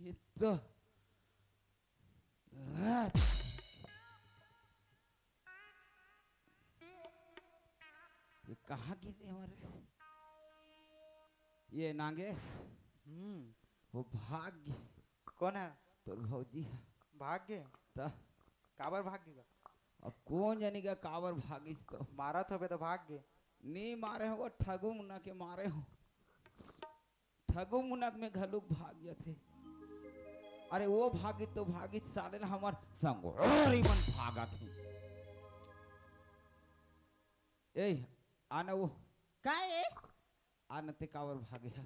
ये तो रात ये कहाँ गिरे हमारे ये नागेश वो भाग गए कौन है तोर भौजी है भाग गए तो काबर भाग गएगा अब कौन जानी का कावर भागिस तो मारा तो बे तो भाग गए नहीं मारे हो वो ठगु मुन्ना के मारे हो ठगु मुन्ना में घलुक भाग जाते अरे वो भागी तो भागी साले ना हमार संग और ही मन भागा थी ए आना वो काय आना ते कावर भागे है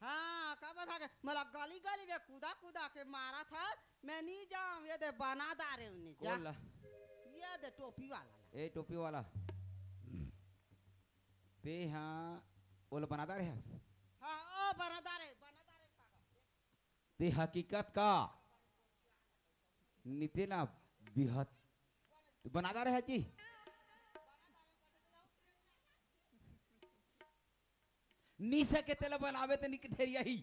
हाँ काबर भागे मला गली गली में कूदा के मारा था मैं नहीं जाऊँ ये दे बना दारे उन्हें जा कौन ला ये दे टोपी वाला ला ए टोपी वाला ते हाँ वो बनाता रहे हाँ ओ बना दारे ते हकीकत का नीति ना बिहत बनाता रहे जी नी सके तेला बनावे ते निक थेरिया ही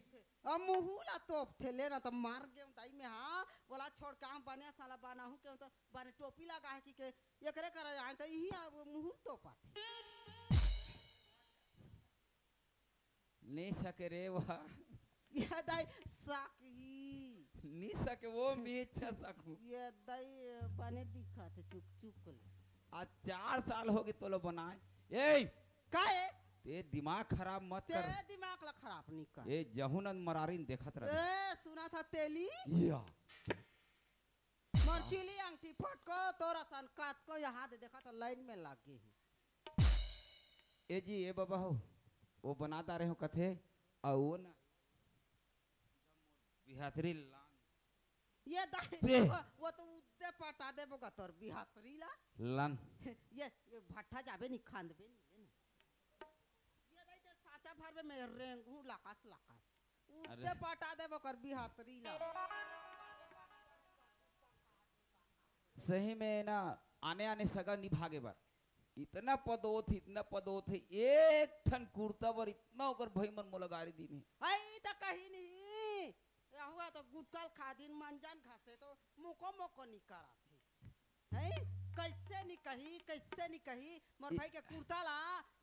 अब मुहुला तोप थे लेना तो मार गए ताई में हाँ बोला छोड़ काम बने साला बना हूँ क्यों तो बने टोपी लगा है कि के ये करे कर आए तो यही अब मुहुल तोपा थे नहीं सके रे वह ये दाई साक ही नहीं सके वो मीछा सकूं ये दाई बने दिखा थे चुप ले आज 4 साल हो गए तो लो बनाए ए काहे ते दिमाग खराब मत ते कर दिमाग ला खराब नहीं कर ए जहुनन मरारिन देखत रहे ए सुना था तेली या मर्चिली अंगठी फटको तोरा सन काट को यहाँ दे देखा तो लाइन में लग गई ए जी ए बाबा हो वो बनाता रहे हो कथे और वो ना बिहातरी लान ये बे। वो तो उद्दे पटा दे बोगा तोर बिहातरी ला लान ये भट्टा जाबे नहीं खांद बे नहीं ये दाई तो साचा भर में रेंगू लाकास उद्दे पटा दे बोकर बिहातरी ला सही में ना आने आने सगा निभागे बार इतना पदोत है एक ठन कुर्ता पर इतना ओकर भाई मन मोला गाड़ी दी में आई तो कहीं नहीं या हुआ तो गुटकल खा दिन मंजन घासे तो मुको नहीं करा थी है कैसे नहीं कही मोर भाई के कुर्ता ला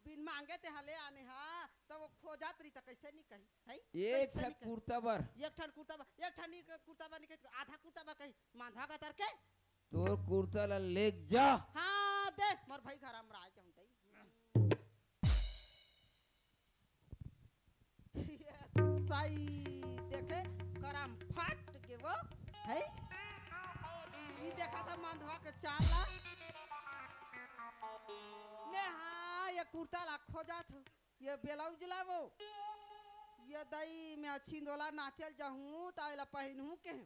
बिन मांगे ते हले आने हाँ तो वो खोजात रही तो कैसे नहीं कही है एक ठन कुर्ता पर एक ठन कुर्ता बा निकल आधा कुर्ता बा कही मांधा का तरके तोर कुर्ता ला लेक जा हाँ दे मोर भाई घर में राज हूं ताई देखे करम फाट के वो है ये देखा था मांधवा के चाला मैं हाँ ये कुर्ता ला खोजा था ये ब्लाउज ला वो ये दई मैं अच्छी दोला नाचल जाऊं ताइला पहनूं के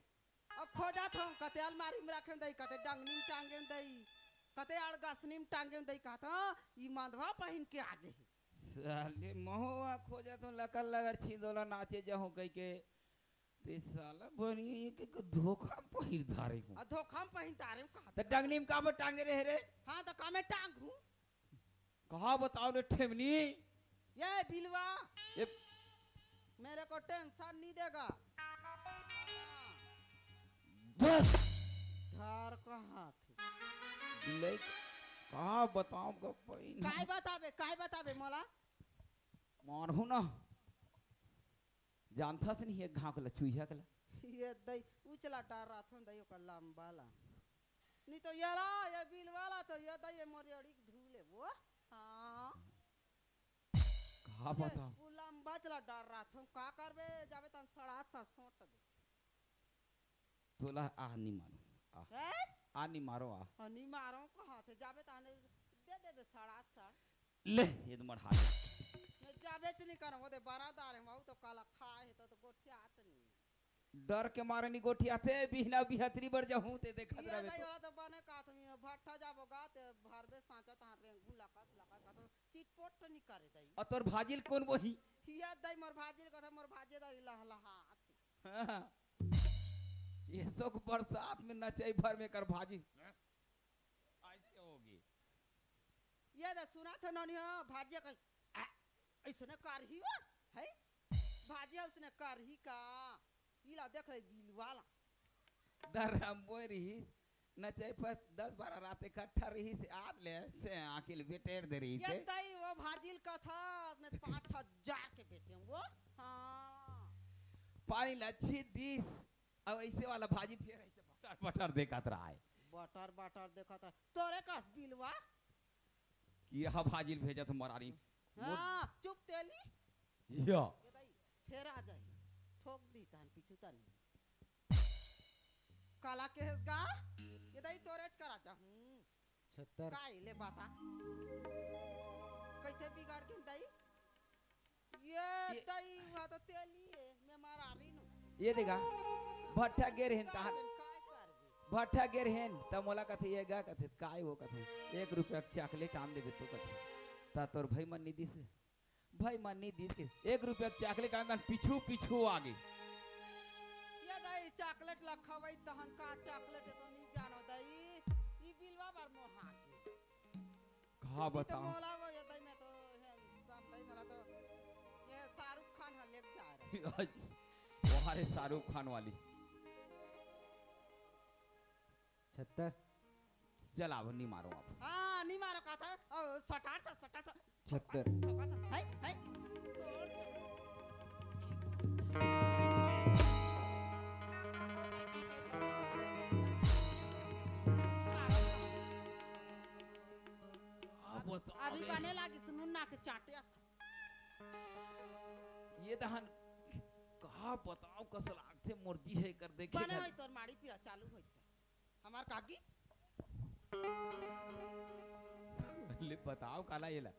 अब खोजा था कते अलमारी में रखे दई कते डंगनी में टांगे दई कते अड़गसनी में टांगे दई कहता ये मांधवा पहन के आगे साले महुआ खोजा तो लकल लगर छिंदोला नाचे जाहूं कह के ते साला बनी के धोखा पहिर धारे हूँ आ धोखा में पहिन तारे कहा तो डंगनी में काबर टांगे रहे रे हाँ तो का मैं टांग हूँ कहा बताओ रे ठेमनी ये बिलवा ये मेरे को टेंशन नहीं देगा बस धार कहाँ थे ले कहा बताओ का पहिन काय बतावे मोला मारहू ना जानता से नहीं एक घाव कला चूहिया कला ये दई उचला डार रहा था दई का लंबाला नहीं तो ये ला ये बिल वाला तो ये दई ये मोरी अड़ी धूले वो हाँ कहा बताओ वो लंबा चला डार रहा था का करबे जाबे तन 7.5 सोट दे तोला आ नहीं मारो हैं आ नहीं मारो आ हनी मारो कहाँ थे जाबे ताने दे दे 7.5 ले ये तो मर हाथ मैं जाबे च नहीं करूँ वो दे बारादार है वो तो काला खाए है तो गोठिया आत नहीं डर के मारे नहीं गोठिया थे बिहना बिहतरी बर जाऊं ते देखत ये रहे दई तो वाला तो बने का तुम भट्टा जाबो गा ते भरबे सांचा तार रेंगू लका का तो चिटपोट तो नहीं करे दई और तोर भाजिल कौन वही ये दई मोर भाजी कथा मोर भाजी दई लहलहा हाँ। ये सब बरसात में नचाई भर में कर भाजी ऐसे होगी ये दे सुना था ननी हां भाजी का ऐसने कर ही है भाजी उसने कर ही का इला देख रही बिल वाला दरम बोई रही नचाई पर 10-12 रात इकट्ठा रही से आज ले से आखिल बेटेर दे रही ये थे दई वो भाजील का था मैं 5,000 के बेचे वो हां पानी लच्छी 10 अब ऐसे वाला भाजी फिर ऐसे बटर बटर देखत रहा है बटर देखा था तोरे कास बिलवा कि यह भाजिल भेजा तो मरारी हां चुप तेली या ये दई फेर आ जाई ठोक दी तान पीछू तान काला केस गा ये दई तोरेच करा चाहूं 76 काई ले बाता कैसे बिगाड़ के दई ये दई हुआ तो तेली है मैं मारा रही नु ये देखा भट्टा गेर हेन ता काय करबे भट्टा गेर हेन त मोला कथे ये गा कथे काय हो कथे 1 रुपया चॉकलेट आम देबे तो कथे ता तोर भाई मन नहीं दिस भाई मन नहीं दिस के 1 रुपया चॉकलेट आम पीछू पीछू आगे ये दई चॉकलेट लखवई तहन का चॉकलेट तो नहीं जानो दई ई बिलवा बार मोहा के कहा तो बताओ मोला वो ये दई में तो सब दई मला तो ये शाहरुख खान ह लेके जा रहा तुम्हारे शाहरुख खान वाली 76 चल अब नहीं मारो आप हां नहीं मारो का था सटार सा 76 ठोका था हाय अब बताओ अभी बने लागी सुनुन ना के चाटे ये दहन कहा बताओ कसल आगते मर्जी है कर देखे बने होई तोर माड़ी पीरा चालू होई हमार कागिस ले बताओ काला ये ला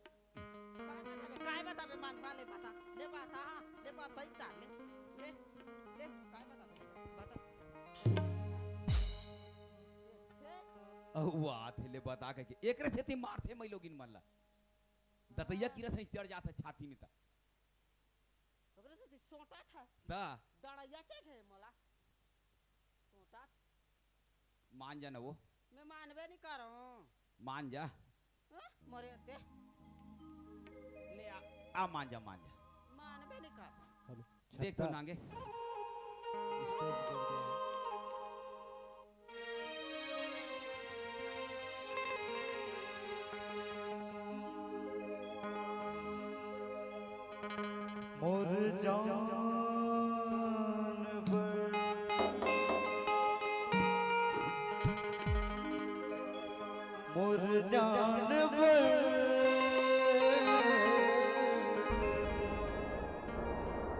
काय बताबे मान वाले बता ले बता इता ले काय बताबे बता औवा थे ले बता के एकरे से ती मारथे मै लोगिन मन ला दतैया कीरा से चढ़ जाता छाती में ता ओकरे से सोटा था ता डड़ैया चढ़ है मोला सोटा मान जा ना वो मैं मानबे नहीं कर रहा मान जा मोरे दे ले आ मान जा मानबे नहीं कर देख तो नांगे मोर जान बर मोर जान बर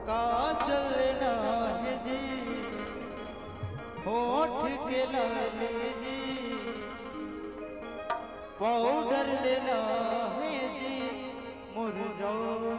का चलना है जी होठ के लाले जी पाउडर लेना है जी मोर जान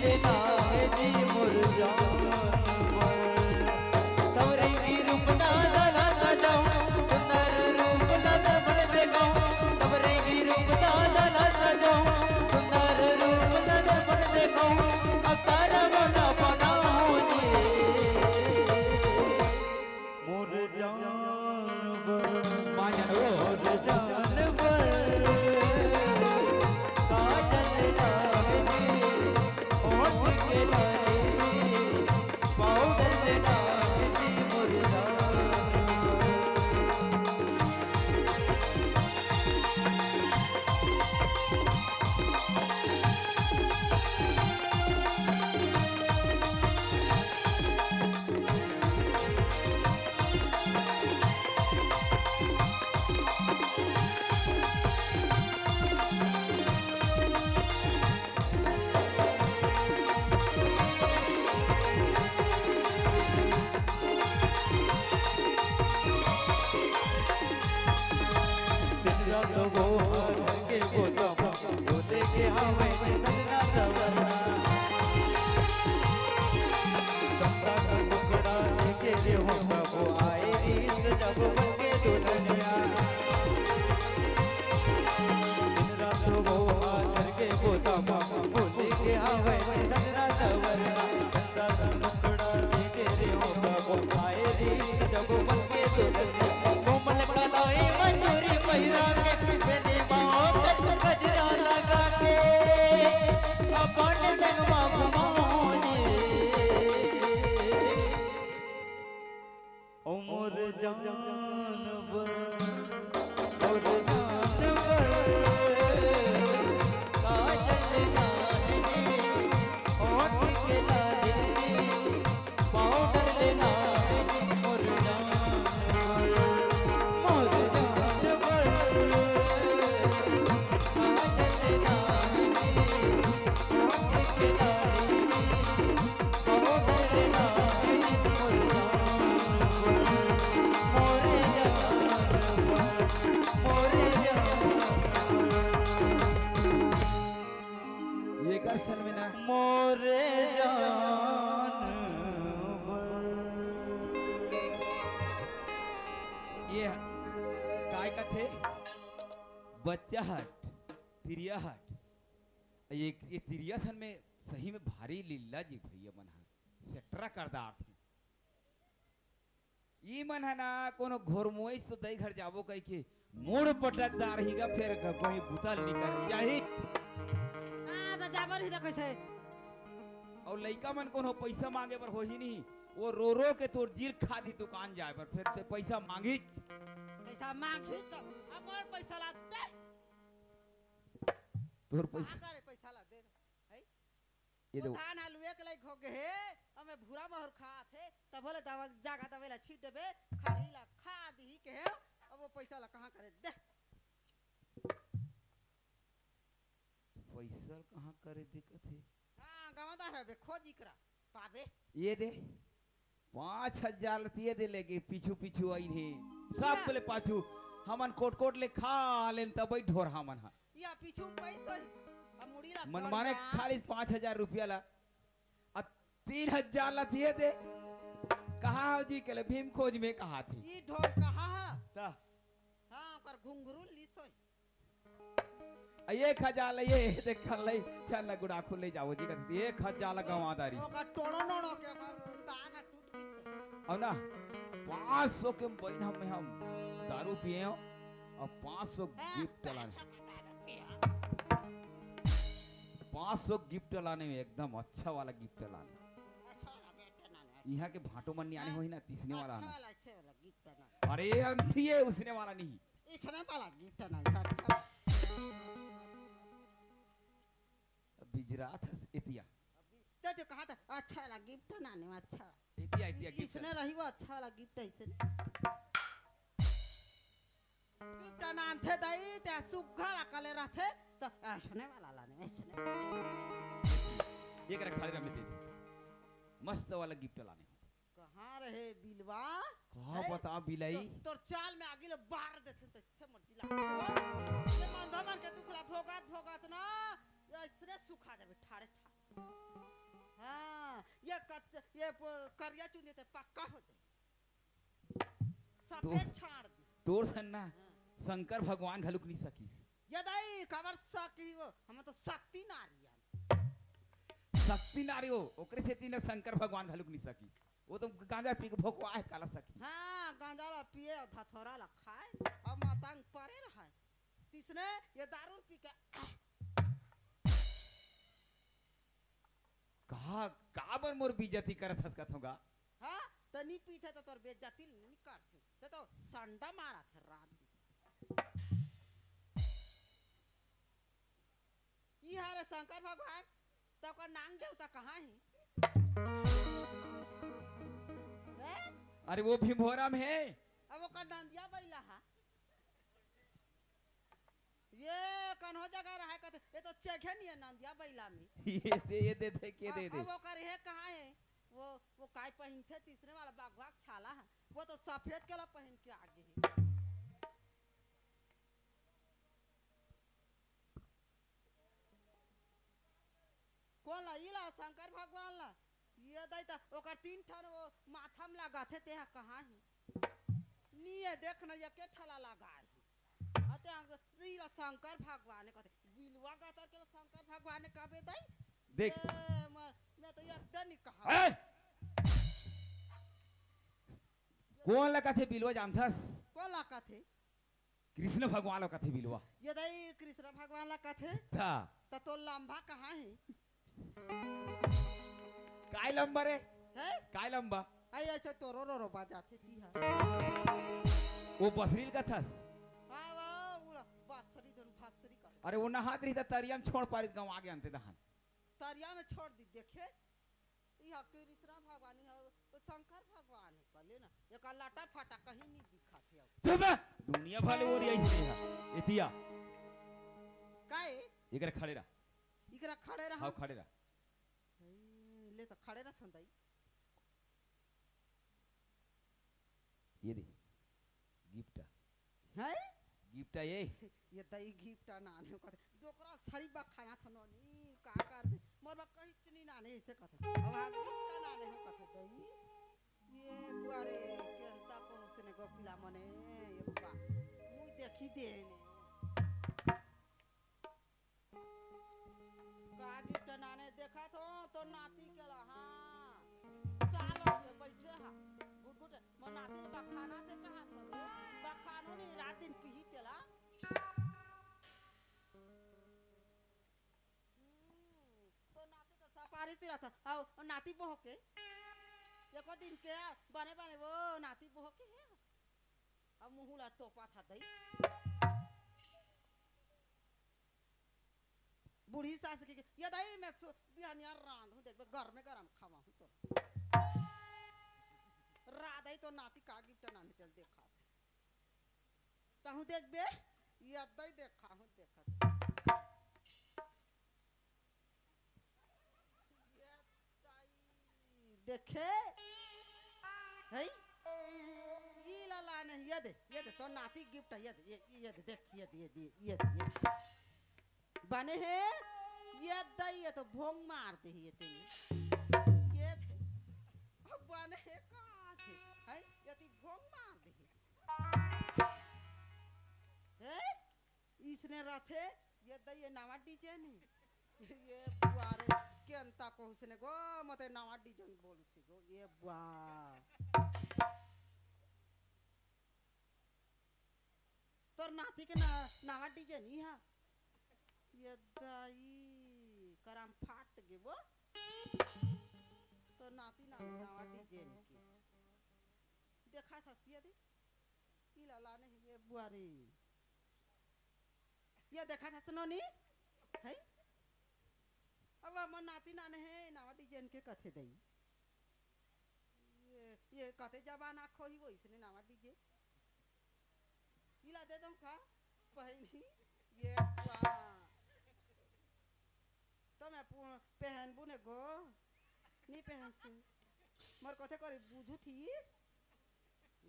लेना है जी मुरझान सवरे की रूप दादा ना सजाऊं सुंदर रूप दादा बन देगाऊं सवरे की रूप दादा ना सजाऊं सुंदर रूप दादा बन देगाऊं अवतार वाला बनाऊं जी मुरझान माजन वो ये कर सनमिना मोरे जान ये काय का थे बच्चा हट तिरिया हट ये तिरिया सन में सही में भारी लीला जी भैया मन है सेट्रा करदार थे ई मन है ना कोनो घोरमोई सो दई घर जाबो कह के मोड़ पटकदार हीगा फिर कोई बुतल निकल जाही तो जाबर ही देखै छै और लइका मन कोनो पैसा मांगे पर होही नहीं वो रो रो के तोर जीर खादी दुकान जाए पर फिर ते पैसा मांगी पैसा मांग खींच कर हमर पैसा ला दे तोर पैसा करे पैसा ला दे है ये वो दो धान आलू एक लाइक हो गए हे हमें भूरा महर खा थे तब बोले दवा जागा दवेला छीट देबे खरी ला खा दी के हे अब वो पैसा ला कहां करे दे पैसा कहाँ करे दिक्कत है हां गवादार है खोजी करा पाबे ये दे 5000 लतिये दे लेगे पीछू पीछू आई नहीं सब बोले पाछू हमन कोट कोट ले खा लेन तब ढोर हमन हा या पीछू पैसा अब मुड़ी ला मन माने खाली 5000 रुपया ला अब 3000 लतिये दे कहा जी के भीम खोज में कहा थी ई ढोल कहा ता हां कर घुंघरू लीसोई 1000 ये देख ले चल ना गुड़ा खुले जाओ जी कहती 1000 गवादारी ओका टोनो नोनो के ताना टूट गई से और ना 500 के बहन हम दारू पिए हो और 500 गिफ्ट लाने 500 गिफ्ट लाने में एकदम अच्छा वाला गिफ्ट लाने अच्छा वाला बेटा ना यहाँ के भाटो मन आने होई ना तीसने वाला अच्छा ना वाला अच्छे वाला गिफ्ट ना अरे अंती है उसने वाला नहीं इसने वाला गिफ्ट ना अच्छा बिजरात इतिया तो कहा था अच्छा वाला गिफ्ट ना ने अच्छा इतिया इतिया गिफ्ट इसने रही वो अच्छा वाला गिफ्ट ऐसे गिफ्ट ना थे दई ते सुग्घा कले रहते तो ऐसने वाला लाने ऐसने ये कर खाली रमे दे मस्त वाला गिफ्ट लाने कहां रहे बिलवा कहां बता बिलाई तोर चाल में आगे ले बार देथे तो इससे मर्जी ला ये मन धमन के दुखला भोगात भोगात ना ये इसने सुखा जाबे ठाड़े ठाड़ ये करिया चुन देते पक्का हो जाए सफेद छाड़ दी तोर सन्ना शंकर भगवान घलुक नहीं सकी यदाई कवर सकी वो हम तो शक्ति नारिया शक्ति नारी हो ओकरे से तीन शंकर भगवान घलुक नहीं सकी वो तो गांजा पी के भोकवा है काला सकी हाँ गांजा ला पिए और धथोरा ला खाए और मातांग परे रहा तीसरे ये दारू पी के का बर मोर बेइज्जती करत हस कथोगा हाँ तो नहीं पीते तो तोर बेइज्जती नहीं करते तो संडा मारा थे रात ये हरे शंकर भगवान तो का नांग देवता कहाँ है अरे वो भीमभोरा में है अब वो का नंदिया बैला है ये कन्हो जगह रहा कहते ये तो चेखे नहीं है नंदिया बैला में ये दे के दे दे अब वो कर है कहाँ है वो काय पहन थे तीसरे वाला बागवाग छाला है वो तो सफेद केला पहन के आगे है कौन ला इला शंकर भगवान ला ये दैता ओकर 3 ठन वो माथा में लगा थे ते कहाँ है नीए देख न ये के ठला लगा है अते अंग इला शंकर भगवान कहते बिलवा गातर के शंकर भगवान कहबे दई देख मैं तो एकदम नहीं कहा कौन लगा थे बिलवा जानथस कौन लगा थे कृष्ण भगवान लगा थे बिलवा ये दई कृष्ण भगवान लगा थे था तो लंबा कहाँ है काय लंबा रे है काय लंबा आई अच्छा तो रो बाजाते ती है वो बसरील का था वाह वाह पूरा बासरी दोन फासरी कर अरे वो नहात रही था तरिया में छोड़ पारी गांव आगे अंते दहन तरिया में छोड़ दी देखे यह कृष्ण भगवान है तो शंकर भगवान है कहले ना एक लाटा फाटा कहीं नहीं दिखा थे चुप दुनिया भले हो रही है एतिया काए इकरे खड़े रहा इकरा खड़े रहा हां खड़े रहा ले तो खड़े रहा छंदाई ये दे गिफ्ट है गिफ्ट ये दही गिफ्ट नाने कहते डोकरा सरी बा खाना था नोनी का कर मोर बा कहीं चनी नाने ऐसे कहते अब आज गिफ्ट नाने हो कहते दही ये बुआरे केंता को उसने गोपिला मने ये बा मुई देखी देने का गिफ्ट नाने देखा तो नाती केला हां सालों के बैठे हा गुट मन नाती बा खाना दे कहां तबे बा खानो नहीं रात दिन पी तेला तो नाती तो सफारी तिरा था आओ नाती बहो के एको दिन के बने वो नाती बहो के है अब मुहुला तोपा था दई बूढ़ी सास की ये दई मैं बिहानिया रांध हूं देख घर में गरम खावा हूं तो राधई तो नाती का गिफ्ट नानी चल देखा कहूं देख बे ये दई देखा हूं देखा ये देखे है ये लाला ने ये दे तो नाती गिफ्ट ये दे देख ये बने है ये दई ये तो भोंग मार दे ये तेरी ये अब बने है है यदि भोंग मार दे है इसने रथे ये दई ये नवा डीजे नहीं ये बुआरे के अंता को उसने गो मते नवा डीजे बोलू सी गो ये बुआ तोर नाती के नवा डीजे नहीं है ये दई करम फाट गे वो तो नाती नवा डीजे की देखा था सिया दे इला लाने ये बुआरी ये देखा था सुनोनी है अब मन नाती नाने है नवा डिजाइन के कथे दई ये कथे जबाना खोही वो इसने नवा डीजे इला दे दूं का पहली ये तो मैं पहन बुने गो नहीं पहन से मोर कथे करे बुझू थी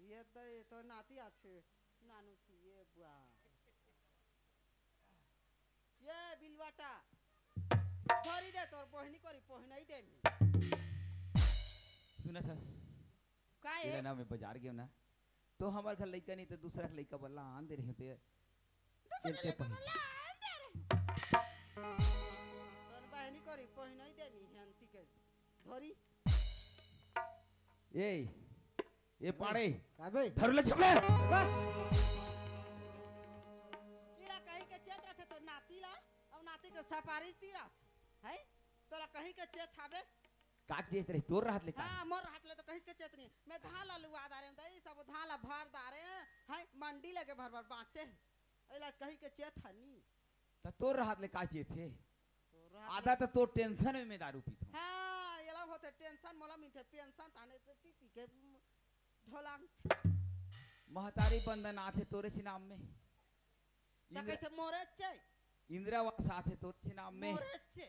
ये तो नाती आछे नानू थी ये बुआ ये बिलवाटा धरी दे तोर बहनी करी पहनाई दे सुना था का तेरा है नाम मैं बाजार गया ना तो हमारे घर लड़का नहीं तो दूसरा लड़का बल्ला आन दे रहे होते दूसरे चलते लड़का पहले। बोला अंदर तोर बहनी करी पहिनई देवी हंती के धरी ये पाड़े का बे धर ले चुप ले इरा कहीं के चेत रथे तो नाती ला और नाती के सपारी तीरा है तोला कहीं के चेत थाबे काक जेस रहे तोर राहत ले का हां मोर हाथ ले तो कहीं के चेत नहीं मैं धान ला लुआ दारे दई सब धान ला भर दारे है मंडी लगे भर भर बाचे इला कहीं के चेत हनी तो तोर राहत ले का चीज थे तो आधा तो तोर टेंशन में मैं दारू पीता हूं हां येला होते टेंशन मोला मिथे पेंशन ताने से पी पी के ढोलांग महतारी बंधन आथे तोरे से नाम में त कैसे मोरे चे इंदिरावास आथे तोरे से नाम में मोरे चे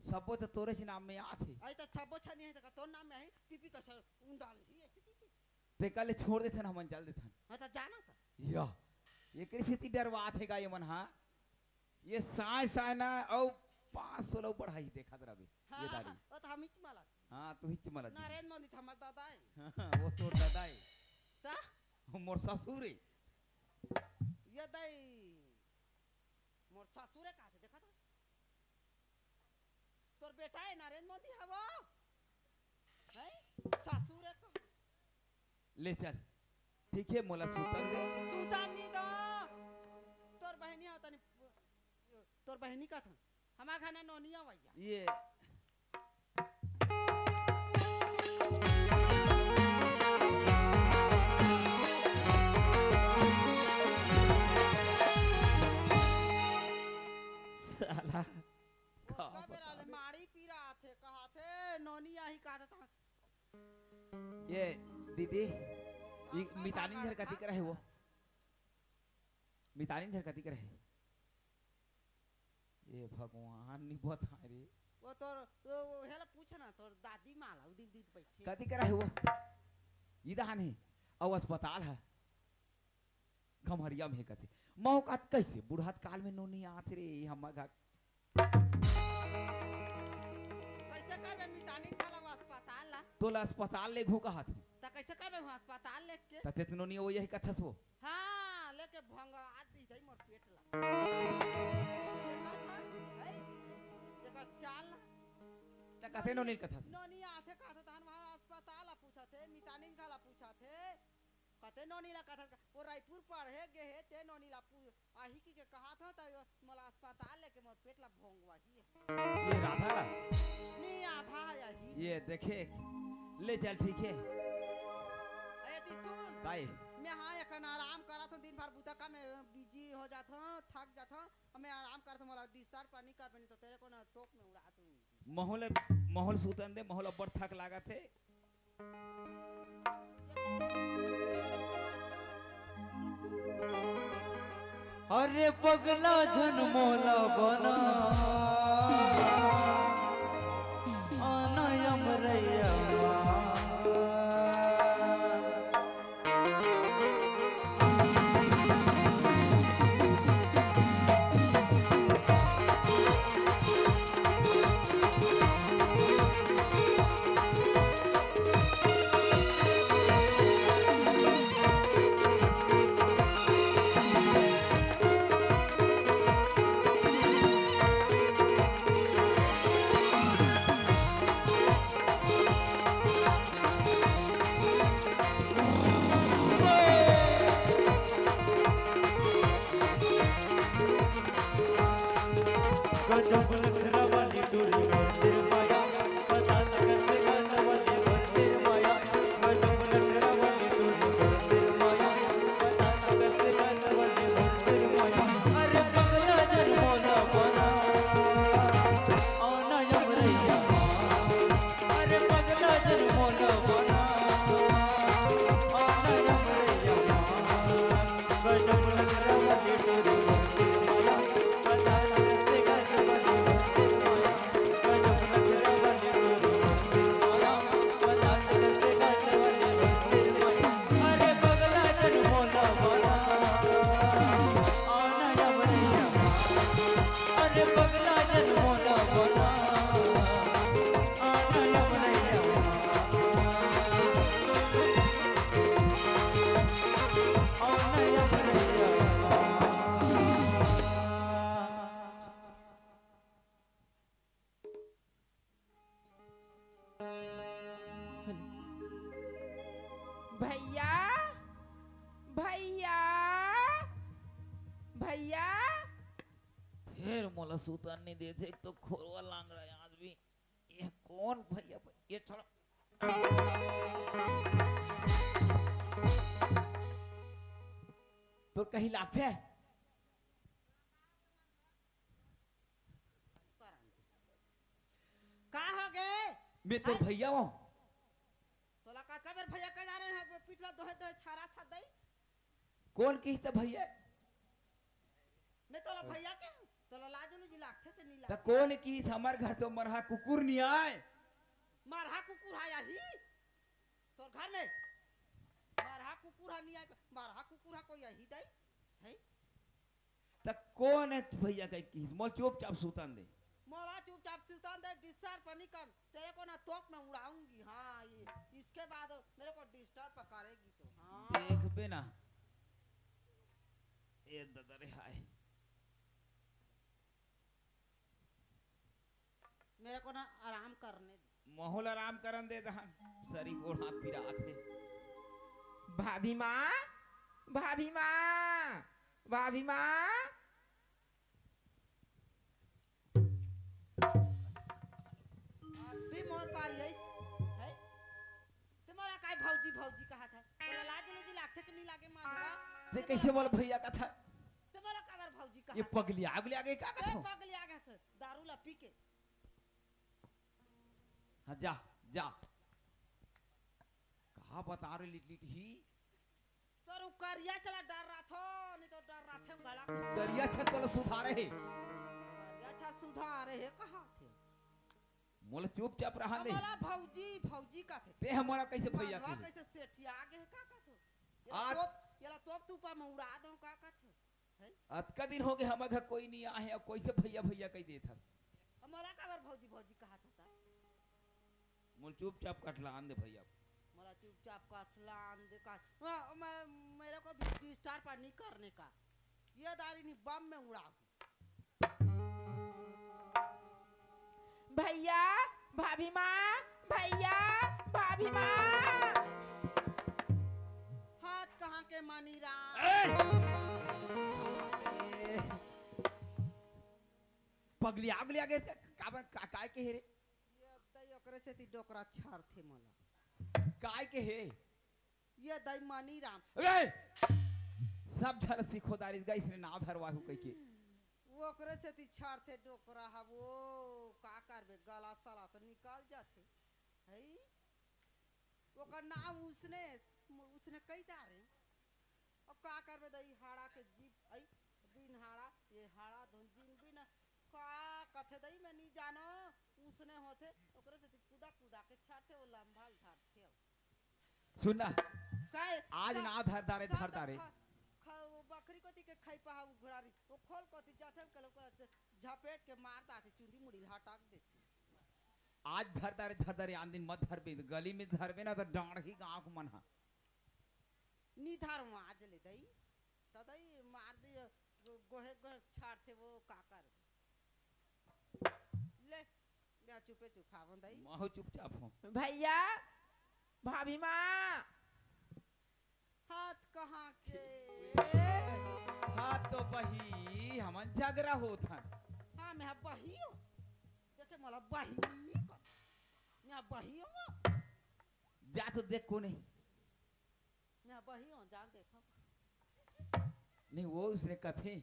सबो तो तोरे से नाम में आथे आई त सबो छनी है त तो नाम में है पीपी का उंडाल ही ते कल छोड़ देथन हमन चल देथन है त जाना त या ये कृषि डरवात है गा ये मन हां ये साय साय ना औ 500 लो बढ़ाई देखा दरा बे ये दाढ़ी ओ त हमिच माला हां तू हिच मला नरेंद्र मोदी हमर दादा है वो तोर दादा है ता वो मोर ससुर है ये दई मोर ससुरे का थे देखा तो तोर बेटा है नरेंद्र मोदी है वो है ससुरे का ले चल ठीक है मोला सुतल दे सुदानी दो तोर बहनी होता नहीं तोर बहनी का था हमार खाना नोनिया भैया ये साला बेरा ले माड़ी पी रहा थे कहा थे नोनिया ही कहा था ये दीदी ये मितानी घर कथी करे वो मितानी घर कथी करे ये भगवान नहीं बता रे वो तोर वो हेला पूछे ना तोर दादी माला उदी दी बैठे कथी करे वो इधर है और अस्पताल है खमहरिया में कथी मौका कैसे बुढ़ात काल में नोनी आते रे हम घर कैसे करबे मितानी खाला वो अस्पताल ला तो ला अस्पताल ले घू कहा थे त कैसे करबे वो अस्पताल लेके तते तो नोनी वो यही कथा सो हां लेके भंगा आदि जाई मोर पेट ला देखा था है देखा चाल त कथे नोनी कथा नोनी आथे कहते तहन वहां अस्पताल पूछा थे मितानी खाला पूछा थे कहते नोनी ला कथा वो रायपुर पढ़े गे है ते नोनी ला आही की के कहा था त मला अस्पताल लेके मोर पेट ला भोंगवा ही ये राधा ला नहीं आधा है यही ये देखे ले चल ठीक है ऐती सुन काय मैं हाँ एकन आराम करा था दिन भर बुता का मैं बिजी हो जाता थक जाता मैं आराम करता मला डिस्चार्ज पानी कर बनी तो तेरे को ना तोप में उड़ा दूं माहौल सुतन दे माहौल अब्बर थक लागा थे अरे पगला जन मोला बना आना यमरैया गजब नखरा वाली डोरी मंदिर माया पता न कैसे गाना वाली मंदिर माया गजब नखरा वाली डोरी मंदिर माया पता न कैसे गाना वाली मंदिर माया अरे पगला जन मोला बना आना यमरैया अरे पगला जन मोला बना आना यमरैया गजब नखरा वाली डोरी मंदिर माया पता न कैसे गाना वाली मंदिर माया गजब नखरा वाली डोरी मंदिर माया पता न कैसे गाना वाली मंदिर माया अरे पगला जन मोला बना आना यमरैया अरे पगला जन मोला बना भैया भैया भैया फिर मोला सुतन नहीं देते तो खोरवा लांग रहा है आज भी। ये कौन भैया ये छोड़ा तो कहीं लागते है का हो गए मैं तो भैया हूँ। तोला का कबर भैया का जा रहे हैं पिछला दोहे दोहे छारा था दई कौन किसते भैया मैं तोला भैया के तोला लाजलू जी लागथे के नीला तो कौन किस हमार घर तो मरहा कुकुर नहीं आए। मारहा कुकुर आया ही तोर घर में मारहा कुकुर हा नहीं आया मारहा कुकुर हा कोई यही दई है तो कौन है भैया का किस मोल चुपचाप सुतन दे। मोला चुपचाप सुतान दे डिस्टर्ब पर नहीं कर तेरे को ना तोप में उड़ाऊंगी हाँ ये इसके बाद मेरे को डिस्टर्ब करेगी तो हाँ देख बे ना ये ददरे हाय मेरे को ना आराम करने दे माहौल आराम करन दे दहन सरी गोड़ हाथ पिरा थे। भाभी माँ भाभी माँ भाभी माँ भी मौत पारी है तुम्हारा काय भौजी भौजी कहा था बोला लाजलू जी लागथे कि नहीं लागे माधवा ते कैसे बोल भैया का था तुम्हारा काबर भौजी कहा ये पगली आगले आगे का ए कथो। पगली आ गया सर दारू ला पी के हाँ जा जा कहा बता रहे लिट लिट ही तो रुकरिया चला डर रहा था नहीं तो डर रहा थे गला गरिया छत को सुधारे है अच्छा सुधार है कहा थे मोल चुपचाप रहा दे। हमारा भौजी भौजी का थे ते हमारा कैसे भैया माधवा के कैसे सेठिया आगे है का थे आज- येला तोप तूपा में उड़ा दो का थे अतका दिन हो गए हमारे घर कोई नहीं आए अब कैसे भैया भैया कह देता। हमारा काबर भौजी भौजी कहा था मोल चुपचाप कटलान दे भैया। मला चुपचाप काटलान दे का मैं मेरे को भी स्टार पर नहीं करने का ये दारी नहीं बम में उड़ा भैया भाभी माँ भैया भाभी माँ हाथ कहाँ के मानी राम पगली आगले आगे काय के हे रे ये दई ओकरे से ती डोकरा छाड़ थे मला काय के हे ये दई मानी राम रे सब झर सिखोदारी गई इसने नाव धरवाहू कह के वो ओकरे से ती छाड़ थे डोकरा हा वो का करबे गला साला तो निकाल जाते है ओकर नाम उसने उसने कई दारे अब का करबे दई हाड़ा के जीप आई बिन हाड़ा ये हाड़ा धुन जिन बिन का कथे दई मैं नहीं जानो उसने होते ओकरे से ती कूदा कूदा के छाड़ते वो लंबाल धारते सुनना काय आज ना धर दारे धर दारे वो बकरी को ती के खाई पहा घुरारी वो खोल को ती जाते हम कलो झपेट के मार दाते चुंडी मुड़ी हटाक देती आज धर दारे आन दिन मत धर बे गली में धर बे ना तो डांड ही गांव को मन हा नी धार आज ले दई तदई मार दे गोहे गोहे छाड़ थे वो काकर ले मैं चुपे चुपावन दई माहो चुपचाप हो। भैया भाभी माँ हाथ कहाँ के हाँ तो बही हमन झगड़ा होता हाँ मैं बही हूँ देखे मला बही को मैं बही हूँ जा तो देख को नहीं मैं बही हूँ जान देखो नहीं वो उसने कथे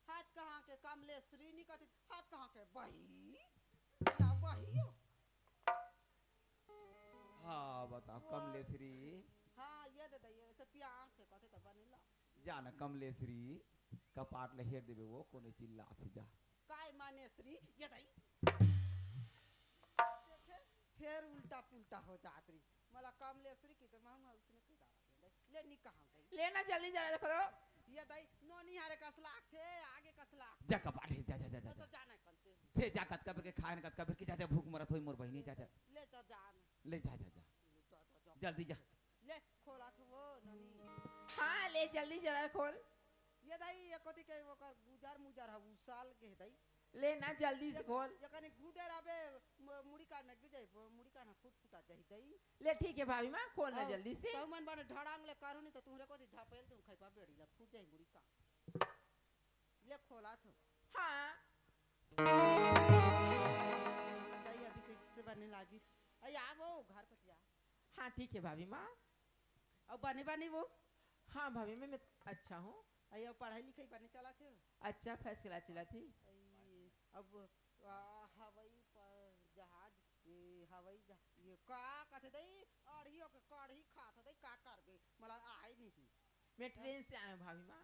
हाथ कहाँ के कमलेश्वरी नहीं कहती हाथ कहाँ के बही मैं बही हूँ हाँ बता कमलेश्वरी हाँ ये दे दई ऐसे प्यार से कहते तो बनिला जाना कमलेश्वरी कपाट ले हेर देबे वो कोने चिल्ला थी जा काय माने श्री ये दई देखे फिर उल्टा पुल्टा हो जात रही मला कमलेश्वरी की तो मामा उसने की दारा दे ले नी कहां गई लेना जल्दी जरा करो ये दई नोनी हारे कसलाक थे आगे कसलाक जा कपाट हे जा जा जा तो जा जाना कंते थे जा कत कब के खान कत कब के जा जा भूख मरत होई मोर बहिनी जा जा ले तो जान ले जा जा जा जल्दी जा ले खोला तो वो नोनी हाँ ले जल्दी जरा खोल ये दई ये कथि के वो कर गुजार मुजार है उसाल के दई लेना जल्दी से खोल ये कने गुदे राबे मुड़ी कान में गिर जाई मुड़ी कान फुट फुटा जाई दई ले ठीक है भाभी माँ खोलना जल्दी से तो मन बड़े ढड़ांग ले करू नहीं तो तुहरे को ढपेल दूं खैपा बेड़ी ला फूट जाई मुड़ी का ले खोला तो हाँ दई अभी कैसे बनने लागिस अय आवो घर को जा हाँ ठीक है भाभी माँ अब बने बने वो हाँ भाभी मैं अच्छा हूँ अय अब पढ़ाई लिखाई बने चला थे अच्छा फर्स्ट क्लास चला थी अब हवाई जहाज हवाई ये का कहते दई अड़ही के कढ़ी खात दई का करबे मला आए नहीं मैं ट्रेन से आया हूँ भाभी माँ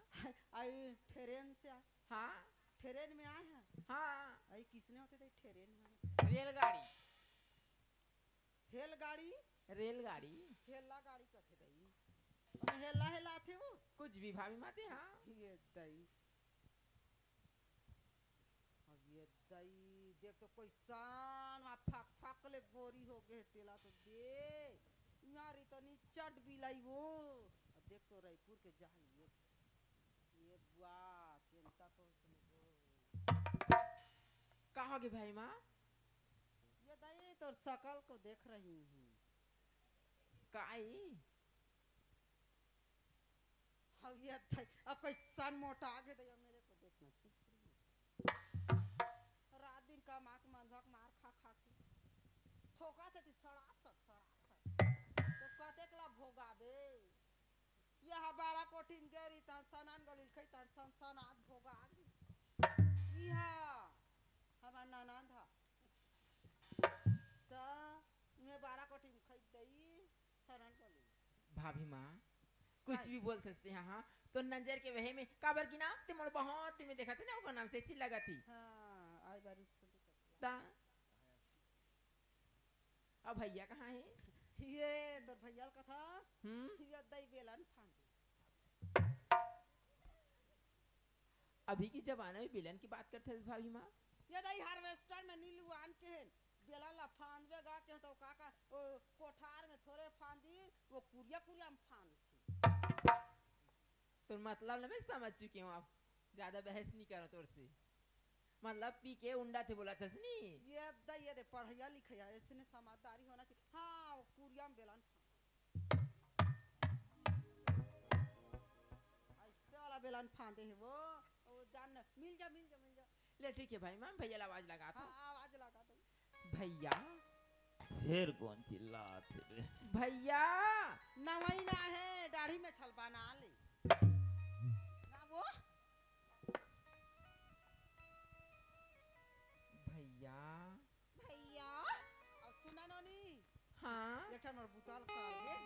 आई ट्रेन से हाँ ट्रेन में आए हैं हाँ आई किसने होते दई ट्रेन में रेलगाड़ी हेलगाड़ी रेलगाड़ी हेला गाड़ी कहते दई और हेला हेला थे वो कुछ भी भाभी माँ थे हाँ ये दई अब ये दई देख तो कोई सान वा फक फक ले गोरी हो गए तेला तो दे यार इतनी चट बिलाई वो अब देख तो रायपुर के जा ये बुआ चिंता को कहाँ हो गए भाई माँ ये दई तो शकल को देख रही हूँ काई अब ये दई अब कोई सान मोटा आगे दई मेरे को देखना से रात दिन का माक मंधक मार खा खा के ठोका थे सड़ा तो कहते कला भोगाबे ये हबारा कोठिन गेरी तन सनान गलिल खई तन सनसनात भोगा इहा हमार नाना था त ये बारा कोठिन खई दई सनान गलिल भाभी माँ कुछ भी बोल सकते हैं हाँ तो नजर के वहे में काबर की ना ते मोर बहुत में देखा थे ना वो नाम से चिल्ला गती हां आई बारी ता अब भैया कहाँ है ये तोर भैया का था ये दई बेलन फांद अभी की जमाने में बिलन की बात करते हैं भाभी माँ ये दई हार्वेस्टर में नीलुआन के हैं बेला ला फांदवे गा के तो काका ओ कोठार में थोड़े फांदी वो कुरिया कुरिया में फांद तो मतलब मैं समझ चुकी हूँ आप ज्यादा बहस नहीं करो तोर से मतलब पी के उंडा थे बोला था नी ये दई ये दे पढ़ाया लिखाया इसने समझदारी होना चाहिए हाँ वो कुरिया में बेलन ऐसे वाला बेलन फांदे है वो जान मिल जा ले ठीक है भाई माँ भैया आवाज लगा हाँ आवाज लगा दो भैया फिर कौन चिल्लाते रे भैया नवाई ना है दाढ़ी में छलपा ना ले ना वो भैया भैया अब सुना नोनी हाँ एकटा नर बुताल कर दे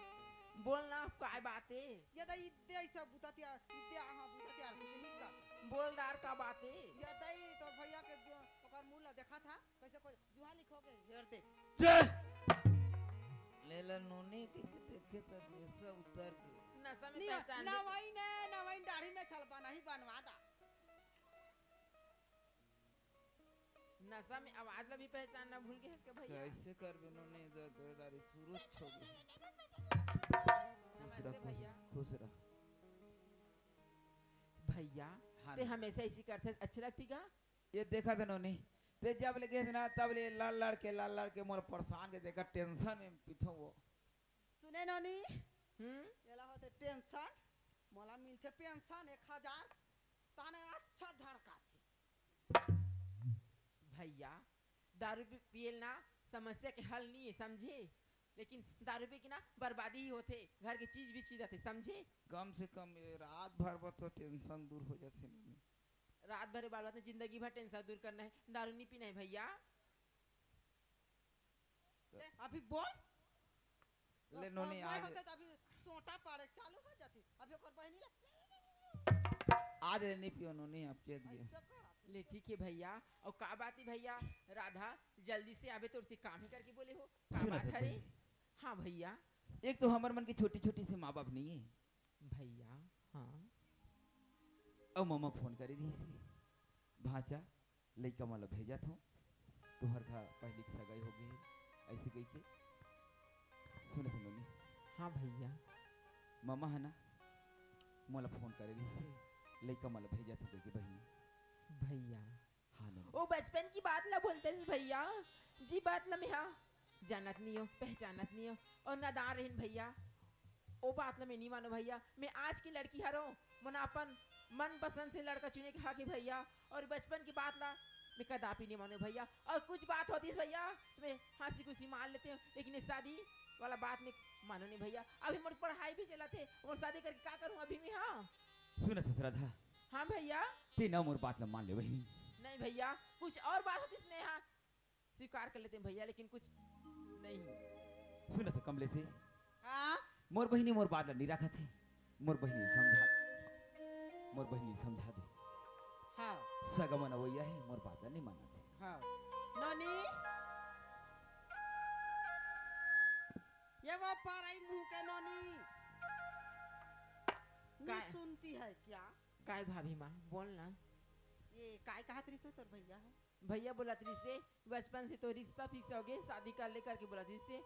बोलना काय बात है ये दई इद्दे ऐसा बुतातिया इद्दे आहा बुतातिया के निका बोलदार का बात है ये दई तो भैया के जो ओकर मुंह ला देखा था कैसे कोई जुहा लिखोगे हेर दे लेला नोनी के देखे तो जैसा उतर के नशा में पहचान नवाई दाढ़ी में छलपा नहीं बनवा दा नशा में आवाज ला भी पहचानना भूल गए इसके भैया कैसे कर बे नोनी इधर दोदारी शुरू छोड़ नमस्ते भैया खुश रह भैया हाँ ते हमेशा इसी करते अच्छी लगती का ये देखा था नोनी ते जब लगे ना तब ले लाल लड़के मोर परेशान के देखा टेंशन में पिथो वो सुने नोनी येला होते टेंशन मोला मिलते पेंशन 1000 ताने अच्छा धड़का थी भैया दारू पियल ना समस्या के हल नहीं है समझे लेकिन दारू पी की ना बर्बादी ही होते घर की चीज भी चीज जाते समझे कम से कम ये रात भर पर तो टेंशन दूर हो जाती है रात भर बाल बात जिंदगी भर टेंशन दूर करना है दारू नहीं पीना है भैया अभी बोल ले नोनी आज आज होते तो अभी सोटा पाड़े चालू हो जाती अभी ओकर बहनी ले आज नहीं पियो नोनी आप चेत गए ऐसे कर ले ठीक है भैया और का बात है भैया राधा जल्दी से आवे तो उससे काम ही करके बोले हो का सुना बात था है रे? भैया। हाँ भैया एक तो हमारे मन की छोटी छोटी से माँ बाप नहीं है भैया हाँ और मामा फोन करी रही से भाचा लड़का माला भेजा था तुहर घर पहले की सगाई हो गई ऐसे कही के सुने थे नोनी हाँ भैया मामा है ना माला फोन करे रही से लड़का माला भेजा था देखी बहनी भैया हाँ नोनी ओ बचपन की बात ना बोलते थे भैया जी बात ना मैं हाँ जानत नहीं हो पहचानत नहीं हो और नादान रहीन भैया ओ बात ला मैं नहीं मानो भैया मैं आज की लड़की हरो मन अपन मन पसंद से लड़का चुने के हक है भैया और बचपन की बात ला मैं कदापि नहीं मानो भैया और कुछ बात होती है भैया तो मैं हंसी खुशी मान लेते हो लेकिन ये शादी वाला बात में मानो नहीं भैया अभी मोर पढ़ाई भी चला थे और शादी करके क्या करूँ अभी मैं हाँ सुनत है राधा हाँ भैया ते ना मोर बात ला मान ले बहनी नहीं भैया कुछ और बात होती इसमें हाँ स्वीकार कर लेते हैं भैया लेकिन कुछ नहीं सुनत है कमले से हाँ मोर बहनी मोर बात ला नहीं रखा थे मोर बहनी समझा दे हाँ सगमन वैया है मोर बात ला नहीं माना थे हाँ ननी ये वो पाराई मुंह के ननी नहीं काय? सुनती है क्या काय भाभी माँ बोलना ये काय कहा तरी सो तोर भैया है भैया बोला थी से बचपन से तो रिश्ता फिक्स हो गए शादी कर ले करके बोला थी से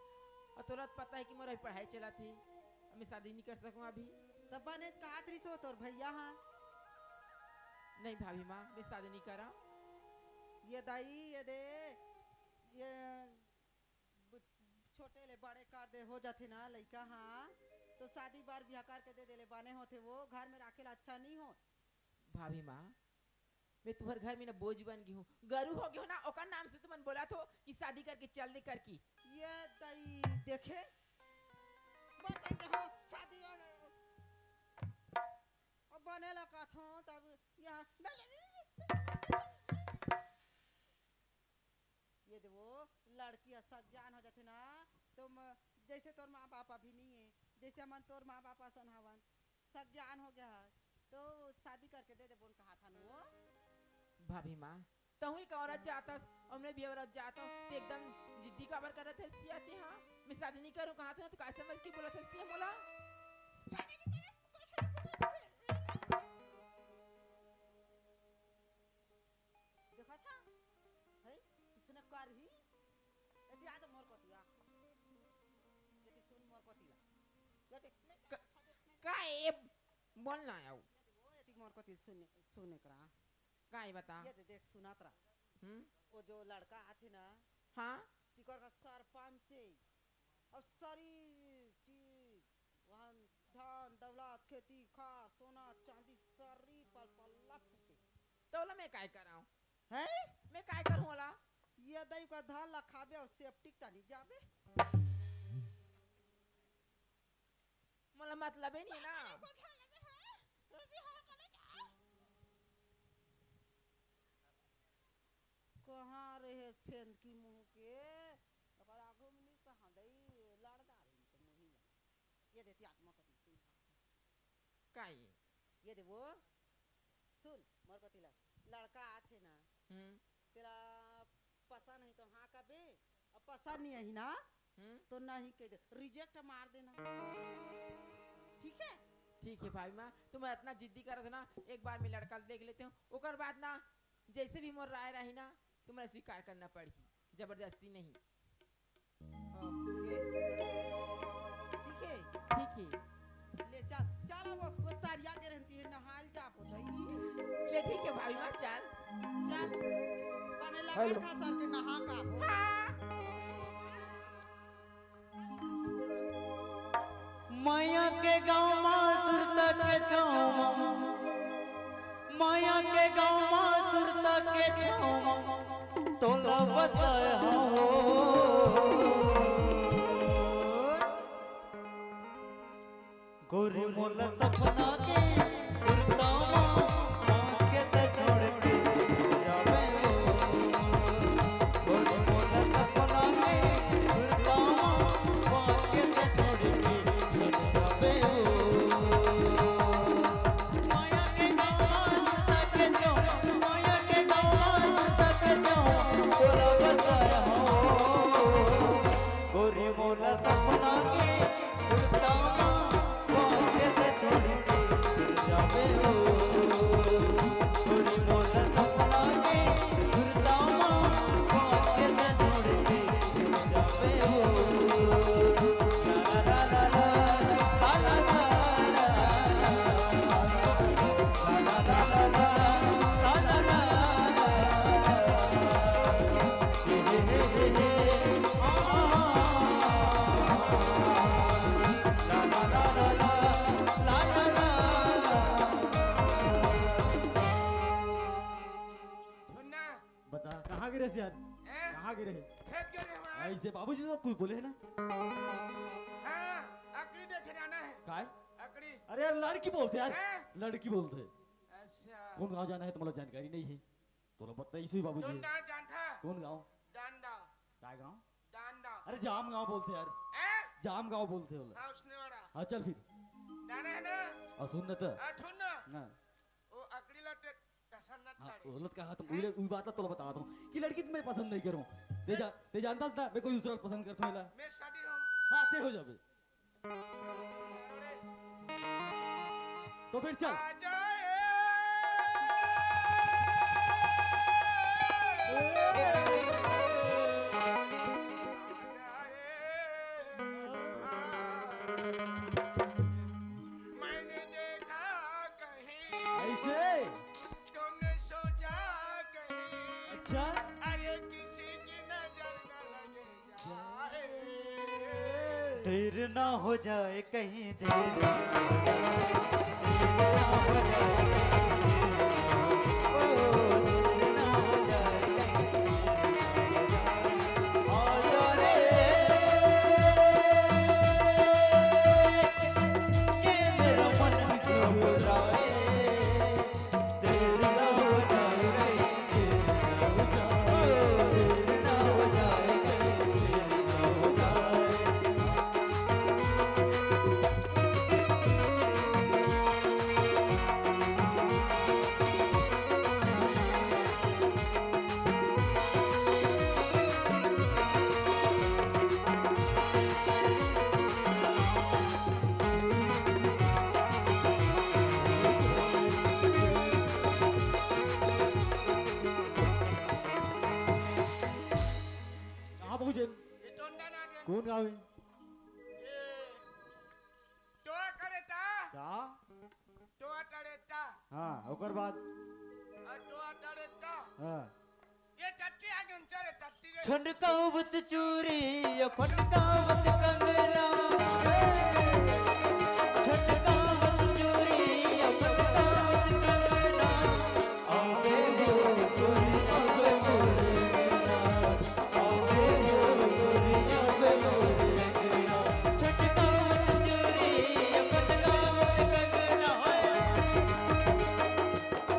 और तुरंत पता है कि मेरा पढ़ाई चला थी मैं शादी नहीं कर सकूँ अभी तब बने कहा तरी सो तोर भैया है नहीं भाभी माँ मैं शादी नहीं करा ये दाई ये दे ये छोटे ले बड़े कर दे हो जाते ना लड़का हाँ तो शादी बार ब्याह करके दे ले बने होते वो घर में रखेला अच्छा नहीं हो भाभी माँ मैं तुम्हारे घर में ना बोझ बन गई हूँ गरू हो गई हो ना ओकर नाम से तुमने बोला तो कि शादी करके चल दे करके ये दाई देखे बताते हो शादी अब बने लगा था तब यहाँ ये दे वो लड़की सब जान हो जाते ना तुम जैसे तोर माँ बाप अभी नहीं है जैसे मन तोर माँ बाप सन हवन सब जान हो गया है तो शादी करके दे बोन कहा था ना वो भाभी माँ तो एक औरत जाता और मैं भी औरत जाता हूँ तो एकदम जिद्दी काबर कर रहे थे सियाती हाँ मैं शादी नहीं करूँ कहा था तो कैसे समझ के बोला था सिया बोला देखा था है इसने कर ही एती आ तो मोर कोतिया एती सुन मोर कोतिया एती का ये बोलना है वो एती मोर कोती सुने करा का ये बता ये देख सुनातरा वो जो लड़का आथे ना हाँ तिकर का सरपंच और सारी चीज वहाँ धन दौलत खेती खार सोना चांदी सारी पल पल लपटे तो ला मैं काय कराऊं है मैं काय करूं ला ये दई का धान ला खाबे और सेफ्टी तानी जाबे मला मतलब ही नहीं ना कहाँ रहे फेन की मुंह के अगर आगो में नहीं कहाँ दई लड़दा रही तो मुंह ये देती आत्मा को सुन काय ये दे वो सुन मोर को तिला लड़का आथे ना तेरा पसंद नहीं तो हाँ का बे अब पसंद नहीं है ना तो नहीं कह दे रिजेक्ट मार देना ठीक है भाई माँ तुम इतना जिद्दी कर ना एक बार मैं लड़का देख लेते हूँ ओकर बाद ना जैसे भी मोर राय रही ना तुम्हें स्वीकार करना पड़ी जबरदस्ती नहीं ठीक है ले चल चल वो तारिया के रहती है नहाल जा बोलाई ले ठीक है भाई माँ चल चल बने लगा था सर के नहा का माया के गाँव माँ सुरता के छाँव माया के गाँव माँ सुरता के छाँव तोला बसाया हो गोरी मोला सपना के सुरता माँ के ते छोड़ के जावे हो गोरी मोला सपना के सुरता माँ के ते छोड़ के जावे हो माया के गाँव सुरता के छाँव माया के गाँव सुरता के छाँव तोला बसाया हो गोरी मोला सपना के सुरता भागे रहे ठेक गए रे वहाँ। ऐसे बाबूजी तो कुछ बोले है ना हाँ, अकड़ी देखे जाना है। काय अकड़ी। अरे यार लड़की बोलते यार हैं? लड़की बोलते अच्छा। कौन गांव जाना है तुम्हाला जानकारी नहीं है तो बताइए इसी बाबूजी तुम कहाँ जानता? कौन गांव डांडा। काय गांव डांडा। अरे जाम गांव बोलते यार हैं? जाम गांव बोलते हो हाँ, उसने वाला। हाँ चल फिर जाना है ना? सुन न तो ठुन ना। ना वो अकड़ी लटे कसन्नत हाँ ताड़ी। गलत कहा तुम उई बात तो बता दूं कि लड़की मैं पसंद नहीं करूं ते जानता था मैं कोई दूसरा पसंद करता हूं मैं शादी हूँ। हाँ ते हो जाबे अरे, तो फिर चल आ जाए। मैंने देखा कहीं ऐसे तुमने सोचा कहीं अच्छा अरे किसी की नजर न लगे जाए देर ना हो जाए कहीं देर कहाँ पहुंचे ये टोंडा ना दे कौन गाँव है ये टोआ करेता क्या टोआ करेता हाँ ओकर बाद और टोआ करेता हाँ ये टट्टी आगे हम चले टट्टी रे छनकावत चूरी या फटकावत कंगना छनकावत चूरी या फटकावत कंगना आवे हो गोरी आवे मोरे मेरा आवे हो गोरी आवे मोरे मेरा छनकावत चूरी या फटकावत कंगना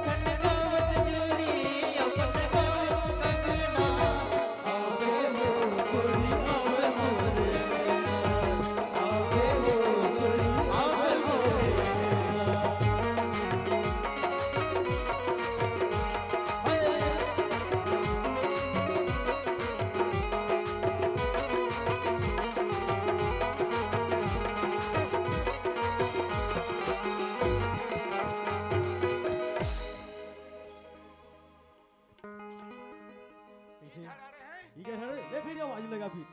छनकावत चूरी या फटकावत कंगना आवे हो गोरी आवे मोरे मेरा आवे हो गोरी आवे मोरे मेरा ये धड़ा रहे हैं ठीक है अरे ले फिर आवाज लगा फिर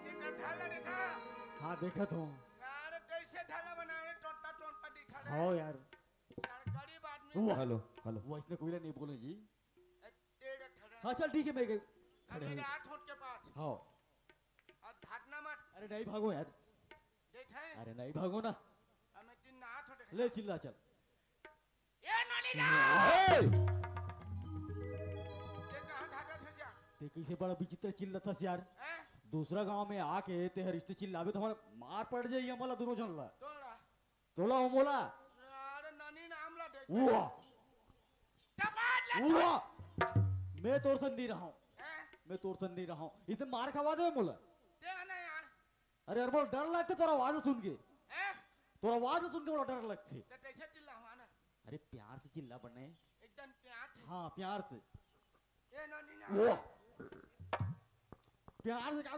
ये तो ढाला रे था हाँ देखा तो सारे कैसे ढाला बनाए टोंटा टोंटा दिखा रहे हाँ यार सारे गरीब आदमी वाह हेलो हेलो वो इसने कोई नहीं बोले जी टेढ़े ठड़े हाँ चल ठीक है मैं खड़े मेरे हैं आठ होट के पास हाँ और भागना मत अरे नहीं भागो यार देखे अरे नहीं भागो ना हमें तीन ना आठ होट ले चिल्ला चल ये नॉनी ना ए! ये कहाँ भागा से जा ते कैसे बड़ा विचित्र चिल्ला था यार हैं दूसरा गांव में आके ते रिश्ते चिल्लावे तो हमारा मार पड़ जाएगी हमारा दोनों जन ला तोड़ा तोला मोला सारे नॉनी नाम ला देख हुआ टपाट ला हुआ मैं तोर सन नहीं रहा हूँ हैं मैं तोर सन नहीं रहा हूँ इतने मार खवा दे मोला ते ना यार अरे यार बोल डर लगते तोरा आवाज सुन के हैं तोरा आवाज सुन के बड़ा डर लगते तो कैसे चिल्ला हुआ ना अरे प्यार से चिल्ला पड़ने एकदम प्यार से हाँ प्यार से ये नॉनी ना वाह प्यार से क्या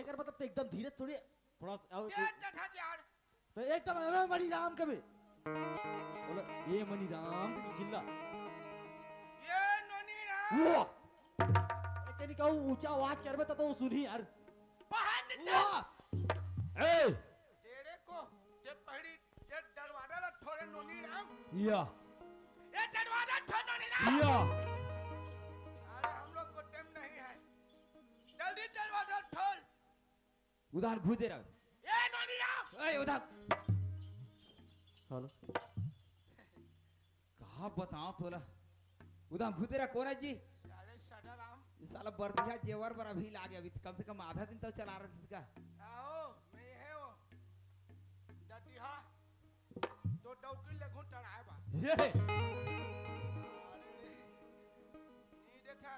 एक मतलब तो एकदम धीरे थोड़ी थोड़ा ये टठा यार तो एकदम ए मणि राम कभी बोला ये मणि राम चिल्ला ये नॉनी ना वाह कहनी कहूँ ऊंचा आवाज कर में तो सुनी यार बाहर निकल वाह ए तेरे को ते पहली ते दरवाजा ला थोड़े नॉनी राम या ये दरवाजा थोड़े नॉनी राम या अरे हम लोग को टाइम नहीं है जल्दी दरवाजा खोल उधर घुदे रह ये नॉनी राम ए उधर हेलो कहा बताओ तोला उधर घुदे रह कौन है जी साले सदा राम इस साला बर्दिया जेवर पर अभी ला गया, अभी कम से कम आधा दिन तो चला रहा था का। आओ मैं है वो डटिहा तो डौकी ले घुट चढ़ाए बा ये अरे नी देखा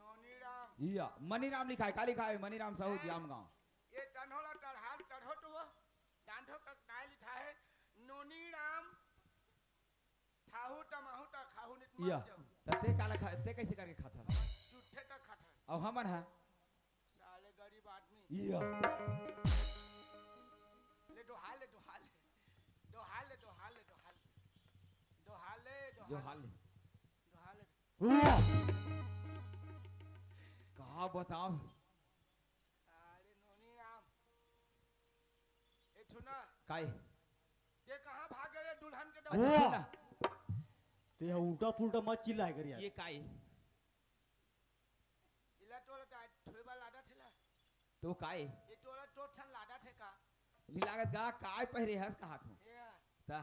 नोनी राम या मनीराम लिखा है, का लिखा है मनीराम साहू जाम गांव। ये तनहोला चढ़ाल चढ़ो तो वो डांठो का नाय लिखा है नोनी राम थाहू तमाहू ता खाहू नित या मर जाऊ तते काला खा, ते कैसे करके खाता है? झूठे का खाता अब हमन है साले गरीब आदमी या ले दोहाले दोहाले दोहाले दोहाले दोहाले दोहाले जो हाल दोहाले कहा बताओ। अरे नोनी राम ए सुना काय ये कहाँ भागे रे दुल्हन के अच्छा, डौकी सुना, ते उल्टा पुल्टा मत चिल्लाए कर यार। ये काय इला तोरा का थोबा लाडा थेला तो काय ये तोरा तो छन लाडा थे का नी लागत गा काय पहरे हस का हाथ में ये ता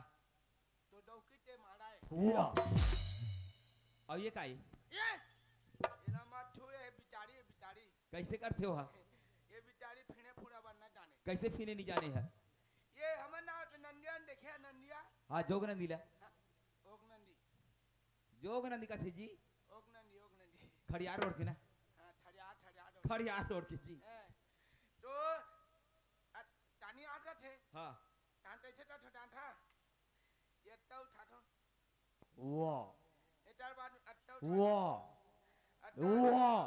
तो डौकी ते मारा है वाह और ये काय ये इला मत छुए है बिचारी कैसे करते हो हा? ये बिचारी फिने पूरा बनना जाने कैसे फीने नहीं जाने है? ये हमन ना तो नंदिया ने देखे नंदिया हाँ जोग नंदी ला ओग नंदी जोग नंदी का थी जी ओग नंदी खड़ियार रोड की ना, हाँ ठड़िया खड़ियार रोड की जी। तो तानी आता थे हाँ तान तैसे तो ठटान था ये तौ था तो वाह ये चार बाद अट्टौ वाह वाह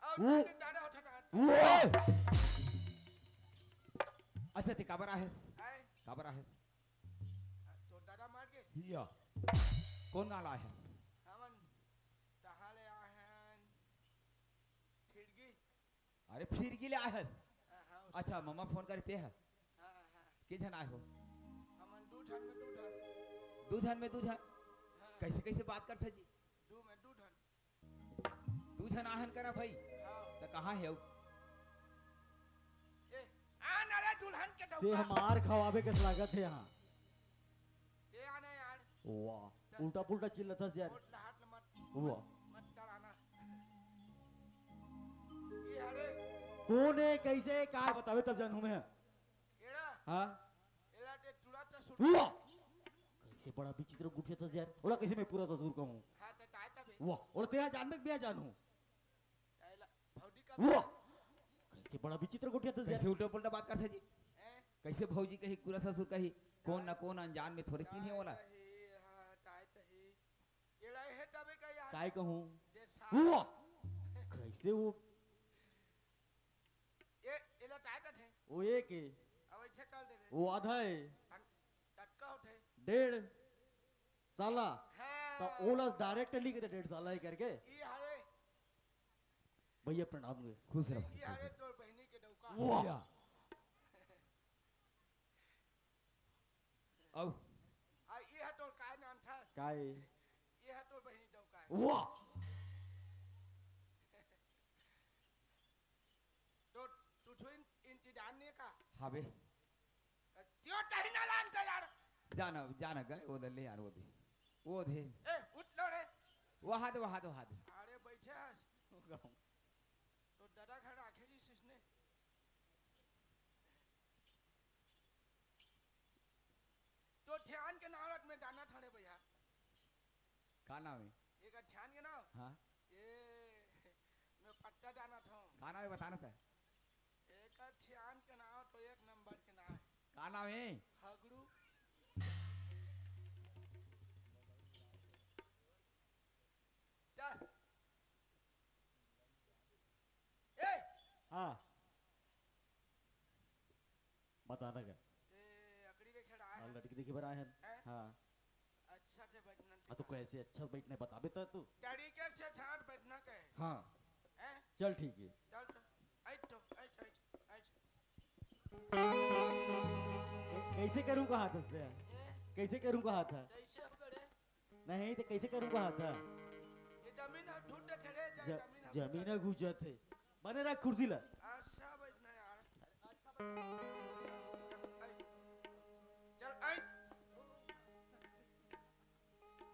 और ताने दादा उठा था वाह अच्छा ते काबर आहे आए काबर आहे तो दादा मार के या कौन गाला है? हमन तहाले आहन खिड़की अरे फिर गिले आहे। हाँ अच्छा मम्मा फोन करते हैं हाँ के जन आए हो? हमन दूधन में दूधन दूधन में दूधन हाँ कैसे कैसे बात करते जी? दू में दूधन दूधन आहन करा भाई हाँ तो कहाँ है वो? ये आन अरे दुल्हन के ते डौका हमार खवाबे के स्वागत है यहाँ। ये आने यार वाह उल्टा पुल्टा चिल्लाता यार। और हाथ मत वाह मत डराना ये अरे कौन है कैसे का बतावे तब जानू मैं। एड़ा हाँ एड़ा ते चुड़ा चा सुट वाह कैसे बड़ा विचित्र गुठिया था यार। ओला कैसे मैं पूरा तस्वीर कहूँ। हां ते ताय तबे वाह और तेरा जान में मैं जानू। तायला भौडी का वाह कैसे बड़ा विचित्र गुठिया था कैसे यार। उल्टा पुल्टा बात करते जी? हैं कैसे भौजी कही पूरा ससुर कही कौन ना कौन अनजान में थोड़े चिन्हे वाला हां ताय तही एड़ा हे तबे का यार काय कहूँ। जे सा वाह कैसे वो ये एला ताय का थे वो एक है अब इथे कर दे रे वो आधा है टटका उठे 1.5 साला तो हां ओला डायरेक्ट लिख दे 1.5 साला ही करके। ई हरे भैया प्रणाम हुए। खुश ई रहो। हरे तोर बहनी के डौका वाह औ आ ई है तोर काय नाम था काय ये है तोर बहनी डौका है वाह तो तू छुइन इंतजान ने का हाँ बे त्यो तही ना लान का यार जाना जाना गए वो ले यार वो थे ए उठ लो रे वहाँ दे वहाँ दे वहाँ दे अरे बैठे आज तो दादा घर आखिरी सिसने तो ध्यान के नारत में दाना थड़े भैया का नाम है? एक ध्यान के नाम हाँ ये मैं पट्टा दाना था का नाम है बताना था? एक ध्यान के नाम तो एक नंबर के नाम है का नाम है? हगड़ू चल ए हाँ बताना क्या। ए अकड़ी के खेड़ा हाँ, है लड़की देखी बना है। हैं? हाँ अच्छा से बैठना हाँ तो कैसे अच्छा बैठने बता भी तो तू। तरीके से ठाट बैठना कहे हाँ हैं चल ठीक है। चल तो ऐट कैसे करूँ कहा था उसने? कैसे करूँ कहा था? कैसे हम करे नहीं तो कैसे करूँ कहा था? ये जमीन है ढूंढ ठहरे ज- जमीन जमीन गुजत है बने रख कुर्सी ला। अच्छा बैठना यार चल ऐट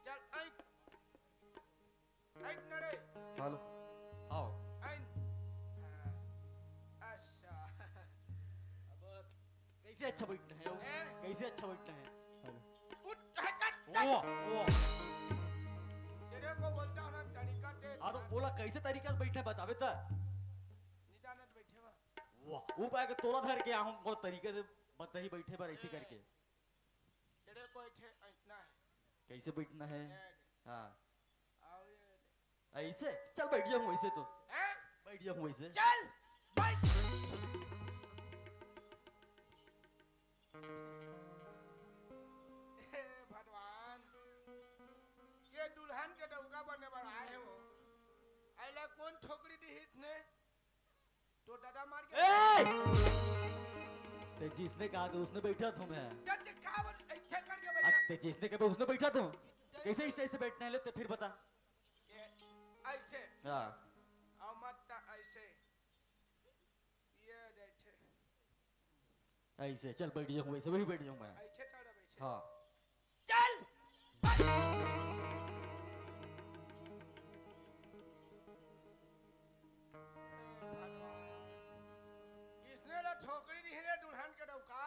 चल ऐट ऐट नरे हेलो कैसे अच्छा बैठना है हैं? कैसे अच्छा बैठना है उठ चल वो तेरे को बोलता हूं ना तरीका दे हाँ तो बोला कैसे तरीका से बैठना है बतावे तो निदानत बैठे बा वाह वो पाएगा तोला धर के हम बहुत तरीके से बता ही बैठे पर ऐसे करके तेरे को ऐसे इतना है कैसे बैठना है हाँ आओ ये ऐसे चल बैठ जाऊँ वैसे तो हैं बैठ जाऊँ वैसे चल बैठ हे भगवान ये दुल्हन के डौका बनने पर आए हो ऐला कौन छोकरी दी हित ने तो दादा मार के ते जिसने कहा था उसने बैठा था मैं जब से कहा वो ऐसे करके आज बैठा ते जिसने कहा उसने बैठा था कैसे स्टेज से बैठना है ले तो फिर बता ये ऐसे हाँ और मत ऐसे ये ऐसे ऐसे चल बैठ जाऊँ वैसे वही बैठ जाऊँ मैं ऐसे चढ़ बैठे हाँ चल इसने ना छोकरी नहीं रे दुल्हन के डौका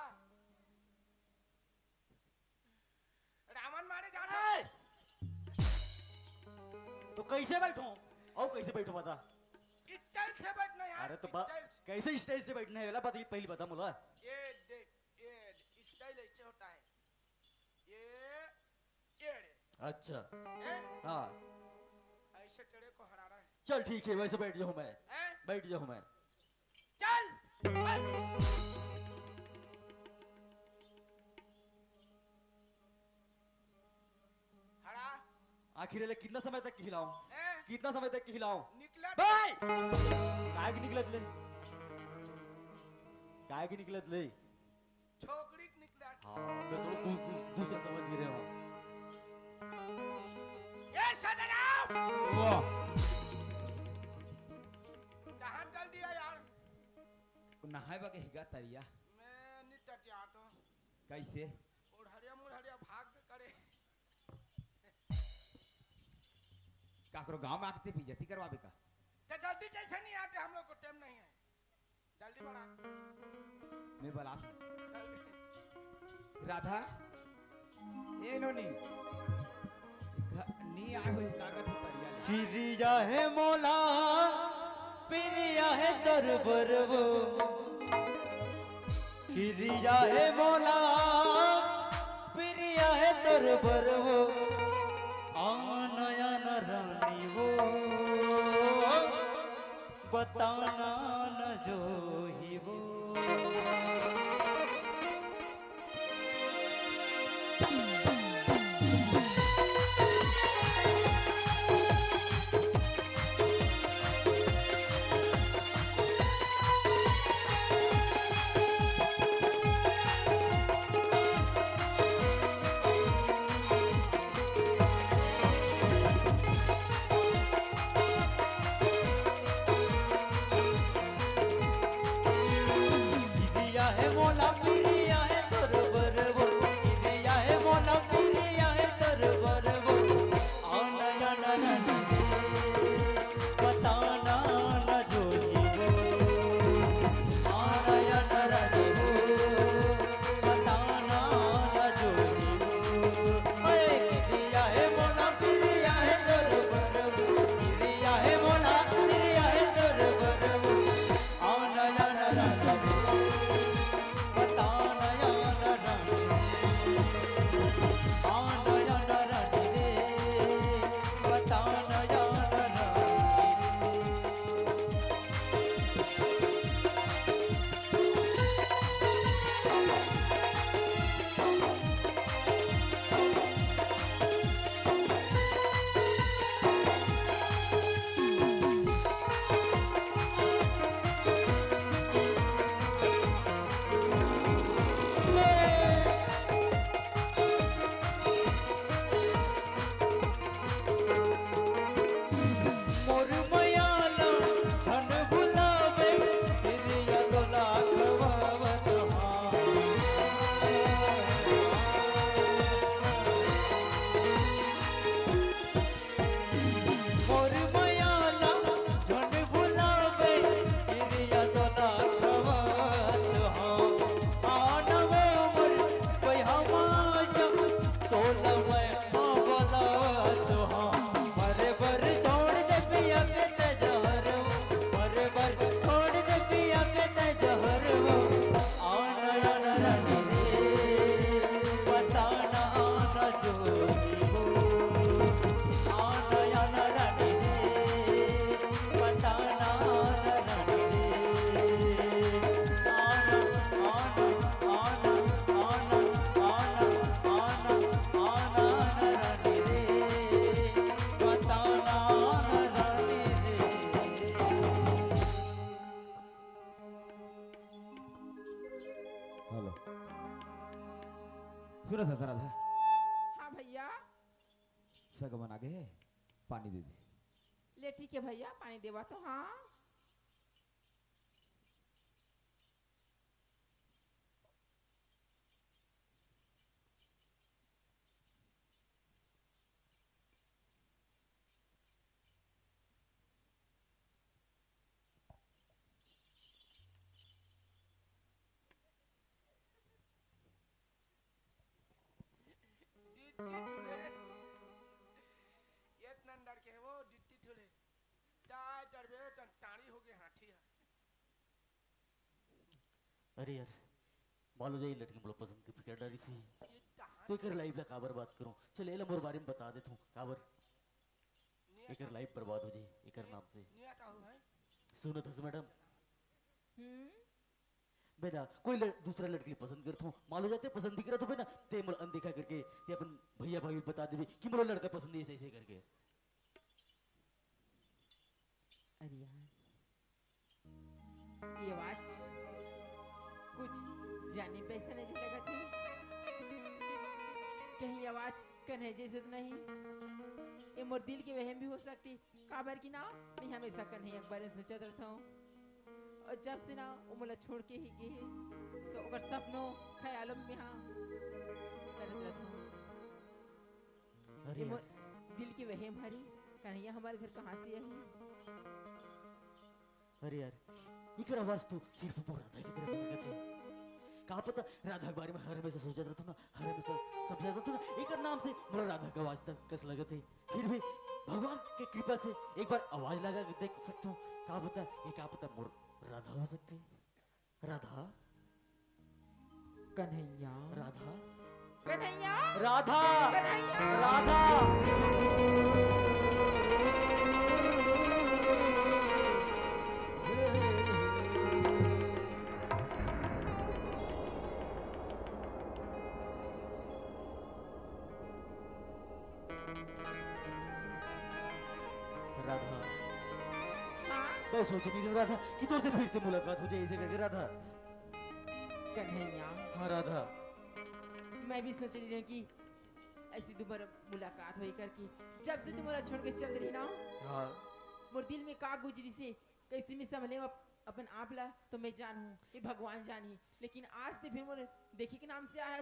रावण मारे जा रहा है तो कैसे बैठूं और कैसे बैठूं बता स्टाइल से बैठना यार अरे तो स्टाइल से। कैसे स्टेज से बैठना है बता पहली बता मुला ये देख ये स्टाइल ऐसे होता है ये अच्छा हैं? हाँ ऐसे तेरे को हरा रहा है चल ठीक है वैसे बैठ जाऊँ मैं हैं? बैठ जाऊँ मैं चल बैठ। हरा आखिर ले कितना समय तक खिलाऊं हैं? कितना समय तक खिलाऊं निकला भाई काय की निकलत ले काय की निकलत ले छोकरी निकला हाँ मैं थोड़ा दूसरा समझ गिरे हूँ ये सदराम वाह कहाँ चल दिया यार नहाए बगे हिगा तरिया मैं निटटिया तो कैसे उड़हरिया मुड़हरिया भाग के करे काकरो गांव में आके बेइज्जती करवाबे का तो जल्दी जैसे नहीं आते हम लोग को टाइम नहीं है जल्दी बढ़ा मैं बोला जल्दी राधा ए नोनी नी आए हुए कागज तरिया ले फिरिया है मोला फिरिया है दरबरवो फिरिया है मोला फिरिया है दरबरवो आनया न रानी वो बताना न जो ही वो बताना हेलो सूरज है राधा हाँ भैया सगमन आगे है पानी दे दे ले ठीक है भैया पानी देवा तो हाँ लड़के है वो डिट्टी ठुले टाय चढ़बे टन टाणी हो गए हाथी है अरे यार मालूम है ये लड़की मुझे पसंद की फिकर डाली सी तो एक लाइफ ला काबर बात करूं चल एला मोर बारे में बता देता हूं काबर एक लाइफ बर्बाद हो जाए एक नाम से नियाटा हो भाई सुनो तो मैडम बेटा कोई दूसरा लड़की पसंद करता हूँ मालूम जाते पसंद भी करा तो बेटा ते मुझे अनदेखा करके ते अपन भैया भाई बता दे कि मुझे लड़का पसंद है ऐसे ऐसे करके अरे यार ये आवाज कुछ जाने पैसा नहीं लगा थी कहीं आवाज कन्हैया से तो नहीं ये मोर दिल के वहम भी हो सकती काबर की ना मैं हमेशा कन्हैया के बारे में सोचत रहता हूँ और जब से ना वो मला छोड़ के ही गए तो अगर सपनों ख्यालों में हाँ करत रहता हूँ अरे ये यार, मोर दिल के वहम भरी कन्हैया हमारे घर कहाँ से आई अरे यार इकर आवाज तो सिर्फ वो राधा की तरफ लगती है कहा पता राधा के बारे में हर हमेशा सोचा रहता ना हर हमेशा समझा रहता ना एक नाम से मुझे राधा का आवाज तक कस लगे थे फिर भी भगवान की कृपा से एक बार आवाज लगा के देख सकता हूँ कहा पता ये कहा पता मोर राधा हो सकती राधा कन्हैया राधा कन्हैया राधा कन्हैया राधा राधा हाँ मैं सोच नहीं रहा था कि तुझसे फिर से मुलाकात हो जाए ऐसे करके राधा कन्हैया हाँ राधा मैं भी सोच रही हूँ कि ऐसी दोबारा मुलाकात हुई करके जब से तुम्हारा छोड़ के चल रही ना हाँ मोर दिल में का गुजरी से कैसे में संभले अपन आप ला तो मैं जानूं ये भगवान जानी लेकिन आज से फिर मोर देखी के नाम से आया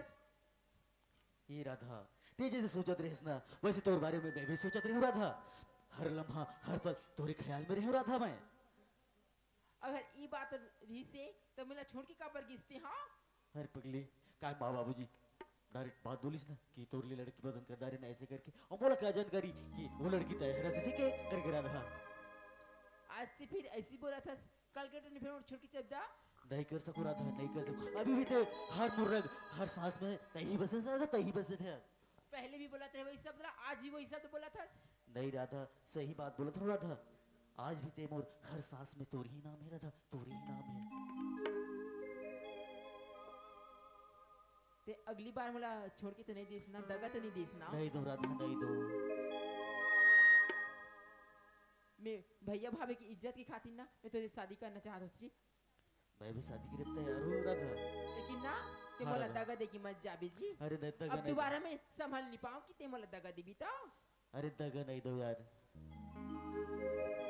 ये राधा ते जैसे सोचत रहे ना वैसे तोर बारे में मैं भी सोचत रही हूँ राधा हर लम्हा हर पल तोरे ख्याल में रही हूँ राधा मैं अगर ये बात रही से तो मेरा छोड़ के का पर गिसते हाँ अरे पगली काय माँ बाबूजी डायरेक्ट बात बोलिस ना कि तोर लिए लड़की पसंद कर दारे ना ऐसे करके और बोला क्या जानकारी कि वो लड़की तैयार से के करके राधा आज से फिर ऐसी बोला था कल के तो फिर मोर छोड़ के चल जा नहीं कर सकूँ राधा नहीं कर सकूँ अभी भी तो हर मुर्रग हर सांस में तही बसे राधा तही बसे थे पहले भी बोला था वही सब बोला आज ही वही सब बोला था नहीं राधा सही बात बोला था राधा आज भी तेमोर हर सांस में तोर ही नाम है राधा तोर ही नाम है ते अगली बार मला छोड़ के तो नहीं देस ना दगा तो नहीं देस ना नहीं दो राधा नहीं दो मैं भैया भाभी की इज्जत की खातिर ना मैं तुझे शादी करना चाहता हूँ मैं भी शादी के लिए तैयार हूँ राधा लेकिन ना ते हाँ, मला राधा। दगा दे की मत जाबे जी अरे नहीं दगा अब नहीं दोबारा मैं संभाल नहीं पाऊँ कि ते मला दगा देबी तो अरे दगा नहीं दो यार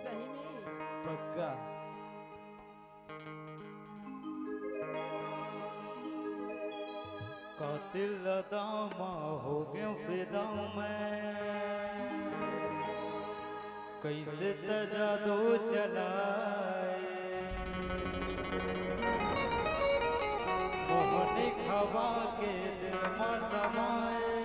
सही में पक्का कातिल दामा हो गया फिदा मैं कैसे तजा दो चलाए मोहनी हवा के दिल में समाए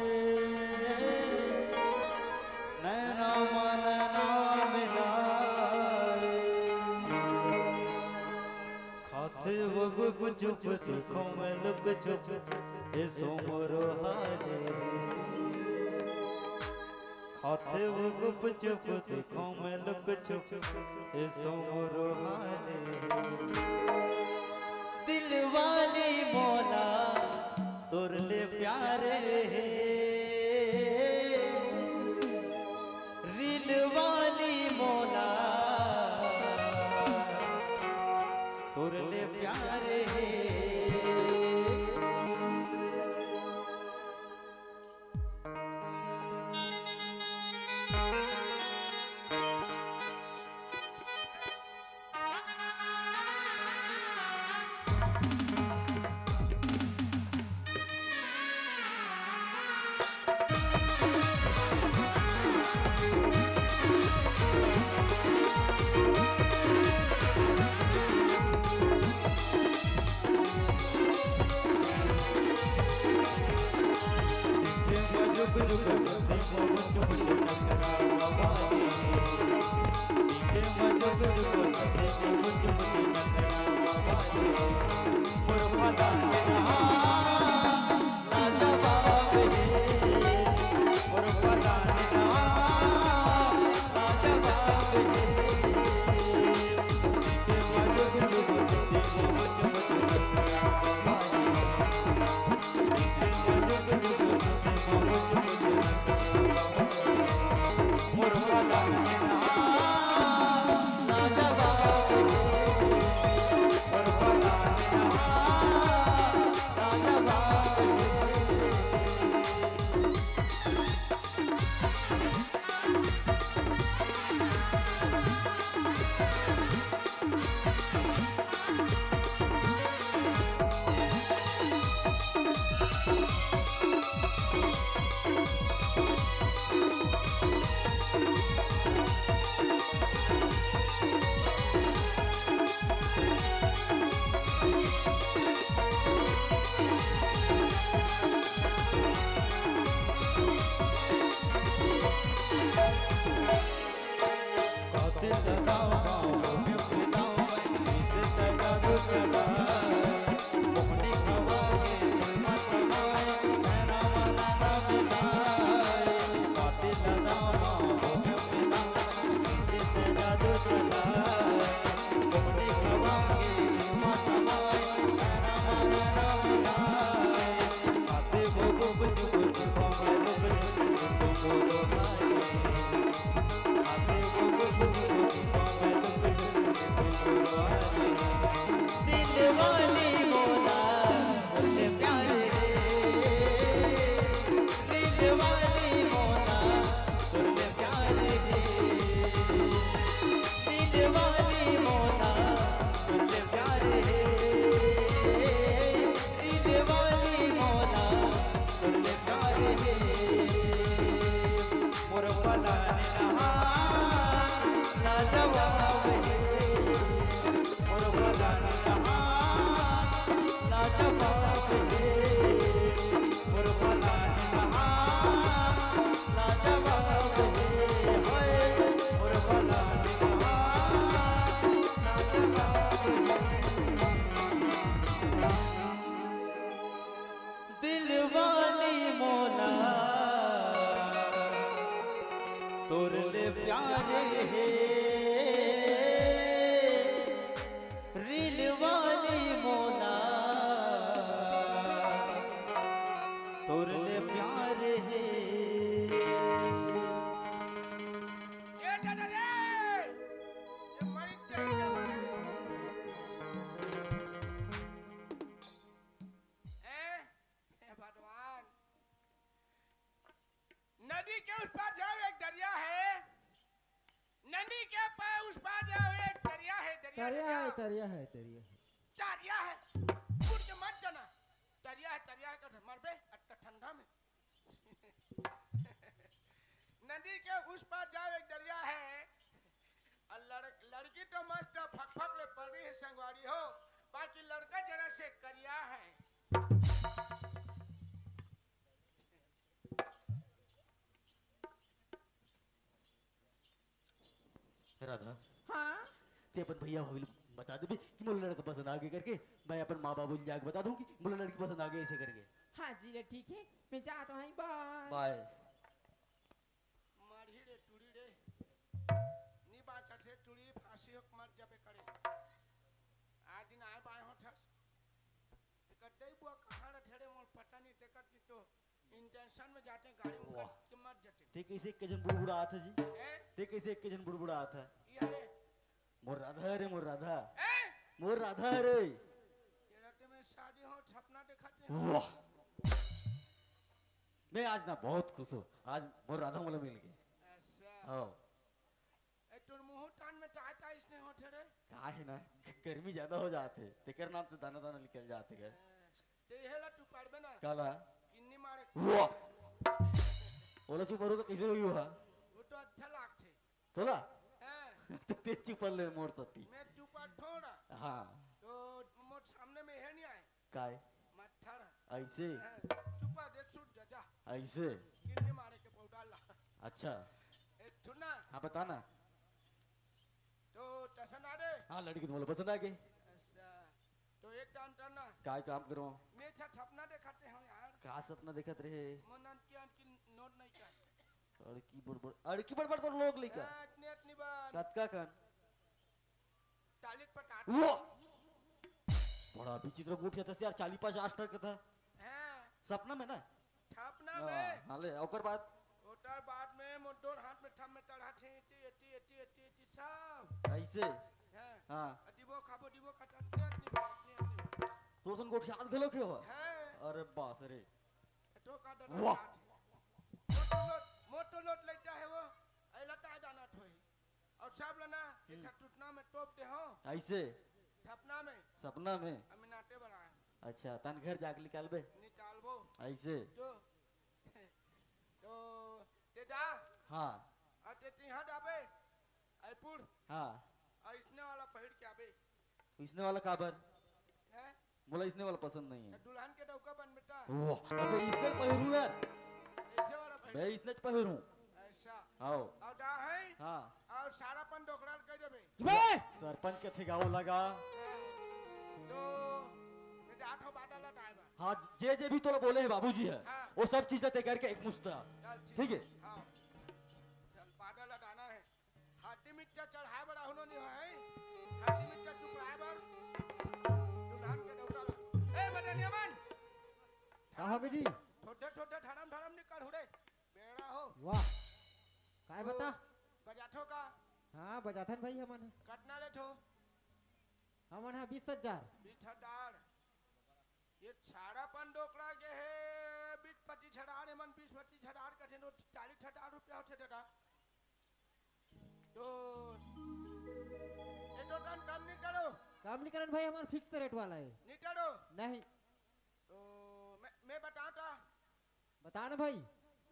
नैना मन ना मिलाए खाते वो गुप चुप देखो मैं लुक चुप ये सोमरो हाजे खाते वो गुप चुप देखो मैं लुक चुप ये सोमरो हाजे दिल वाली मौला तुरले प्यारे दिल वाली मौला तुरले प्यारे नदी के उस पार जाओ एक दरिया है, नदी के पार उस पार जाओ एक दरिया है, दरिया दरिया है दरिया है दरिया है दरिया है, उड़ के मत जाना, दरिया है का मर बे अटका ठंडा में। नदी के उस पार जाओ एक दरिया है, और लड़की तो मस्त फक फक ले पड़ रही है संगवारी हो, बाकी लड़का जरा से करिया है। राधा हाँ ते अपन भैया भाभी बता दे कि मोला लड़का पसंद आ गया करके, मैं अपन माँ बाबू जाके बता दूं कि मोला लड़की पसंद आ गई ऐसे करके। हाँ जी ले ठीक है, मैं जाता हूँ, बाय बाय। मारी रे टूरी रे नी बाचा से टूरी फांसी हो मर जबे करे आज दिन आए बाय हो ठस टिकट दे बुआ कहां रे ठेड़े मोल पता नहीं टिकट की तो इंटेंशन में जाते गाड़ी में के मर जाते ते कैसे एक जन बुड़बुड़ा आता जी, हैं ते कैसे एक जन बुड़बुड़ा आता। यारे मोर राधा रे मोर राधा, हैं मोर राधा रे। ये रात में शादी हो सपना दिखाते हैं। वाह, मैं आज ना बहुत खुश हूँ, आज मोर राधा मोला मिल गई। ऐसा आओ ए तुम मुंह टान में चाहता इसने हो ठेड़े का है ना गर्मी ज्यादा हो जाते, तेकर नाम से दाना दाना निकल जाते गए। ते हेला तू पड़बे ना काला किन्नी मारे वाह, बोला चुप तो कैसे हुई हुआ वो तो अच्छा लागते तोला हैं ते चुप ले मोर सती। मैं चुपा थोड़ा हाँ तो मोर सामने में है नहीं आए काय मच्छर ऐसे चुपा दे छूट जा जा ऐसे किन्नी मारे के पौधा ला अच्छा ए सुना हाँ बता ना। तो तो टसन आ रे हाँ लड़की तुम्हाला पसंद आ गई अच्छा तो एक टाइम करना काय काम करो मैं छपना दिखाते हैं यार का सपना देखत रहे मन की नोट नहीं कर अड़की बड़बड़ तो लोग लेकर इतनी इतनी बार कत का कन टालिट पर काट वो बड़ा विचित्र गोठिया था यार 40-50 टक था हैं सपना में ना छापना में हाँ ले ओकर बाद ओटर बाद में मोटोर हाथ में थम में चढ़ा थे एती सब ऐसे हैं हाँ दिबो खाबो दिबो खटा इतनी तो सन गोठिया हाथ गलो क्यों हो हैं अरे बास रे तो का वाह। मोटो लोट लेता है वो ऐ लटा जाना थोई और सब लेना ये टूटना में टोप दे हो ऐसे छपना में सपना में हम नाटे बना है अच्छा तन घर जाके निकाल बे निकालबो ऐसे जो तो ते जा हाँ अते तिहा जाबे आईपुर हाँ इसने वाला पहिर के आबे इसने वाला काबर हैं बोला इसने वाला पसंद नहीं है दुल्हन के डौका बन बेटा वाह अबे इसने पहिरू यार ऐसे वाला पहिर मैं इसने पहिरू ऐसा आओ और दा है हाँ और सारा पन डोकरा कर देबे बे सरपंच के थे गाँव लगा तो मैं आठों बाटा लटा आएगा हाँ जे भी तो बोले हैं बाबूजी है हाँ। वो सब चीज तय करके एक मुश्ता चल ठीक है हाँ चल बाटा लटाना है हाथी मिर्चा चढ़ाए बड़ा होनो नहीं है हाथी मिर्चा चुपराए बड़ दुल्हन के डौका ला ए बदनिया मन का हो गई जी छोटे छोटे धड़म धड़म निकल हुरे बेड़ा हो वाह काय बता बजाठो का हाँ बजाथन भाई हमन कटना ले ठो हमन हा 20,000 बिठदार ये छाड़ा पन डोकरा के है 20-25 छड़ार मन 20-25 छड़ार का थे 40-60 रुपया होते दादा तो ये तो टन नहीं करो काम नहीं करन भाई हमार फिक्स रेट वाला है नहीं करो नहीं तो मैं बताता बता ना भाई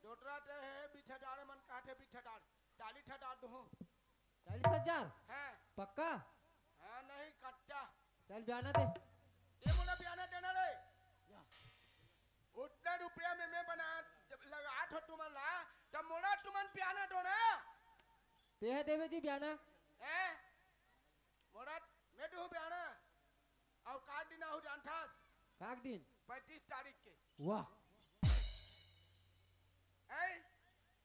डोटरा ते है 20,000 मन काटे 20,000 40,000 दो 40,000 है पक्का हाँ नहीं कच्चा चल जाना दे ये मोला बयाना देना रे उतना रुपया में मैं बना लगा ठो तुमन ला तब मोला तुमन पियाना दो ना ते है देवे जी बयाना ए मोरा मैं तो बयाना और कार्ड दिन हो जानथास काक दिन 35 तारीख के वाह ए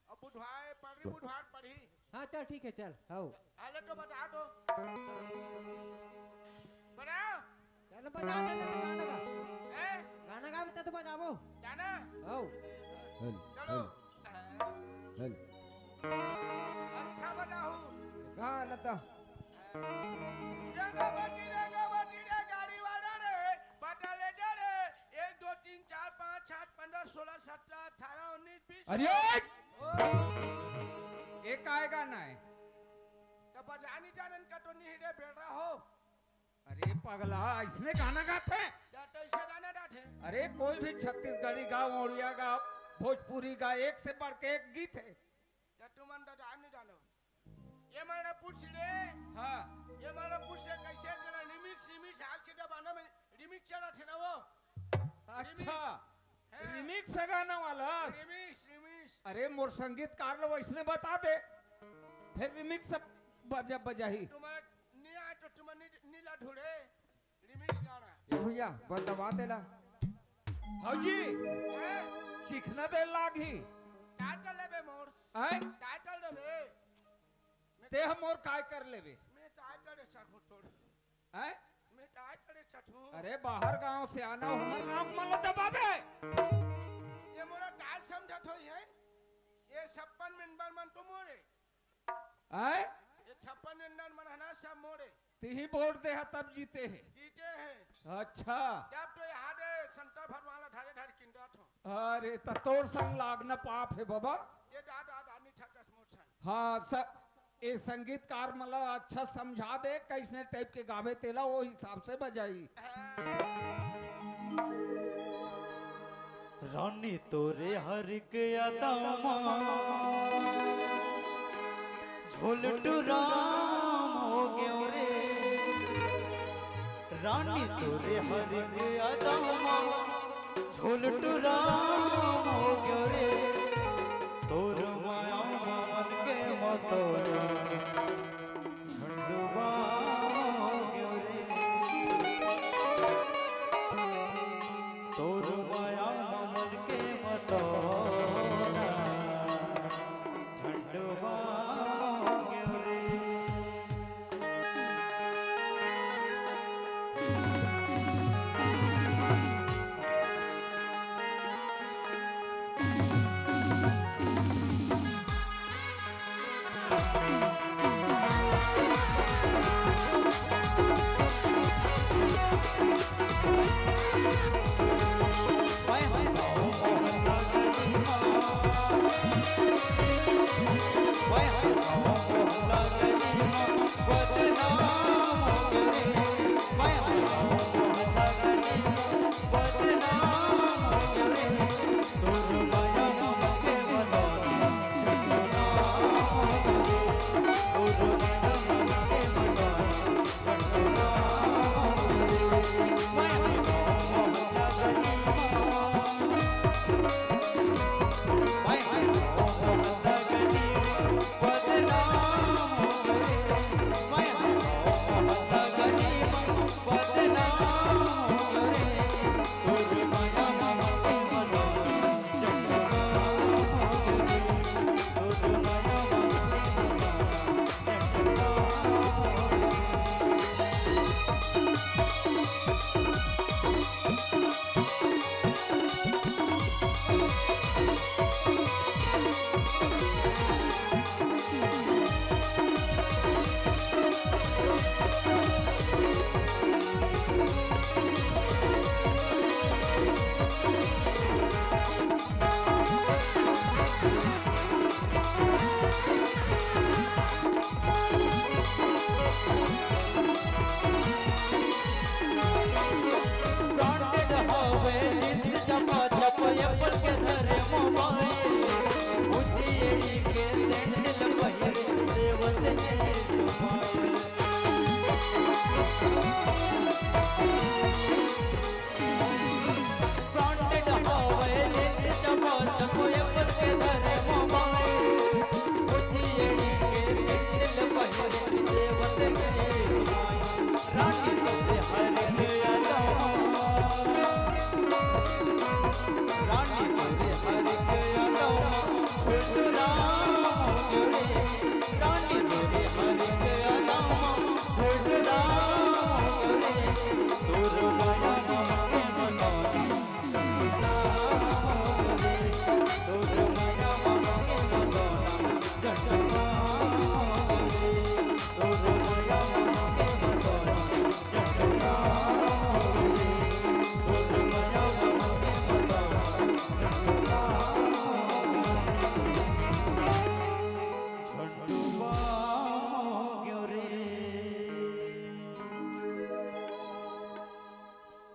अब बुधवार पढ़ी बुधवार पढ़ी हाँ चल ठीक है चल आओ हाले तो बता दो बना चल बजा दे तो गाना गा ए गाना गा बता तो बजाबो जाना आओ चलो अच्छा बताऊं कहाँ लता रंगावती रे गाड़ी वाला रे पता ले दे रे 1 2 3 4 5 7 15 16 17 18 19 20 अरे एक आएगा ना है तो बजानी जानन का तो नहीं रे बेड़ा हो अरे पगला इसने गाना गाते हैं जाते ऐसे गाना डाटे अरे कोई भी छत्तीसगढ़ी गा ओड़िया गा भोजपुरी गा एक से बढ़ के एक गीत है या तुम अंदर जान नहीं जानो ये मैंने पूछ ले हाँ ये मैंने पूछ से कैसे जरा रिमिक्स आज के जमाने में रिमिक्स चला थे ना वो अच्छा है। रिमिक्स है गाना वाला रिमिक्स अरे मोर संगीतकार लो इसने बता दे फिर रिमिक्स सब बजाही तुम्हें नहीं आए तो तुम्हें नीला ढूंढे रिमिक्स गाना भैया बता देला हौजी है चिखना दे लागी टाइटल लेबे मोर हैं टाइटल देबे ते हम और काय कर लेबे मैं टाइटल रे छठू तोड़ हैं मैं टाइटल रे छठू अरे बाहर गांव से आना हमर नाम मन दबाबे ये मोरा टाइट समझत होई है ये 56 मेंबर मन तो मोरे हैं ये 56 मेंबर मन है ना सब मोरे तीही वोट दे है तब जीते हैं जीते हैं अच्छा जब तो यहाँ दे संतर भरवाला धारे धारे किंदा थो अरे त तोर संग लागना पाप है बाबा ये दादा दानी छटस मोछन हाँ ये संगीतकार मतलब अच्छा समझा दे कैसने टाइप के गावे तेला वो हिसाब से बजाई रानी तोरे हर के अदामा झोलटू राम हो गयो रे रानी तोरे हर के अदामा झोलटू राम हो गयो रे तोर माया मन के मतोरा झंडू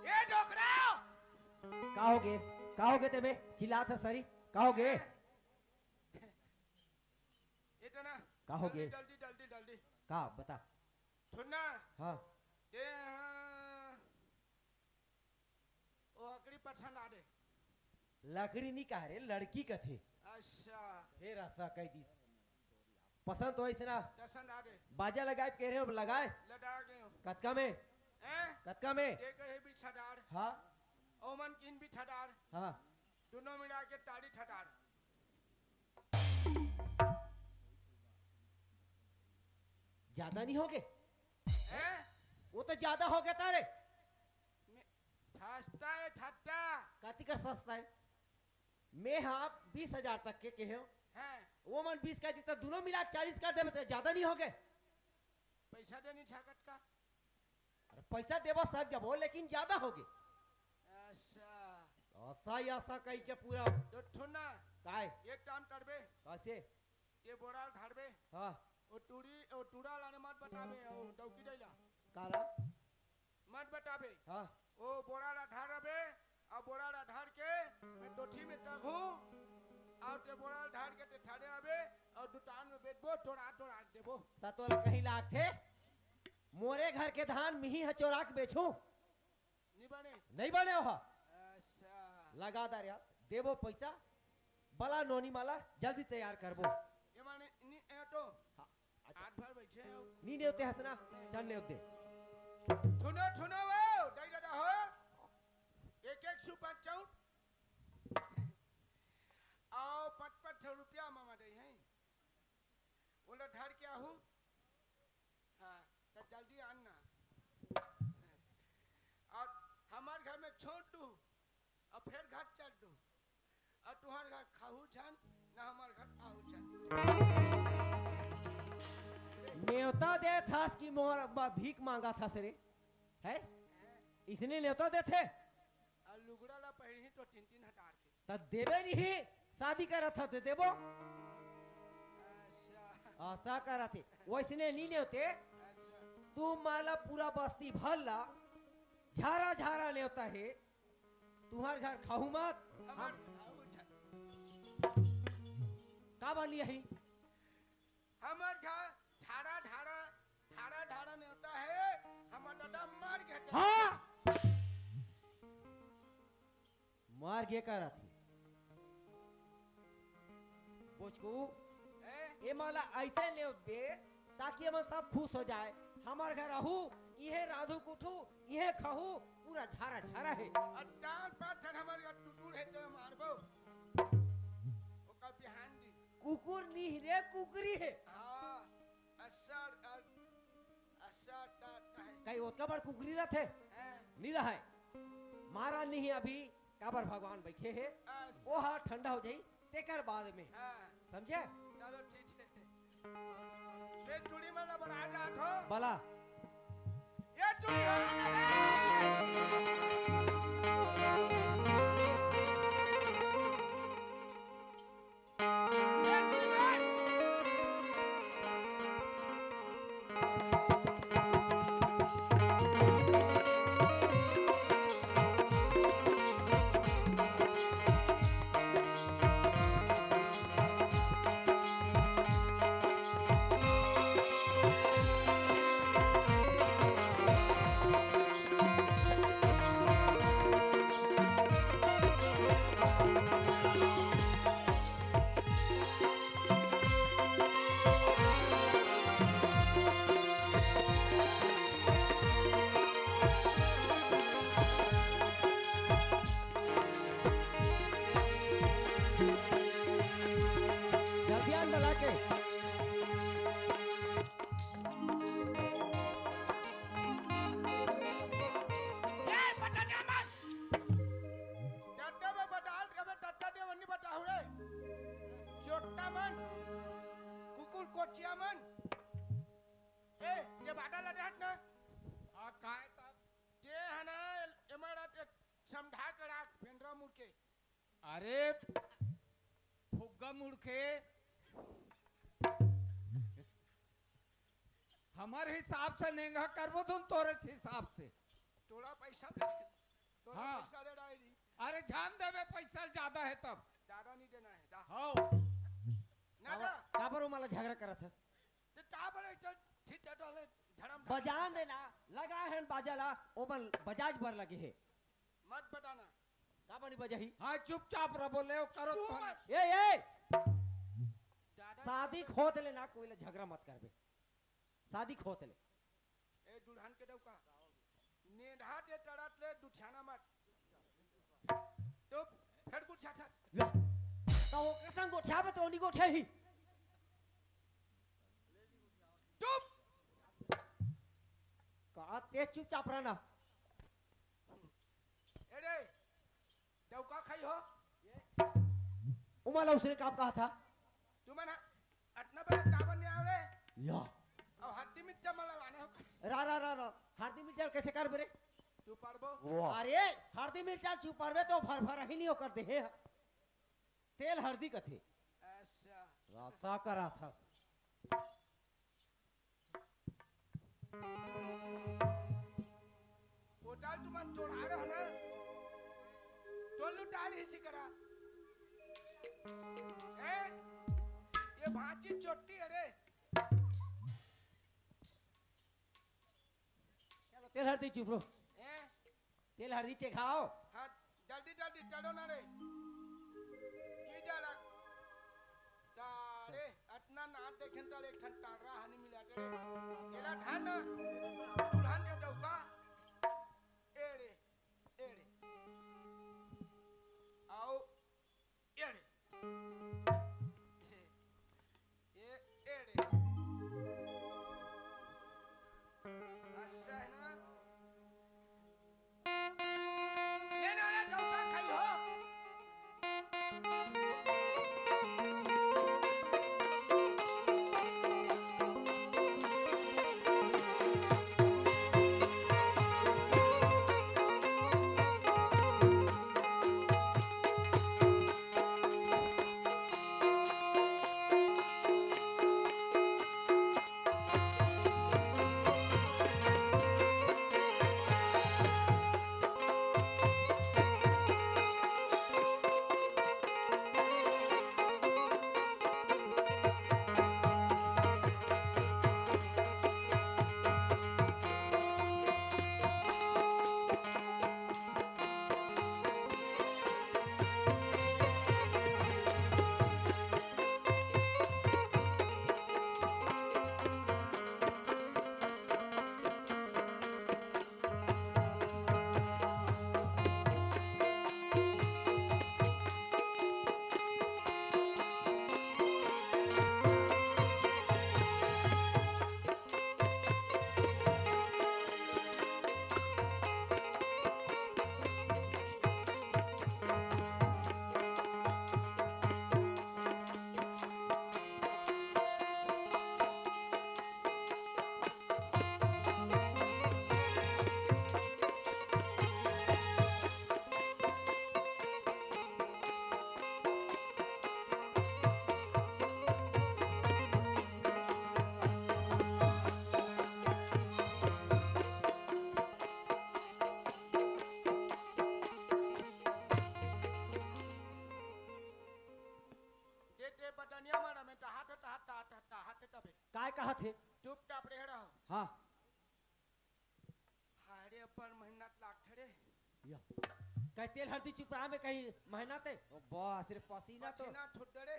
ये डोकरा कहोगे कहोगे ते बे चिल्ला था सरी कहोगे ये तो ना कहोगे जल्दी जल्दी जल्दी का बता सुनना हाँ ये ओ अकड़ी पसंद आ दे लकड़ी नहीं कह रहे लड़की का थे अच्छा फिर ऐसा कह दी पसंद तो ऐसे ना पसंद आ दे बाजा लगाए कह रहे हो लगाए लड़ा गए हो कतका में हैं कतका में ये कहे भी छडार हाँ ओमन किन भी छडार हाँ दोनों मिला के ताड़ी छडार ज्यादा नहीं होगे हैं वो तो ज्यादा हो गया तारे छास्ता है छत्ता काती कर सस्ता है मैं हाँ 20,000 तक के कहे हो हैं वो मन 20 का जितना दोनों मिला 40 कर दे ज्यादा नहीं हो गए पैसा देनी छाकट का अरे पैसा देवा सर जब हो लेकिन ज्यादा हो गए अच्छा ऐसा ही ऐसा कही के पूरा तो ठुना काय एक टाइम करबे कैसे ये बोरा घरबे हाँ ओ टूड़ा लाने मत बताबे ओ डौकी दैला काला मत बताबे हाँ ओ बोरा ला ढारबे और बोरा ला ढार के मैं टोठी में तगू और ते बोरा ला ढार के ते ठाड़े आबे और दुकान में बेचबो तोड़ा तोड़ा देबो तत्व कहीं लाग थे मोरे घर के धान मिही है चोराक बेचू नहीं बने नहीं बने हो अच्छा लगा दरियास देवो पैसा बला नोनी माला जल्दी तैयार करबो ये माने नी ए तो हाँ, आठ भर बैठे हो नी नेवते हसना चल नेवते सुनो सुनो वो दई दादा हो एक एक सुपर चौट आओ 5-5 रुपया मामा दे हैं बोला ढार क्या हूँ हाँ तो जल्दी आना और हमारे घर में छोड़ दू और फिर घर चल दू और तुम्हारे घर खाहू छन ना हमारे घर आहू छन न्योता दे था कि मोर भीख मांगा था सरे है इसने न्योता दे थे और लुगड़ा ला पहनी तो 3-3 हजार के तब देवे नहीं शादी करा था तो देवो अच्छा आशा करा थे वो इसने नहीं होते अच्छा तू माला पूरा बस्ती भर ला झारा झारा न्योता है तुम्हार घर खाऊ मत हमार का बाली है हमार घर ढाड़ा ढाड़ा ढाड़ा ढाड़ा नहीं होता है हमार दादा मर गए थे। हाँ मार के करा थी बोचकू ये माला ऐसे ले दे ताकि हम सब खुश हो जाए हमार घर रहू ये राधू कुठू ये खाऊ पूरा झारा झारा है और डाल पाथर हमार घर टुटुर है तो मारबो ओका बिहान दी कुकुर नहीं रे कुकरी है हां असर असर ता है कई ओतका बार कुकरी रहते नहीं रहा है मारा नहीं अभी काबर भगवान बैठे है वो हाँ ठंडा हो जाई तेकर बाद में समझे चलो ठीक है ये टुड़ी में बड़ा जात हो बला ये टुड़ी हो ध्यान बला के टट्टा में बटाल कबे टट्टा दे वन्नी बटाहु रे चोट्टा मन कुकुर कोचिया मन ए जे बाटा लड़े हट ना आ काय तब जे हना एमरा ते समझा कर राख पेंद्रा मुड़ के अरे फुग्गा मुड़के हमारे हिसाब से नेंगा करबो तुम तोरे हिसाब से तोरा पैसा दे तोरा हाँ। पैसा दे डायरी अरे जान देवे पैसा ज्यादा है तब ज्यादा नहीं देना है दा हो ना दा काबर वो माला झगड़ा करा था ते का बड़े ठीक टटले धड़म बजान देना लगा है बाजाला ओबल बजाज बर लगे है मत बताना का बनी बजाही हाँ चुपचाप रह बोले करो तू तो मत। ए शादी खोत ले ना कोई ले झगड़ा मत करबे शादी खोत ले ए दुल्हन के दौका नेढ़ा ते तड़त ले दुछाना मत तो फिर कुछ छाछा तो ओकर संग गोठ्या पे तो ओनी गोठे ही चुप का ते चुपचाप रहना ए रे दौका खाई हो उमाला उसने का कहा था तू मना अतना बड़ा चावल नहीं आवरे या और हड्डी में चमला लाने हो रा रा रा रा हरदी मिर्चा कैसे कर बरे तू परबो अरे हरदी मिर्चा चुपरवे तो भर भर ही नहीं कर दे है तेल हरदी कथे ऐसा रासा करा था होटल तुम चोढ़ा रहे हो ना तो लुटारी सी करा ए ये भांची चोटी है रे चलो तेल हरदी चुप रो ए तेल हरदी चे खाओ हाँ जल्दी जल्दी चलो ना रे की जा रहा तारे अतना ना देखें तो एक ठन तारा हानि मिला रे एला ढान ना दुल्हन के दौका एड़े एड़े आओ एड़े ये एड़े अच्छा है ना ले ना रे दौका खाई हो आप रे हड़ा हाँ हारे पर मेहनत लाग ठरे कहीं तेल हल्दी चुपड़ा में कहीं मेहनत है ओ बस सिर्फ पसीना तो पसीना ठुडड़े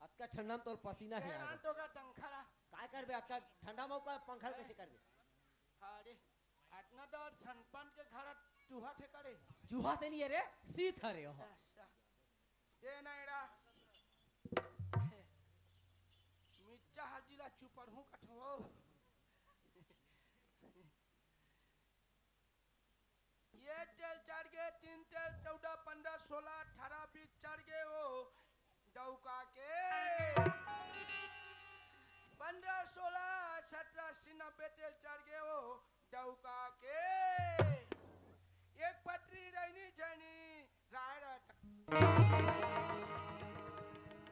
अक्का ठंडा में तो पसीना है तेरान तो का टंखरा काय करबे अक्का ठंडा मौका पंखा कैसे करबे हारे आतना दर सनपन के घर चूहा थे करे चूहा ते नहीं है रे सीत हरे हो ऐसा दे ना एड़ा मिर्चा हाजिला चुपर हूं कठो ये तेल चढ़ गए 3 तेल 14 15 16 18 20 चढ़ गए हो डौका के 15 16 17 80 90 तेल चढ़ गए हो डौका के एक पटरी रहनी जानी राय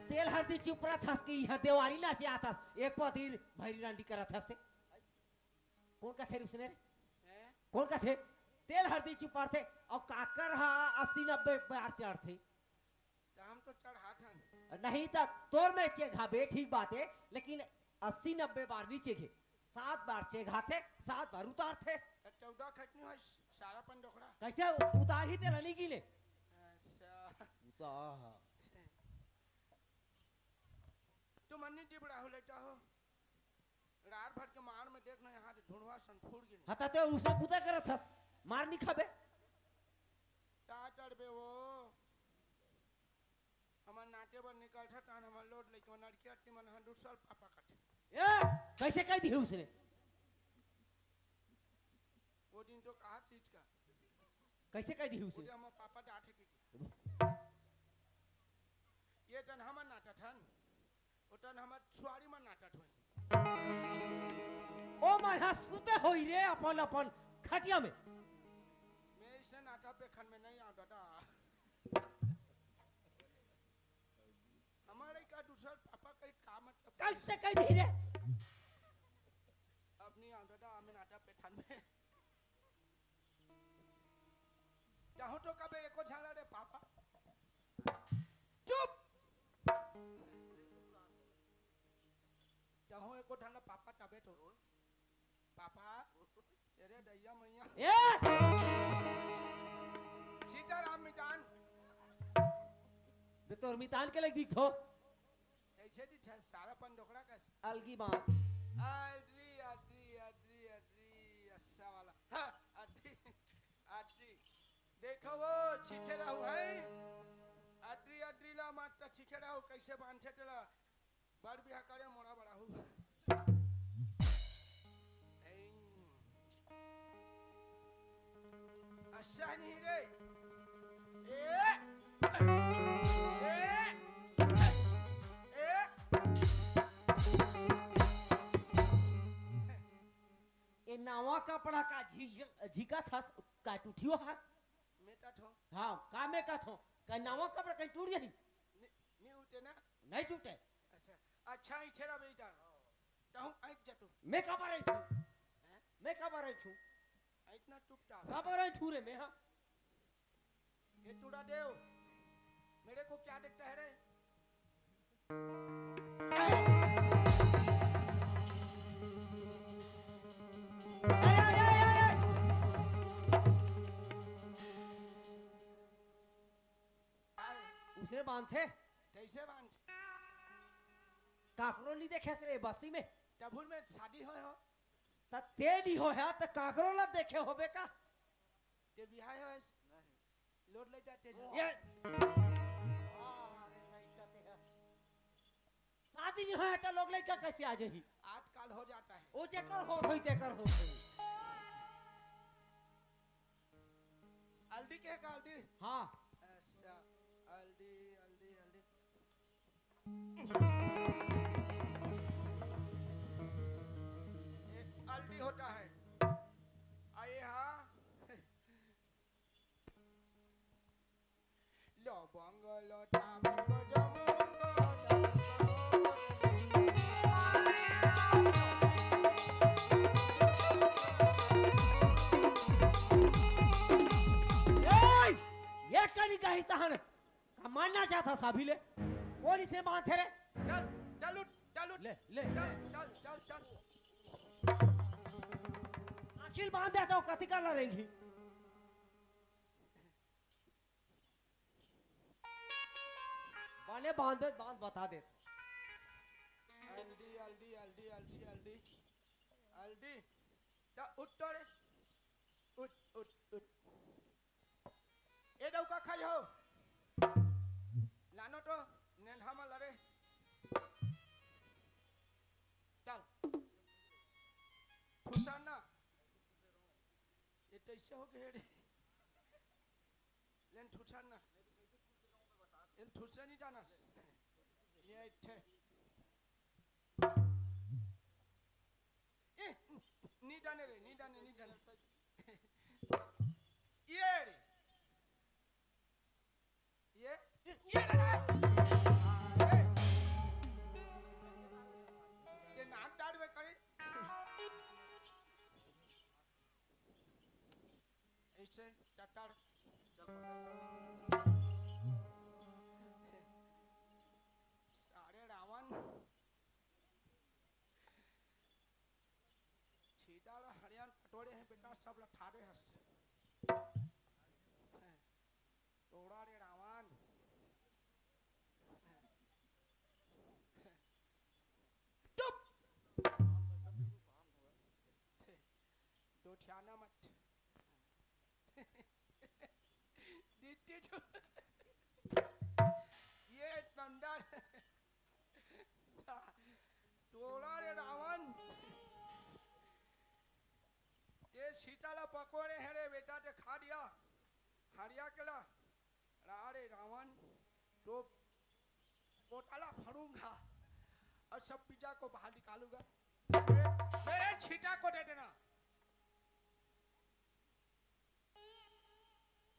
तेल हल्दी चुपड़ा थस के यहाँ देवारी नाचे आता एक पति भैरी रांडी करा थस से कौन का थे उसने रे कौन का थे तेल हल्दी चुपार थे और काकर हा 80 90 बार चढ़ थे हम तो चढ़ा था नहीं तो तोर में चेघा बे ठीक बात है लेकिन 80 90 बार भी चेघे 7 बार चेघा थे 7 बार उतार थे 14 खटनी हो सारा पन डोकरा कैसे उतार ही तेल नहीं गिले अच्छा उतार तुम अन्नी डिबड़ा हो लेटा हो रार भर के मार में देखना यहाँ ढूंढवा सन फूट गिन हता ते उसने पुता करत थस मार नहीं खाबे ता चढ़बे वो हमर नाटे बर निकल था तान हमर लोड लेके नड़की अट्टी मन 100 साल पापा कट ए कैसे कह दी उसने वो दिन तो कहा चीज का कैसे कह दी वो उसने दिन हमर पापा डांटे की ये तन हमर नाटा थन वो तन हमर छुआरी मन नाटा होई ओ माया सुते होई रे अपन अपन खटिया में मैं इसे नाटा पे खन में नहीं आ दादा हमारे का दूसरा पापा का काम मतलब कैसे कह दी रे अपनी आ दादा हमें नाटा पे खन में चाहो तो कबे एको झाला रे पापा चुप चाहो एको झाला पापा तबे तो पापा तेरे दैया मैया ए सीताराम मिटान बे तोर मितान के लग दिख थो ऐसे दी सारा पन डोकरा का अलगी बात अड्री अड्री अड्री अड्री अच्छा वाला हाँ अड्री अड्री देखो वो छिछेरा हुआ है अड्री अड्री ला मात्र छिछेरा हो कैसे बांधे तेरा बड़ बिहा करे मोरा बड़ा हो अच्छा नहीं रे ए ए नावा कपड़ा का झिका था काट उठियो हा मेटा ठो हां का में का थो का नावा कपड़ा कहीं टूट गई नहीं उठे ना नहीं टूटे अच्छा अच्छा इछेरा बेटा ताहू आइक जटू मैं का पर छू मैं का पर छू इतना टूटता का पर छू रे मैं हां ये टूटा देव मेरे को क्या देखता है रे उसने बांधे कैसे बांध काकरो नहीं देखे रे बस्ती में टबुल में शादी हो त ते नहीं हो है त काकरो ला देखे होबे का ते बिहाय हो लोड ले जाते ये शादी नहीं होया तो लोग लड़का कैसे आ जाही आजकल हो जाता है ओ जेकर हो होई तेकर हो हल्दी के का हल्दी हां अच्छा हल्दी हल्दी हल्दी हल्दी होता है आए हाँ लवंग लता ये करी कही तहन का मानना चाहता साभी ले कौन इसे बांधे रे चल चल उठ चल उठ ले ले चल चल चल चल आखिर बांध देता हूँ, कथी कर लड़ेंगी? बाने बांध दे, बांध बता दे। हल्दी हल्दी हल्दी हल्दी हल्दी हल्दी ता उठ तो रे उठ उठ उठ ए डौका खाई हो लानो तो नेंधा में लड़े चल ठुसान ना ये कैसे हो गए रे लेन ठुसान ना इन ठुसे नहीं जाना ये इच्छे नहीं जाने रे नहीं जाने नहीं जाने ये रे ये ये नाक डाड़ में करे ऐसे टटार सारे रावण छीटाड़ा हरियाण पटोरे हैं बेटा सब लठारे हंस तोड़ा रे रावण चुप दोठियाना मत दीदी ये नंदन तोड़ा रे रावण ये सीताला पकोड़े हैं रे बेटा ते खा दिया हारिया केला रे रावण तो पोटाला फड़ूंगा और सब पिज्जा को बाहर निकालूंगा मेरे छीटा को दे देना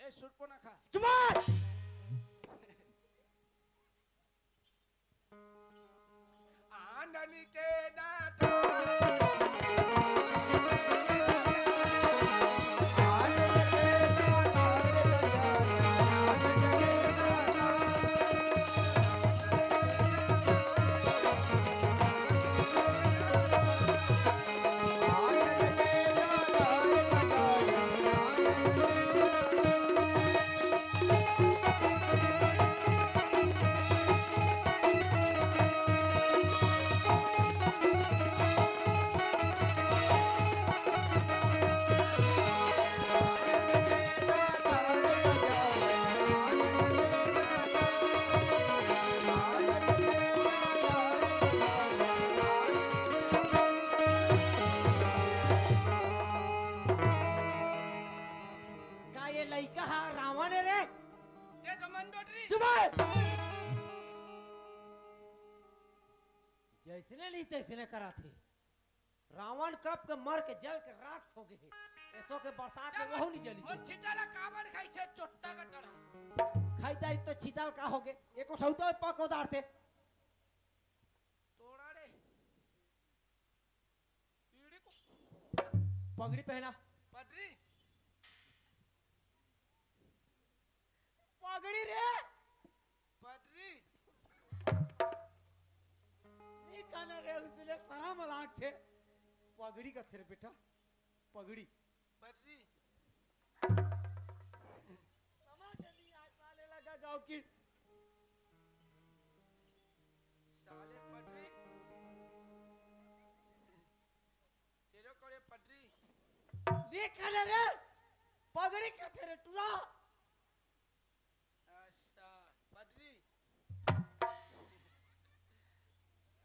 ए सुट को ना खा चुप आंधनी के नाता का ये लड़का है रावण है रे? ये कमांडोट्री चुप जैसे नहीं तैसे करा थे रावण कब के मर के जल के राख हो गए ऐसो के बरसात में वहु नहीं जली और छिटाला काबर खाई छे चोट्टा कटरा खाईदारी तो छिदाल का हो गए एको सौतो पक उदार थे तोड़ा रे पीड़ी को पगड़ी पहना पटरी पगड़ी रे पटरी नहीं खाना रे उसने सारा मलाक थे पगड़ी का थे रे बेटा पगड़ी पटरी समझ नहीं आज साले लगा गाँव की साले पटरी तेरे को रे पटरी नहीं खाना रे पगड़ी का थे रे टूरा अच्छा पटरी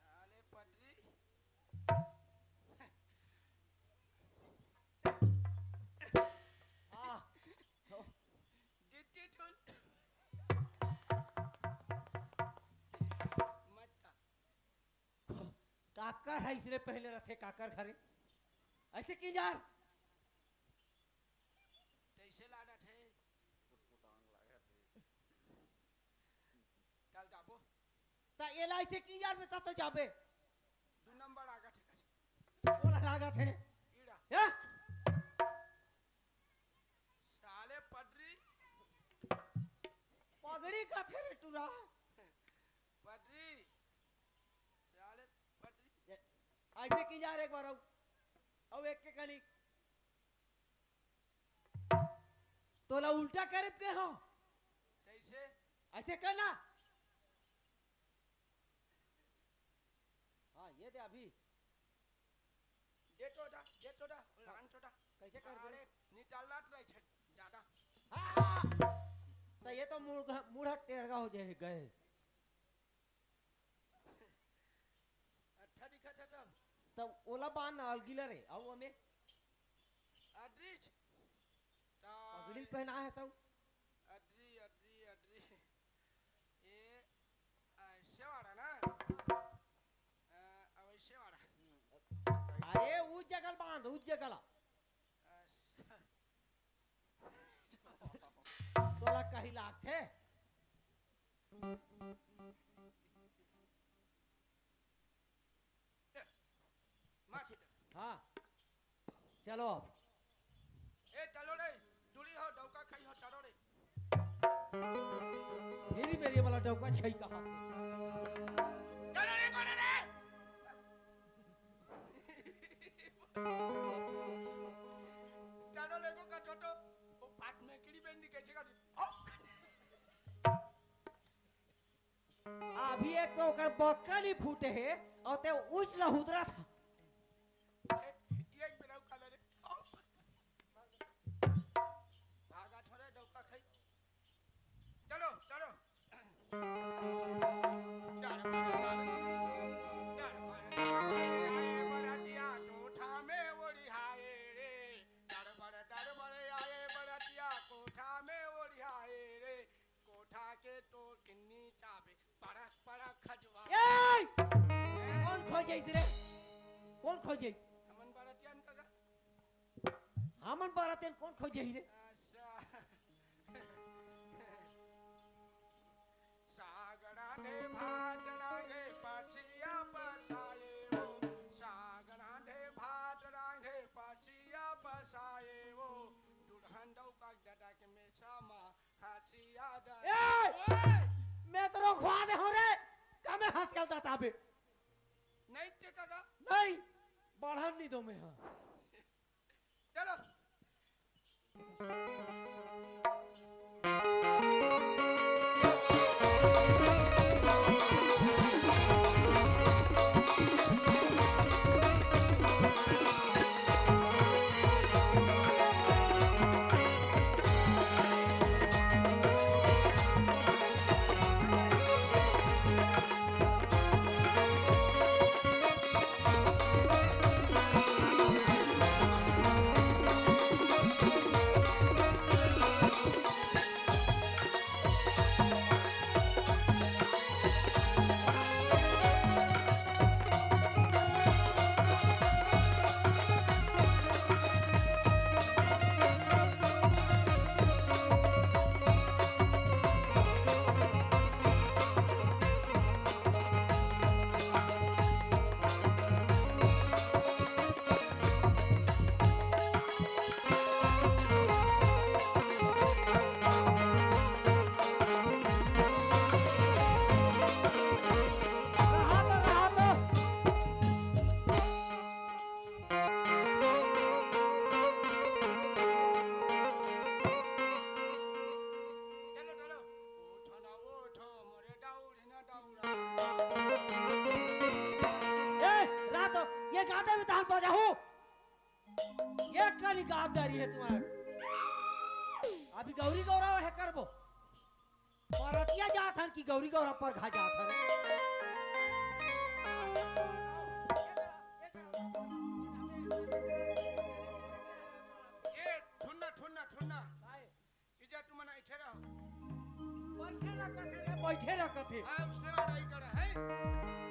साले पटरी हाँ गिट्टी ठुल मत काकर है इसने पहले रखे काकर घरे ऐसे की यार कैसे लाना थे चल जाबो ता ये लाई से की यार बता तो जाबे 2 नंबर आगा ठीक है बोला लागत है ईड़ा या साले पटरी पगड़ी का थे रे टूरा पटरी साले पटरी ऐसे की यार एक बार आओ और एक के कली तोला उल्टा करे के हो कैसे ऐसे करना। हाँ ये दे अभी दे तो दा लान तो दा कैसे कर अरे निकालना तो नहीं ज्यादा तो ये तो मुड़ा टेढ़ा हो जाए गए। अच्छा दिखा था सब तो ओला बांध अलगिला रे आओ हमें अद्रिज पगड़ी पहना है सब अद्री ये ऐसे वाला ना अवश्य वाला अरे उस जगह बांध उस जगह तोला कहीं लाग थे हाँ चलो अब ए चलो रे दूरी हो डौका खाई हो चलो रे मेरी मेरी वाला डौका छई कहा थे चलो रे कौन रे चलो रे को का छोटो वो पाट में किड़ी बेंडी कैसे का अभी एक तो ओकर बक्का नहीं फूटे है और ते उच लहुदरा था ये एक बिना काला रे भागा छोरे डौका खाई चलो चलो बरातिया कोठा में ओढ़ियाए रे दरबारे आए बरातिया कोठा में ओढ़ियाए रे कोठा के तो किन्नी चाबे पड़ा खजवा ए कौन खोजे रे कौन खोजे हमन बरातियान का हमन बारातेन कौन खोजे रे सागरा ने भात रांगे पसिया बसाए वो सागरा ने भात रांगे पसिया बसाए वो दुल्हन डौका दादा के मेसा मां हसिया दा ए मैं तो खवा दे हो रे का मैं हंस के दाता बे नहीं टेका नहीं बढ़न नहीं दो मैं हां चलो गावदारी है तुम्हारा अभी गौरी गौरव है करबो परतिया जात हन की गौरी गौरव पर घा जात हन ये ठुन्ना ठुन्ना ठुन्ना इजा तुम ना इथे रहो बैठे रखत है हां उसने वाला ही करा है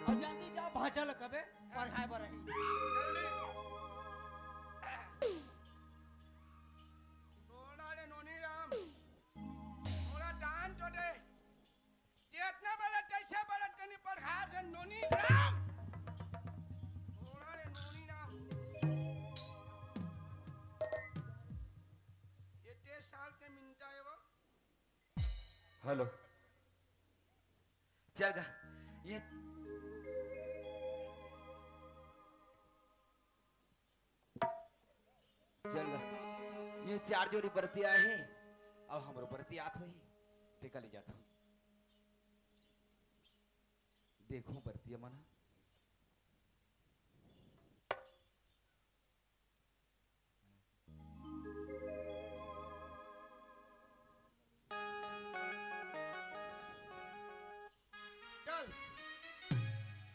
और जल्दी जा भाषा लकबे पर खाए बर रही जल्दी बोला रे नोनी राम मोरा दान तो दे जितना बड़ा कैसे बड़ा कनी पर हाथ है नोनी राम बोला रे नोनी राम ये 23 साल के मिनटा है वो हेलो चल गा ये चल ये 4 जोड़ी बरतिया है और हमरो बरतियात होई ते कल जात हो देखो बरतिया मना चल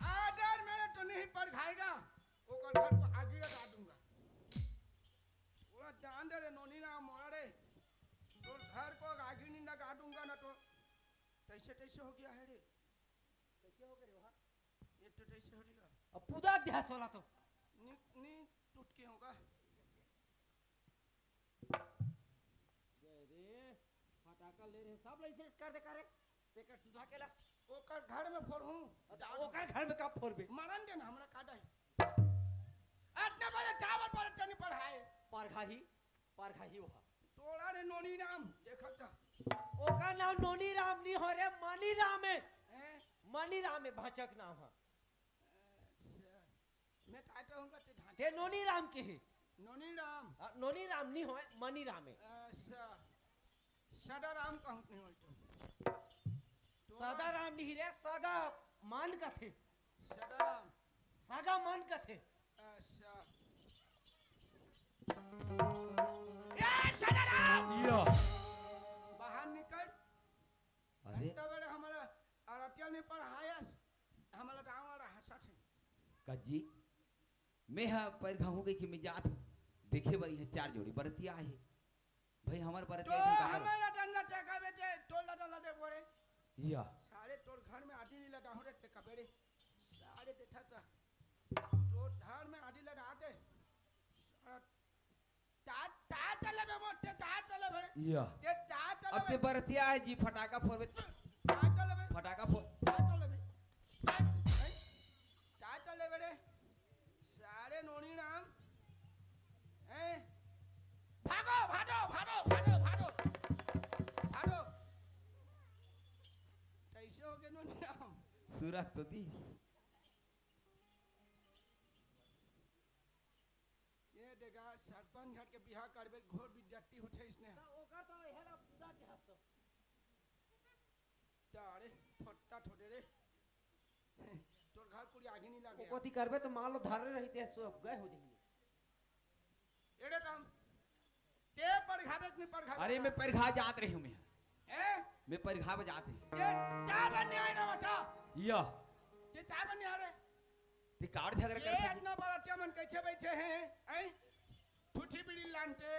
अगर मेरे तो नहीं पड़ खाएगा वो कल घर को आगे लगा दूंगा पूरा जान दे रे नोनी ना मोड़ा रे तो घर को आगे नहीं लगा दूंगा ना तो तैसे तैसे हो गया है रे कैसे हो गया वहाँ ये तो तैसे हो गया अब पूजा अध्यास वाला तो नी टूट के होगा रे फटाका ले रहे सब लाइसेंस कर दे करे पेकर सुधा केला ओकर घर में फोड़ हूँ ओकर घर में कब फोड़बे मरन दे ना हमरा काटा है इतने बड़े टावर पर तनी पढ़ाए परखाही वहा तोड़ा रे नोनी नाम देखा था ओकर नाम नोनी राम नहीं हो रे मनी राम है हैं? मनी राम है भाचक नाम है अच्छा मैं चाहता हूँ कि ढांचे ते नोनी राम के है नोनी राम नोनी राम नहीं हो मनी राम है अच्छा सदा राम कहूँ नहीं बोलते सदा राम नहीं रे सगा मान का थे सदा राम सगा मान का थे अच्छा ये सदा राम या बाहर निकल अरे तो बड़े हमारा अरतिया ने पढ़ाया हमारा गाँव वाला हंसा थे काजी मैं हा पर घाहू गई कि मैं जात हूँ देखे बरी है 4 जोड़ी बरतिया है भाई हमार तो बरतिया है का हमारा डंडा टेका बेटे टोला डंडा दे बोले या सारे तोर घर में आदि नहीं लगा हूँ रे टेका बेड़े सारे देखा था तो घर में आदि लगा दे ता चले बे मोटे ता चले बे या ते ता चले अब ते बरतिया है जी फटाका फोड़बे ता चले बे फटाका फोड़ ता चले बे ता चले बे सारे नोनी नाम हैं भागो भागो भागो भागो भागो भागो कैसे हो गए नोनी नाम सूरत तो दी ये देखा सरपंच घर के बिहार करबे घोर विद्यार्थी होते इसने ओकर तो हेला पूजा अध्यास तो तारे फट्टा ठोडे रे तोर घर पूरी आगे नहीं लगे कोती करबे तो मान लो धारे रही ते सो गए हो जाएंगे एड़े काम ते पर घाबे नहीं पर घाबे अरे मैं परघा जात रही हूँ मैं हैं मैं परघा जात है ते क्या बनने आए ना बता या ते क्या बनने आ रे ते कार झगड़ा ये कर इतना बड़ा क्या मन कैसे बैठे हैं हैं ठुठी बीड़ी लानते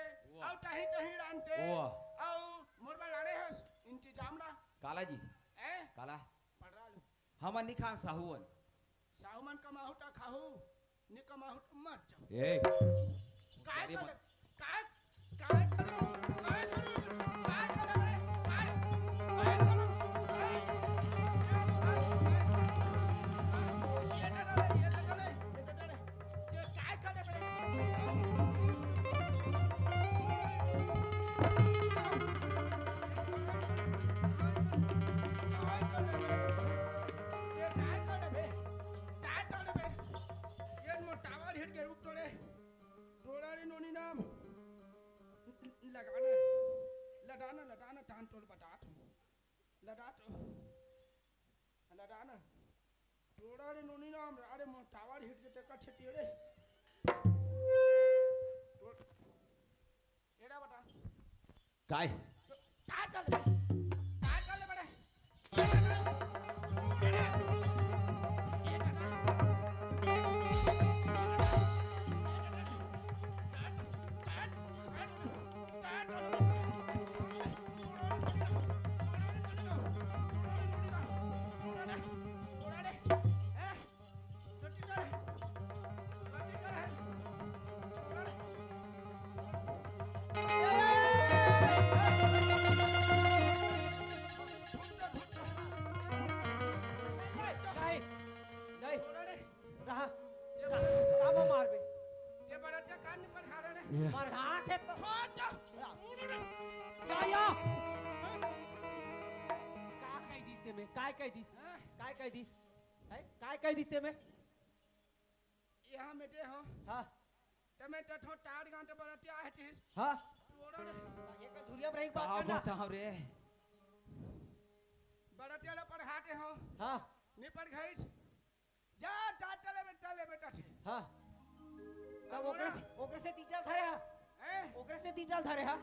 और टही टही लानते वाह। और मुरबा लाड़े है इंतजाम ना काला जी हैं काला पढ़ा लो हमर निखान साहुवन साहुमन कमाहू ता खाहू नि कमाहू ता मत जाओ ए काय अरे कर काय काय कर काय कर काय कर रे काय काय कर काय ये डरे ये काय कर रे काय कर रे ये काय कर रे काय कर रे ये मोटावर हिट के रूप तोड़े तोड़ा रे नोनी नाम लगाना लडाना लडाना टान तोड़ बता लड़ा तो लडाना तोड़ा रे नोनी नाम अरे मोटावर हिट के टक्का छेती रे तोड़ एड़ा बता काय का चल बड़े गए गए रहा काबो मारबे ये बड़ा क्या कान पर खा रहे हैं मार हाथ है तो छोड़ गाया का कह दिस ते में काय कह दिस काय कह दिस है काय कह दिस ते में यहाँ मेटे हो हां टमेटर थो टाड़ गांटे बरतिया है टिस हाँ तोड़ा रे एक धुरिया ब्रेक का बात करना बताओ रे बरतिया ला पर हाटे हो हाँ निपट गई जा टाटले बेटा थे हाँ तब ओकरे से तीटल धरे हा हैं ओकरे से तीटल धरे हा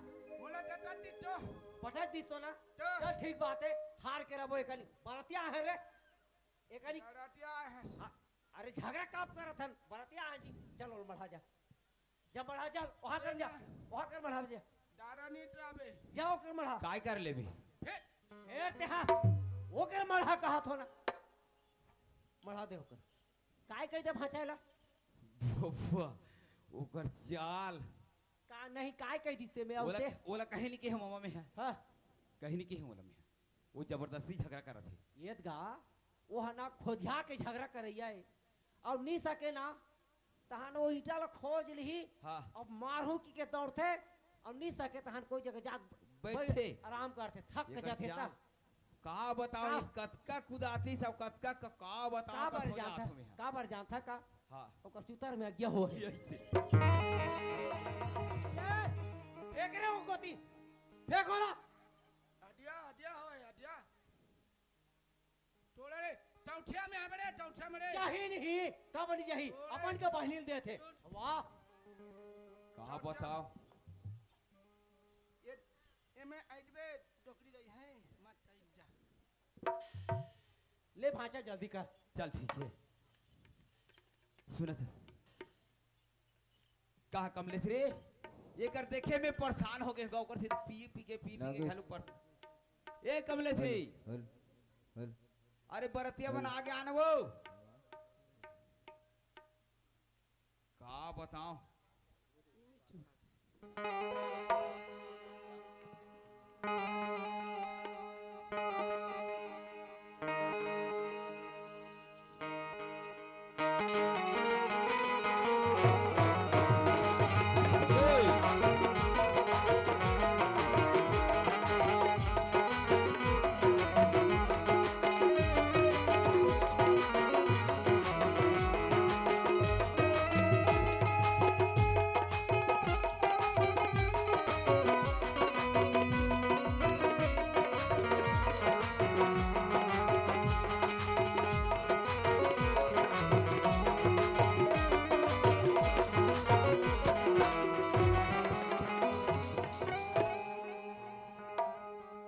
मोला टटा टिटो पटा दिस तो ना तो। चल ठीक बात है हार के रबो एकनी बरतिया है रे एकनी बरतिया है हाँ, अरे झगड़ा काप करत हन बरतिया है जी चल और बढ़ा जा जब बढ़ा चल वहां कर जा वहां कर बढ़ा जा दारा नी ट्राबे जाओ कर बढ़ा काय कर लेबे फिर फेर ते हाँ वो कर बढ़ा कहा थो ना बढ़ा दे होकर काय कह दे भाचाला बब्बा ओकर चाल का नहीं काय कह दिसते में ओला औते ओला कहीं नहीं के है मामा में है हाँ कहीं नहीं के है ओला में है। वो जबरदस्ती झगड़ा करत है ये गा वो हना खोजा के झगड़ा करैया है और नहीं सके ना तहन वो ईटा ला खोज ली हाँ अब मारू की के दौड़ते और नहीं सके तहन कोई जगह जा बैठे। आराम करते थक एकर जाते चाल। तब का बताओ का? कतका कुदाती सब कतका का बताओ का बर हो जानता जात में है। का बर जानता का हाँ ओकर चुतर में अज्ञा हो है ऐसे एक रे वो गोती फेंको ना अडिया हो अडिया तोड़ा रे टौठिया में आ बड़े टौठिया में रे चाही नहीं का बनी चाही अपन के बहनील दे थे वाह का बताओ ये मैं आइबे टोकरी गई है मत कहीं जा ले भाचा जल्दी कर चल ठीक है सुनत कहा कमलेश रे ये कर देखे में परेशान हो गए गाँव कर से पी के खालू पर ए कमलेश रे अरे बरतिया बना आगे आना वो का बताओ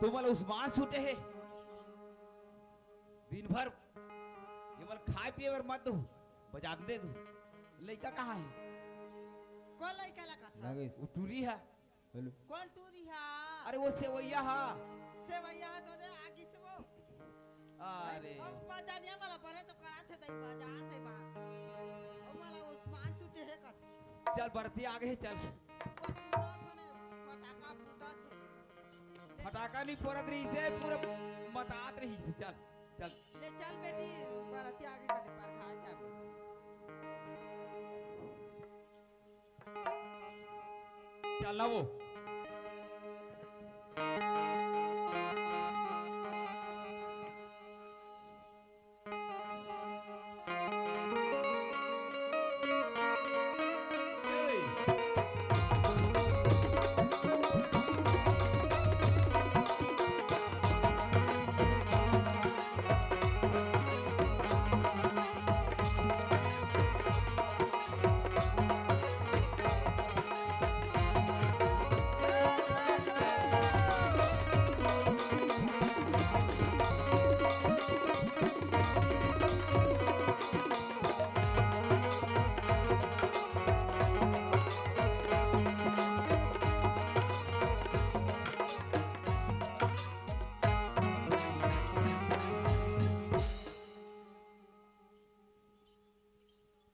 तुम्हारे उस्मान छूटे है दिन भर ये मल खाए पिए बर मत दो बजा दे दो लड़का कहाँ है कौन लड़का लगा था वो टूरी है कौन टूरी है अरे वो सेवैया है सेवैया है तो दे आगे से वो अरे अब बजानिया वाला परे तो करा थे दई बजा थे बा अब वाला उस्मान छूटे है कथ चल बरती आगे है चल वो सुनो थोने फटाका फूटा थे फटाका नहीं फोड़त रही से पूरा मतात रही से चल चल ले चल बेटी बरती आगे कदे पर खा जा चल ना वो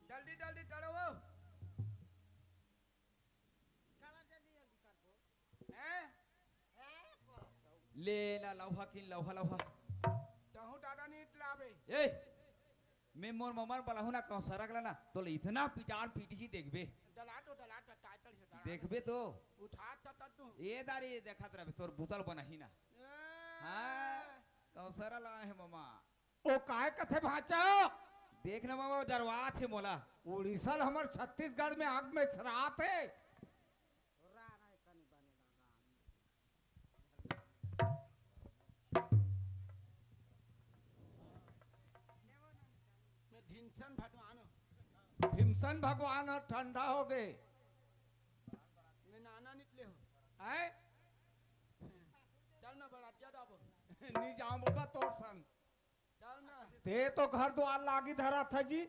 जल्दी जल्दी चढ़ो वो खबर जल्दी जल्दी कर दो हैं ले ना लौहा किन लौहा लौहा तहु दादा नी लावे ए मैं मोर ममर बलाहु ना कौन सरक ना तो ले इतना पिटार पीटी ही देखबे दला तो टाइटल से दला देखबे तो उठा तू ए दारी देखत रहे तोर बुतल बनाही ना हाँ कौन सरा लगा है ममा ओ काय कथे भाचा देख ना बाबा डरवा थे मोला। उड़ीसा हमर छत्तीसगढ़ में आग में छरात है। भीमसन भगवान ठंडा हो गए। मैं नाना निकले हो आए चल ना बरात क्या दाबो नहीं जाऊं बाबा तोर संग चल ना। ते तो घर द्वार लागी धरा था जी।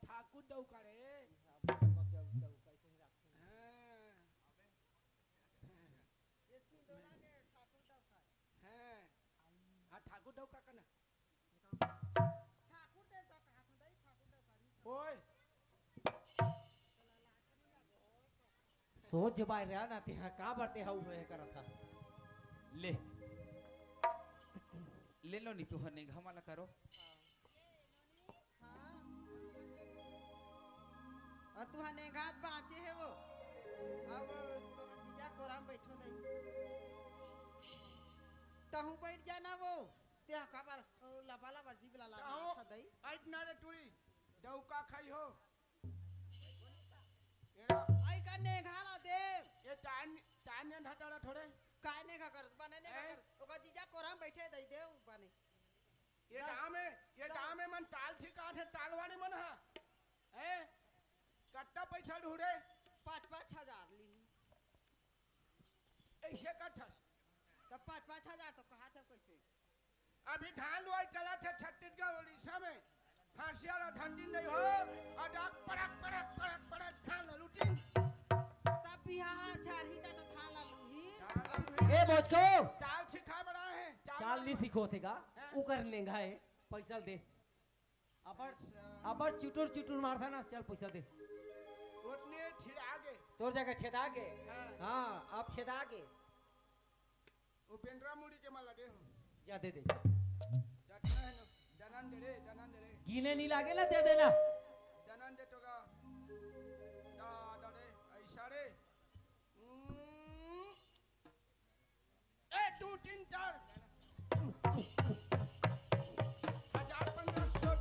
ठाकुर दऊ करे ठाकुर दऊ का करना ओए सोच जबाई रहा ना ते का बरते हाउ रहे करा था। ले ले लो नी तू हने घमाला करो। और तू हने घात बाँचे है वो अब जीजा कोराम बैठो दई तहु बैठ जाना वो ते खबर लबाला वर्जी बिला ला था दई आइट ना रे टुरी डौका खाई हो आई का ने घाला दे ये टान टान ने ढटाड़ा थोड़े काय ने का कर बने ने का कर ओका जीजा कोराम बैठे दई दे बने ये गांव में मन ताल ठिका है तालवाड़ी मन है कट्टा पैसा ढूंढे 5-5 हजार ली ऐसे कट्ठा तो 5-5 हजार तो कहा था कैसे अभी धान लुआई चला थे छत्तीसगढ़ उड़ीसा में फांसिया और ठंडी नहीं हो और डाक पड़क पड़क पड़क पड़क धान लूटी तब बिहार झारी ता तो था ला लूही ए बोचको ताल सिखा बड़ा है चाल नहीं सीखो थेगा उ कर लेंगा है पैसा दे अबर चुटुर चुटुर मारता ना चल पैसा दे उतने छिड़ा गए तोर जगह छेदा के हाँ अब छेदा के उपेंद्र मुड़ी के माला दे जा दे दे जटना है ना जनन दे रे गिने नहीं लागे ना दे देना जनन दे तो का दा दा रे ऐसा रे 1 2 3 4 1500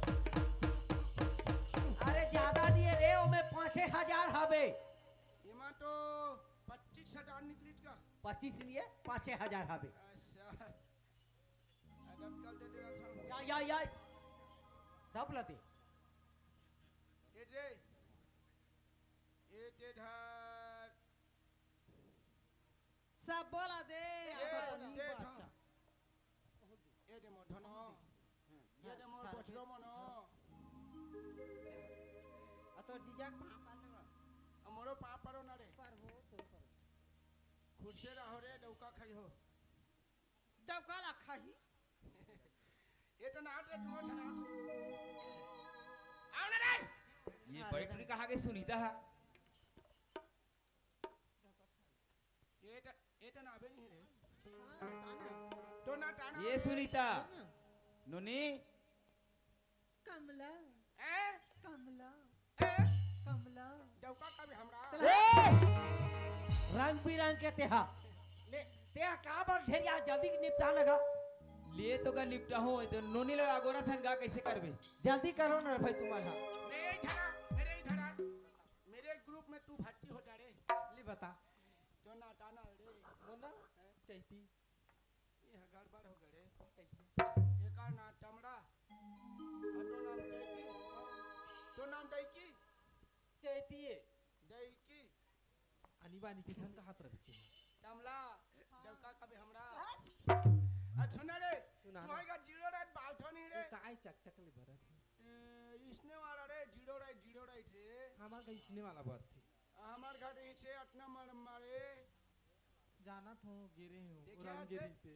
अरे ज्यादा दिए रे ओ में 5,000 हवे इमा तो 25,000 निकली का 25 लिए 5,000 हवे अच्छा अदब कल दे दे अच्छा या सब लते ये दे धर सब बोला दे ये दे अच्छा ये दे मोर धनो ये दे मोर बचरो मनो तो जीजा पापा ले हमरो पापरो ना रे पर हो तो पर खुद से रहो रे डौका खाई हो डबका ला खाही ये तो नाट रे तू छना आओ ना रे ये बैटरी कहाँ के सुनीता है। ये तो ना बे नहीं रे तो ना टाना ये सुनीता नोनी कमला ए कमला ए कमला डौका का भी हमरा रंग बिरंग के तेहा ले तेहा का बर ढेरिया जल्दी निपटा लगा लिए तो का निपटा हो तो नोनी लगा गोरा थन गा कैसे करबे जल्दी करो ना भाई तुम्हारा मेरे ही धरा मेरे ग्रुप में तू भर्ती हो जा रे ले बता जो ना टाना रे बोला चैती ये गड़बड़ हो गए रे एक और ना टमड़ा और तो नाम दैकी तो नाम दैकी चैतीए दैकी अनिबानी के संग हाथ रखते टमला डौका का भी हमरा सुना रे तुम्हारा जीरो राइट बालठनी रे काय चक ले भरत इसने वाला रे जीरो राइट रे हमार का इसने वाला भर थे हमार घर से अटना मारे जाना तो गिरे हो देखिए रामगिरी पे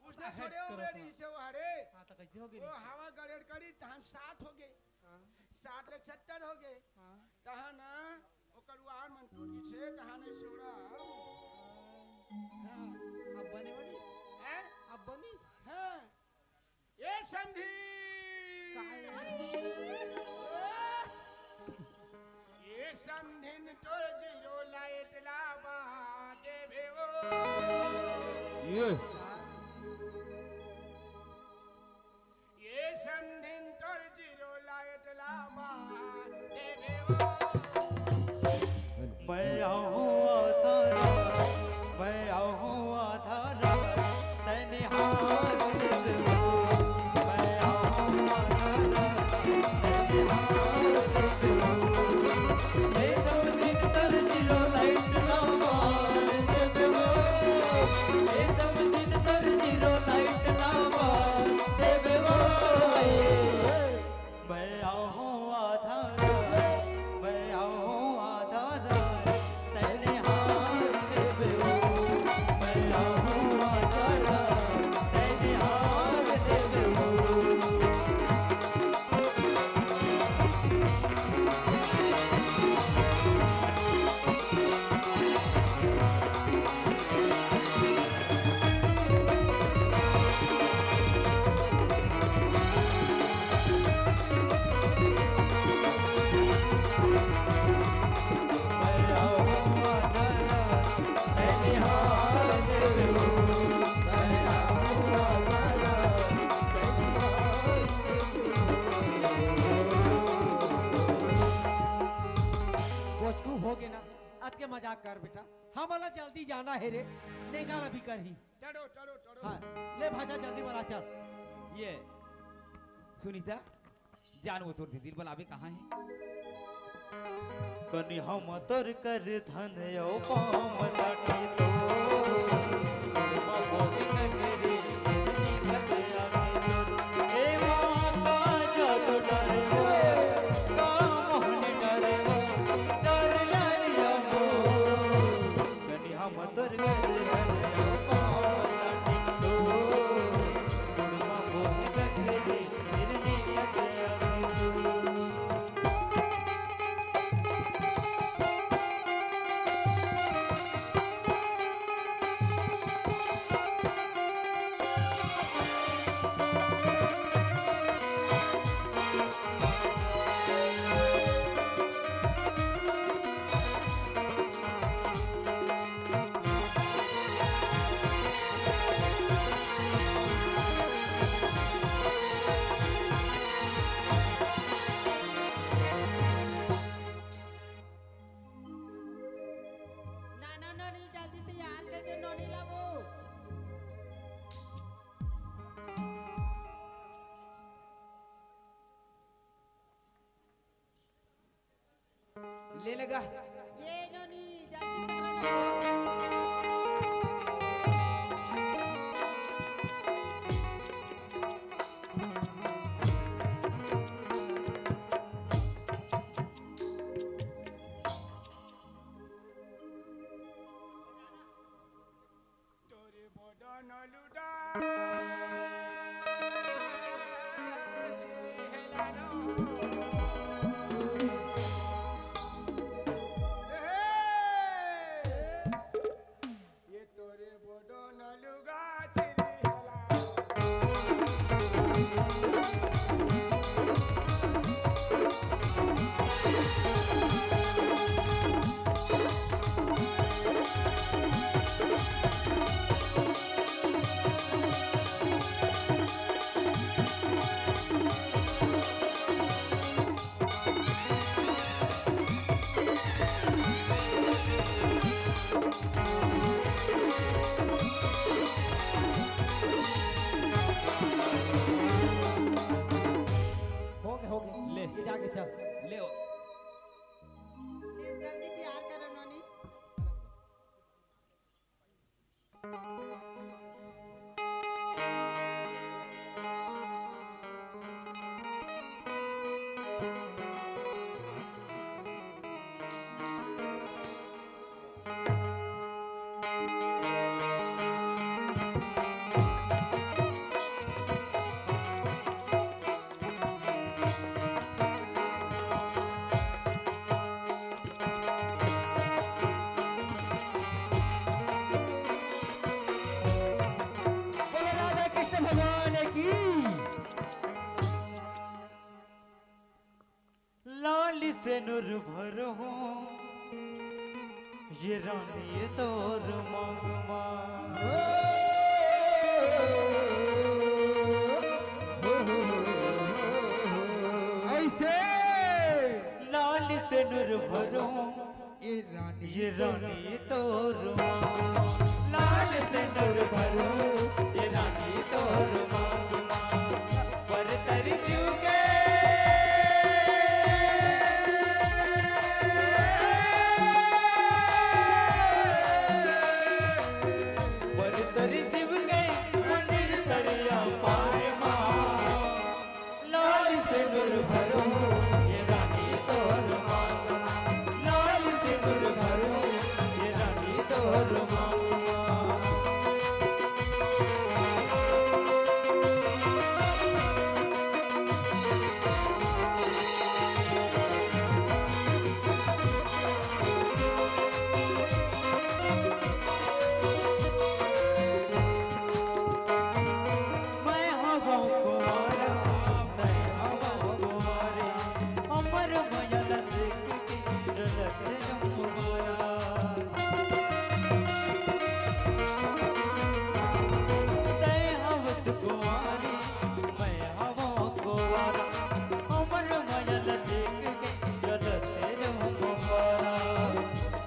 उसने छोड़े हुए री से वो हरे हां तो कैसे हो गई वो हवा गड़ेड़ करी तहन 60 हो गए हां 60 ले 70 हो गए हां तहन ओकर वार मन टूट गई छे तहन सोड़ा हां अब बने वाली हैं अब बनी हां ये संधि ये संधिन तोर जीरो लाइट लावा देबे ओ ये ये समधिन तोर जीरो लाइट लामा देवे मैं आऊँ आधारा, मैं आऊँ आधारा, तैने हार दे देवो। मैं आऊँ आधारा, तैने हार दे देवो। ये सब दिन तर जीरो लाइट लावा दे देवो। ये सब दिन तर जीरो लाइट लावा दे देवो। मैं आऊँ आधारा, मैं आऊँ आधारा, तैने हार दे देवो। मैं आऊँ आधारा, तैने हार दे देवो। मैं आऊँ आधारा, तैने हार दे देवो। मैं आऊँ आधारा, तैने हार कोचकू हो गए ना आज के मजाक कर बेटा हम वाला जल्दी जाना है रे नहीं गाना भी कर ही चढ़ो चढ़ो चढ़ो हाँ ले भाषा जल्दी वाला चल ये सुनीता जान वो तोर दीदी बुलावे कहाँ है? कनि हम तोर कर धन यो पाम साटी तो गुणमा भोगे नगरी निकट आगे तोर हे माता जादू डरवा का मोहन डरवा चर लालिया हो कनि हम तोर कर धन यो पाम साटी तो गुणमा भोगे नगरी निकट आगे तोर नाना नोनी जल्दी तैयार कर दो नोनी लाबो ले लगा ये नोनी जल्दी करो ना तोरे बोडा नलुडा चिरी हेलानो ये तोरे बोडो नलुगा चिरी हेलानो हो गए ले। ये जाके चल ले ये जल्दी तैयार करो नोनी लाली से नूर भर हूँ ये रानी तोर मांग मां ऐसे लाल से नूर भरो ये रानी ये रानी तोर मांग लाल से नूर भरो ये रानी तोर मांग पर तरी शिव के पर तरी शिव के मंदिर तरिया पाए मां लाल से नूर भरो ये रानी तोर मांग लाल से नूर भरो ये रानी तोर मांग मैं हवाओं को मारा मैं हवाओं को मारे अमर भयल देख के जलत हमारा तय हवस को मारी मैं हवाओं को मारा अमर भयल देख के जलत हमारा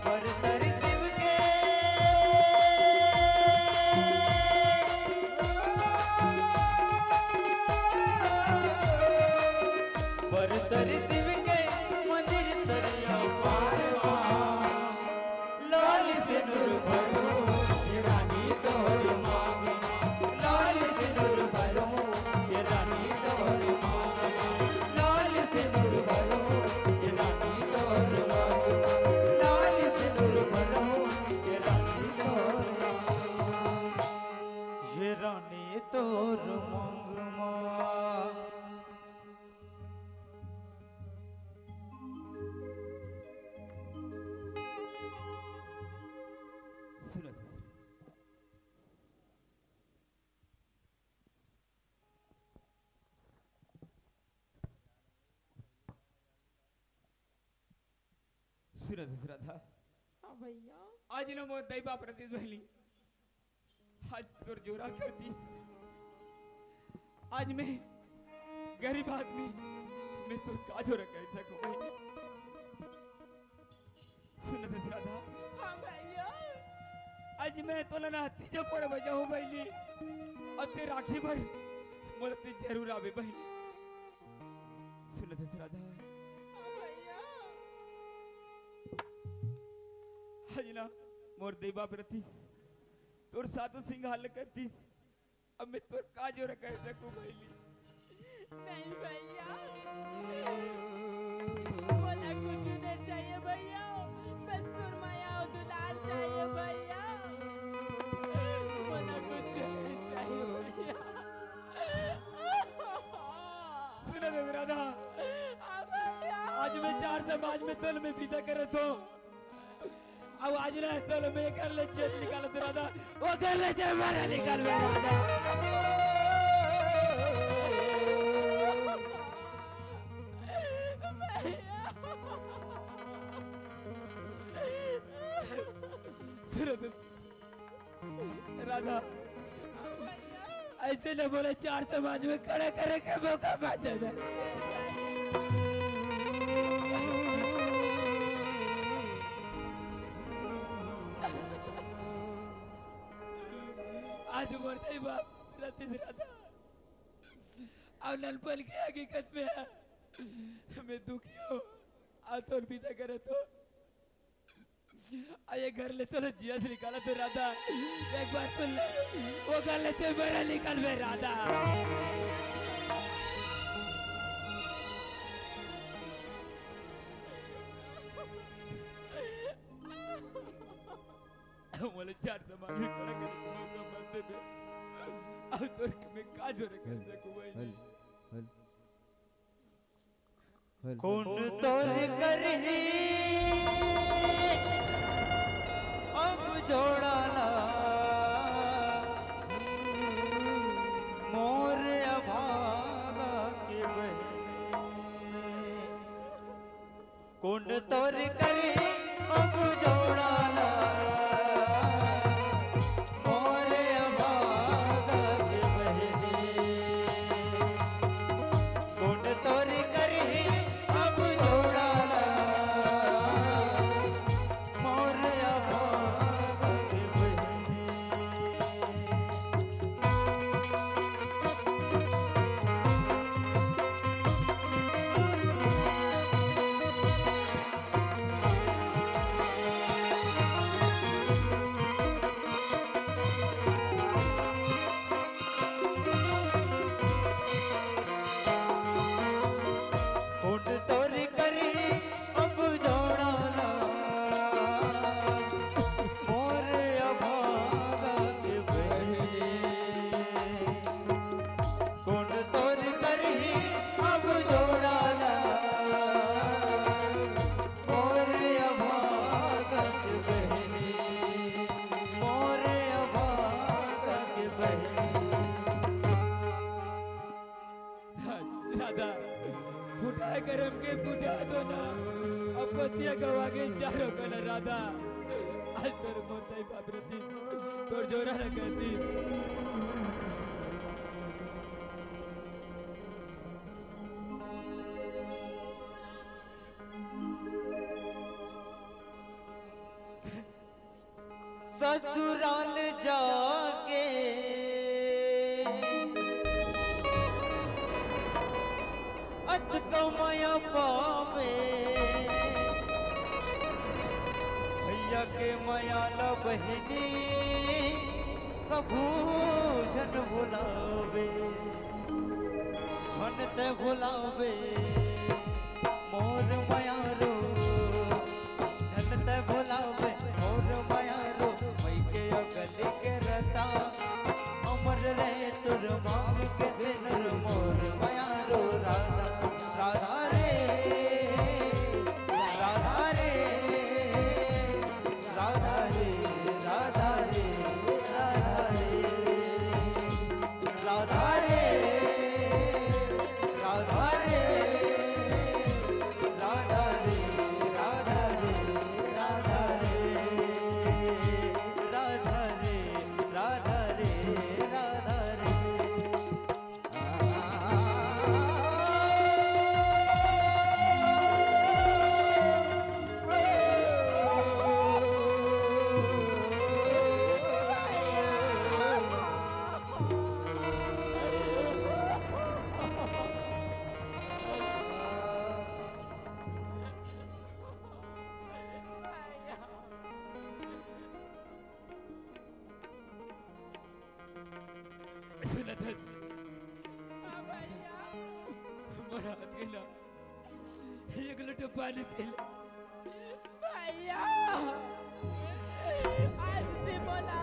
पर तरी शिव के पर तरी शिव के मंदिर तरिया पारवा लाल से नूर भरो ये रानी तोर मांग लाल से नूर भरो ये रानी तोर मांग लाल से नूर भरो ये रानी तोर मांग लाल से नूर भरो ये रानी तोर मांग ये रानी तोर मांग मां सुनो सुनो राधा हाँ भैया आज न मोर दैवा प्रति बहली आज तोर जोरा करतीस आज मैं गरीब आदमी मैं तो का जोरा कर सकूं बहनी सुनो राधा हाँ भैया आज मैं तोला ना तीजे पर बजाऊ बहनी अते राखी भर मोलते जरूर आवे बहनी सुनो राधा हाँ भैया आज ना मोर देवा प्रतीस तोर सातो सिंघाल करतीस अब मैं तोर का जोरा कर सकूं बहनी नहीं भैया बोला कुछ नहीं चाहिए भैया बस तुरमाया और दुलार चाहिए भैया बोला कुछ नहीं चाहिए भैया सुनो रे राधा हाँ भैया आज मैं 4 समाज में तोल में विदा करत हो अब आज ना तोल में कर ले चेत निकाल दे राधा वो कर ले जे मारा निकाल में राधा सुनो तो राधा ऐसे न बोले 4 समाज में खड़े करे के मौका मत दे दे आज मरते ही बाप रतीश राधा और नलपल की हकीकत में है मैं दुखी हूँ आज तो विदा करे तो आये घर ले तो जिया से निकाला तो राधा एक बार सुन ले वो घर लेते मेरा निकाल में राधा बोले 4 समाज में खड़ा कर मौका बनते में अब तो मैं का जोरे कर सकूं भाई कौन तोर करही अब जोड़ाला मोर अभागा के बहने कौन तोर करही अब जोड़ाला मोर अभागा अगर हमके बुढ़ा दो ना अब पतिया गवा गई चारों कल राधा आज तोर मोताई बाबरती तोर जोरा न करती ससुराल जाके अत कमाया पावे भैया के मायाला बहनी कभू जन भुलावे छन ते भुलावे मोर मायारो जन ते भुलावे मोर मायारो मई के अगल के रता अमर रे तुर मांग के सिनर मोर मायारो राधा राधा रे राधा रे राधा रे राधा रे राधा रे राधा रे राधा रे राधा रे राधा रे राधा रे राधा रे राधा रे सुनत मरात गेला एक लोट पाणी पिलं भैया आज से बोला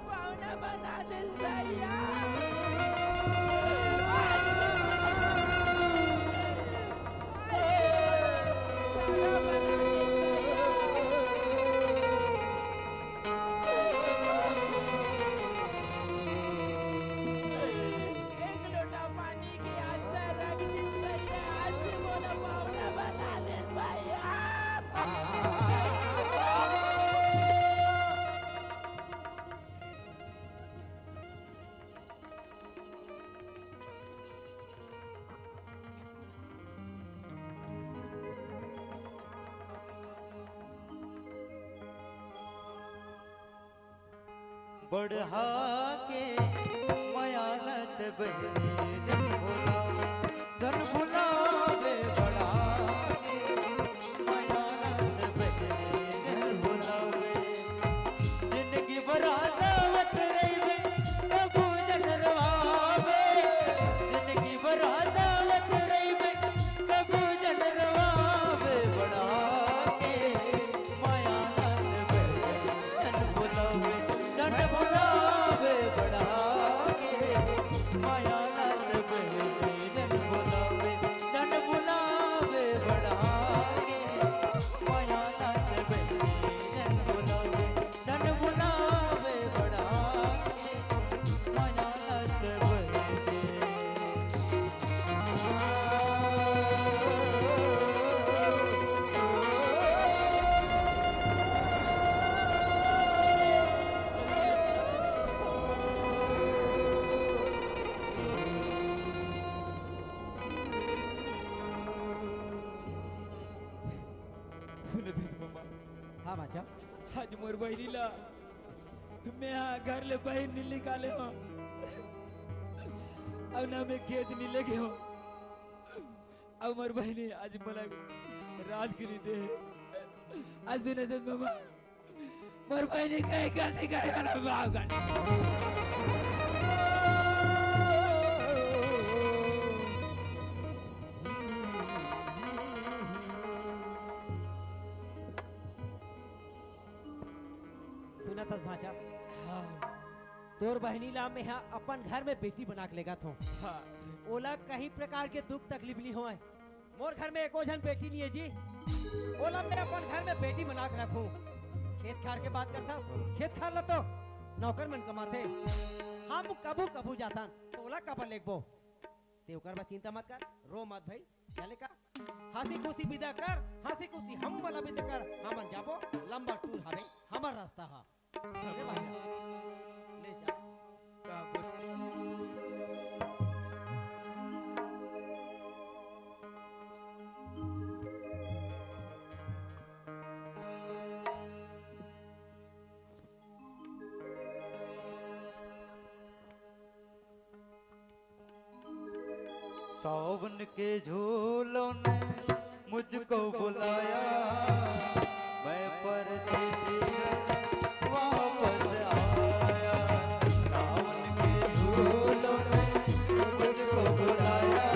पाहुणा बना दे भैया एक लोटा पानी के आसर रख दे भैया आज से बोला पाहुणा बना दे भैया बढ़ा के मयालत बहनी जन भुलावे बढ़ा के मयालत बहनी जन भुलावे जिंदगी बराजावत रहीवे कबू जन रवावे जिंदगी बराजावत रहीवे कबू जन रवावे बढ़ा के मयालत बहनी जन भुलावे बढ़ा के माया लाल बहनी जन बुलावे बढ़ा के माया लाल बहनी जन बुलावे बढ़ा के माया लाल सुनत मम्मा हाँ बाचा आज मोर बहनीला मैं घर ले बहन नहीं निकाले हो अब ना मैं खेत नहीं लगे हो अब मोर बहनी आज मला रात के लिए दे आज सुनत मम्मा मोर बहनी कहीं गलती करे वाला बाप का सुनत भाचा हाँ तोर बहनी ला में यहाँ अपन घर में बेटी बना के लेगा थो हाँ ओला कहीं प्रकार के दुख तकलीफ नहीं होए मोर घर में एको जन बेटी नहीं है जी ओला मैं अपन घर में बेटी बना के रखूं खेत खार के बात करता खेत खार ला तो नौकर मन कमाते हम कबू कबू जाता ओला कबर लेगबो ते ओकर बाद चिंता मत कर, रो मत भाई। चले का हंसी खुशी विदा कर, हंसी खुशी हम वाला विदा कर। हमन जाबो लंबा टूर हवे, हमर रास्ता हा। चले भाई ले जा का बोल सावन के झूलों ने मुझको बुलाया, मैं परदेसी वापस आया। सावन के झूलों ने मुझको बुलाया,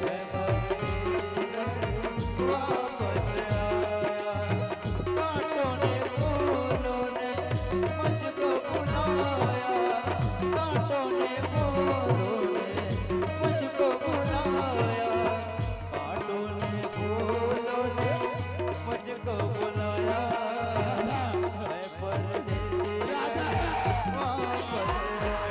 मैं परदेसी वापस आया। कांटों ने फूलों ने मुझको बुलाया, कांटों ने फूलों ने मुझको बुलाया, कांटों ने फूलों ने मुझको बुलाया, मैं परदेसी वापस आया।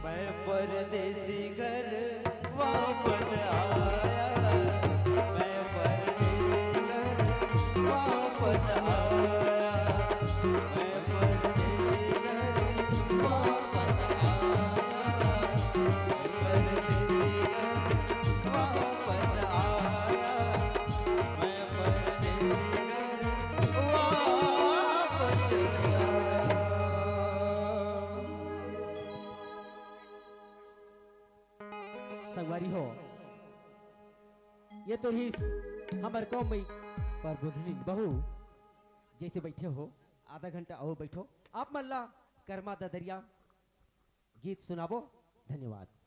मैं परदेसी घर वापस आया, मैं परदेसी घर वापस आया, मैं परदेसी घर वापस आया, मैं परदेसी घर वापस आया, मैं परदेसी घर वापस आया। संगवारी हो, ये तो ही हमार कौम में पर बुधनी बहू जैसे बैठे हो, आधा घंटा और बैठो। आप मल्ला कर्मा ददरिया गीत सुनाबो। धन्यवाद।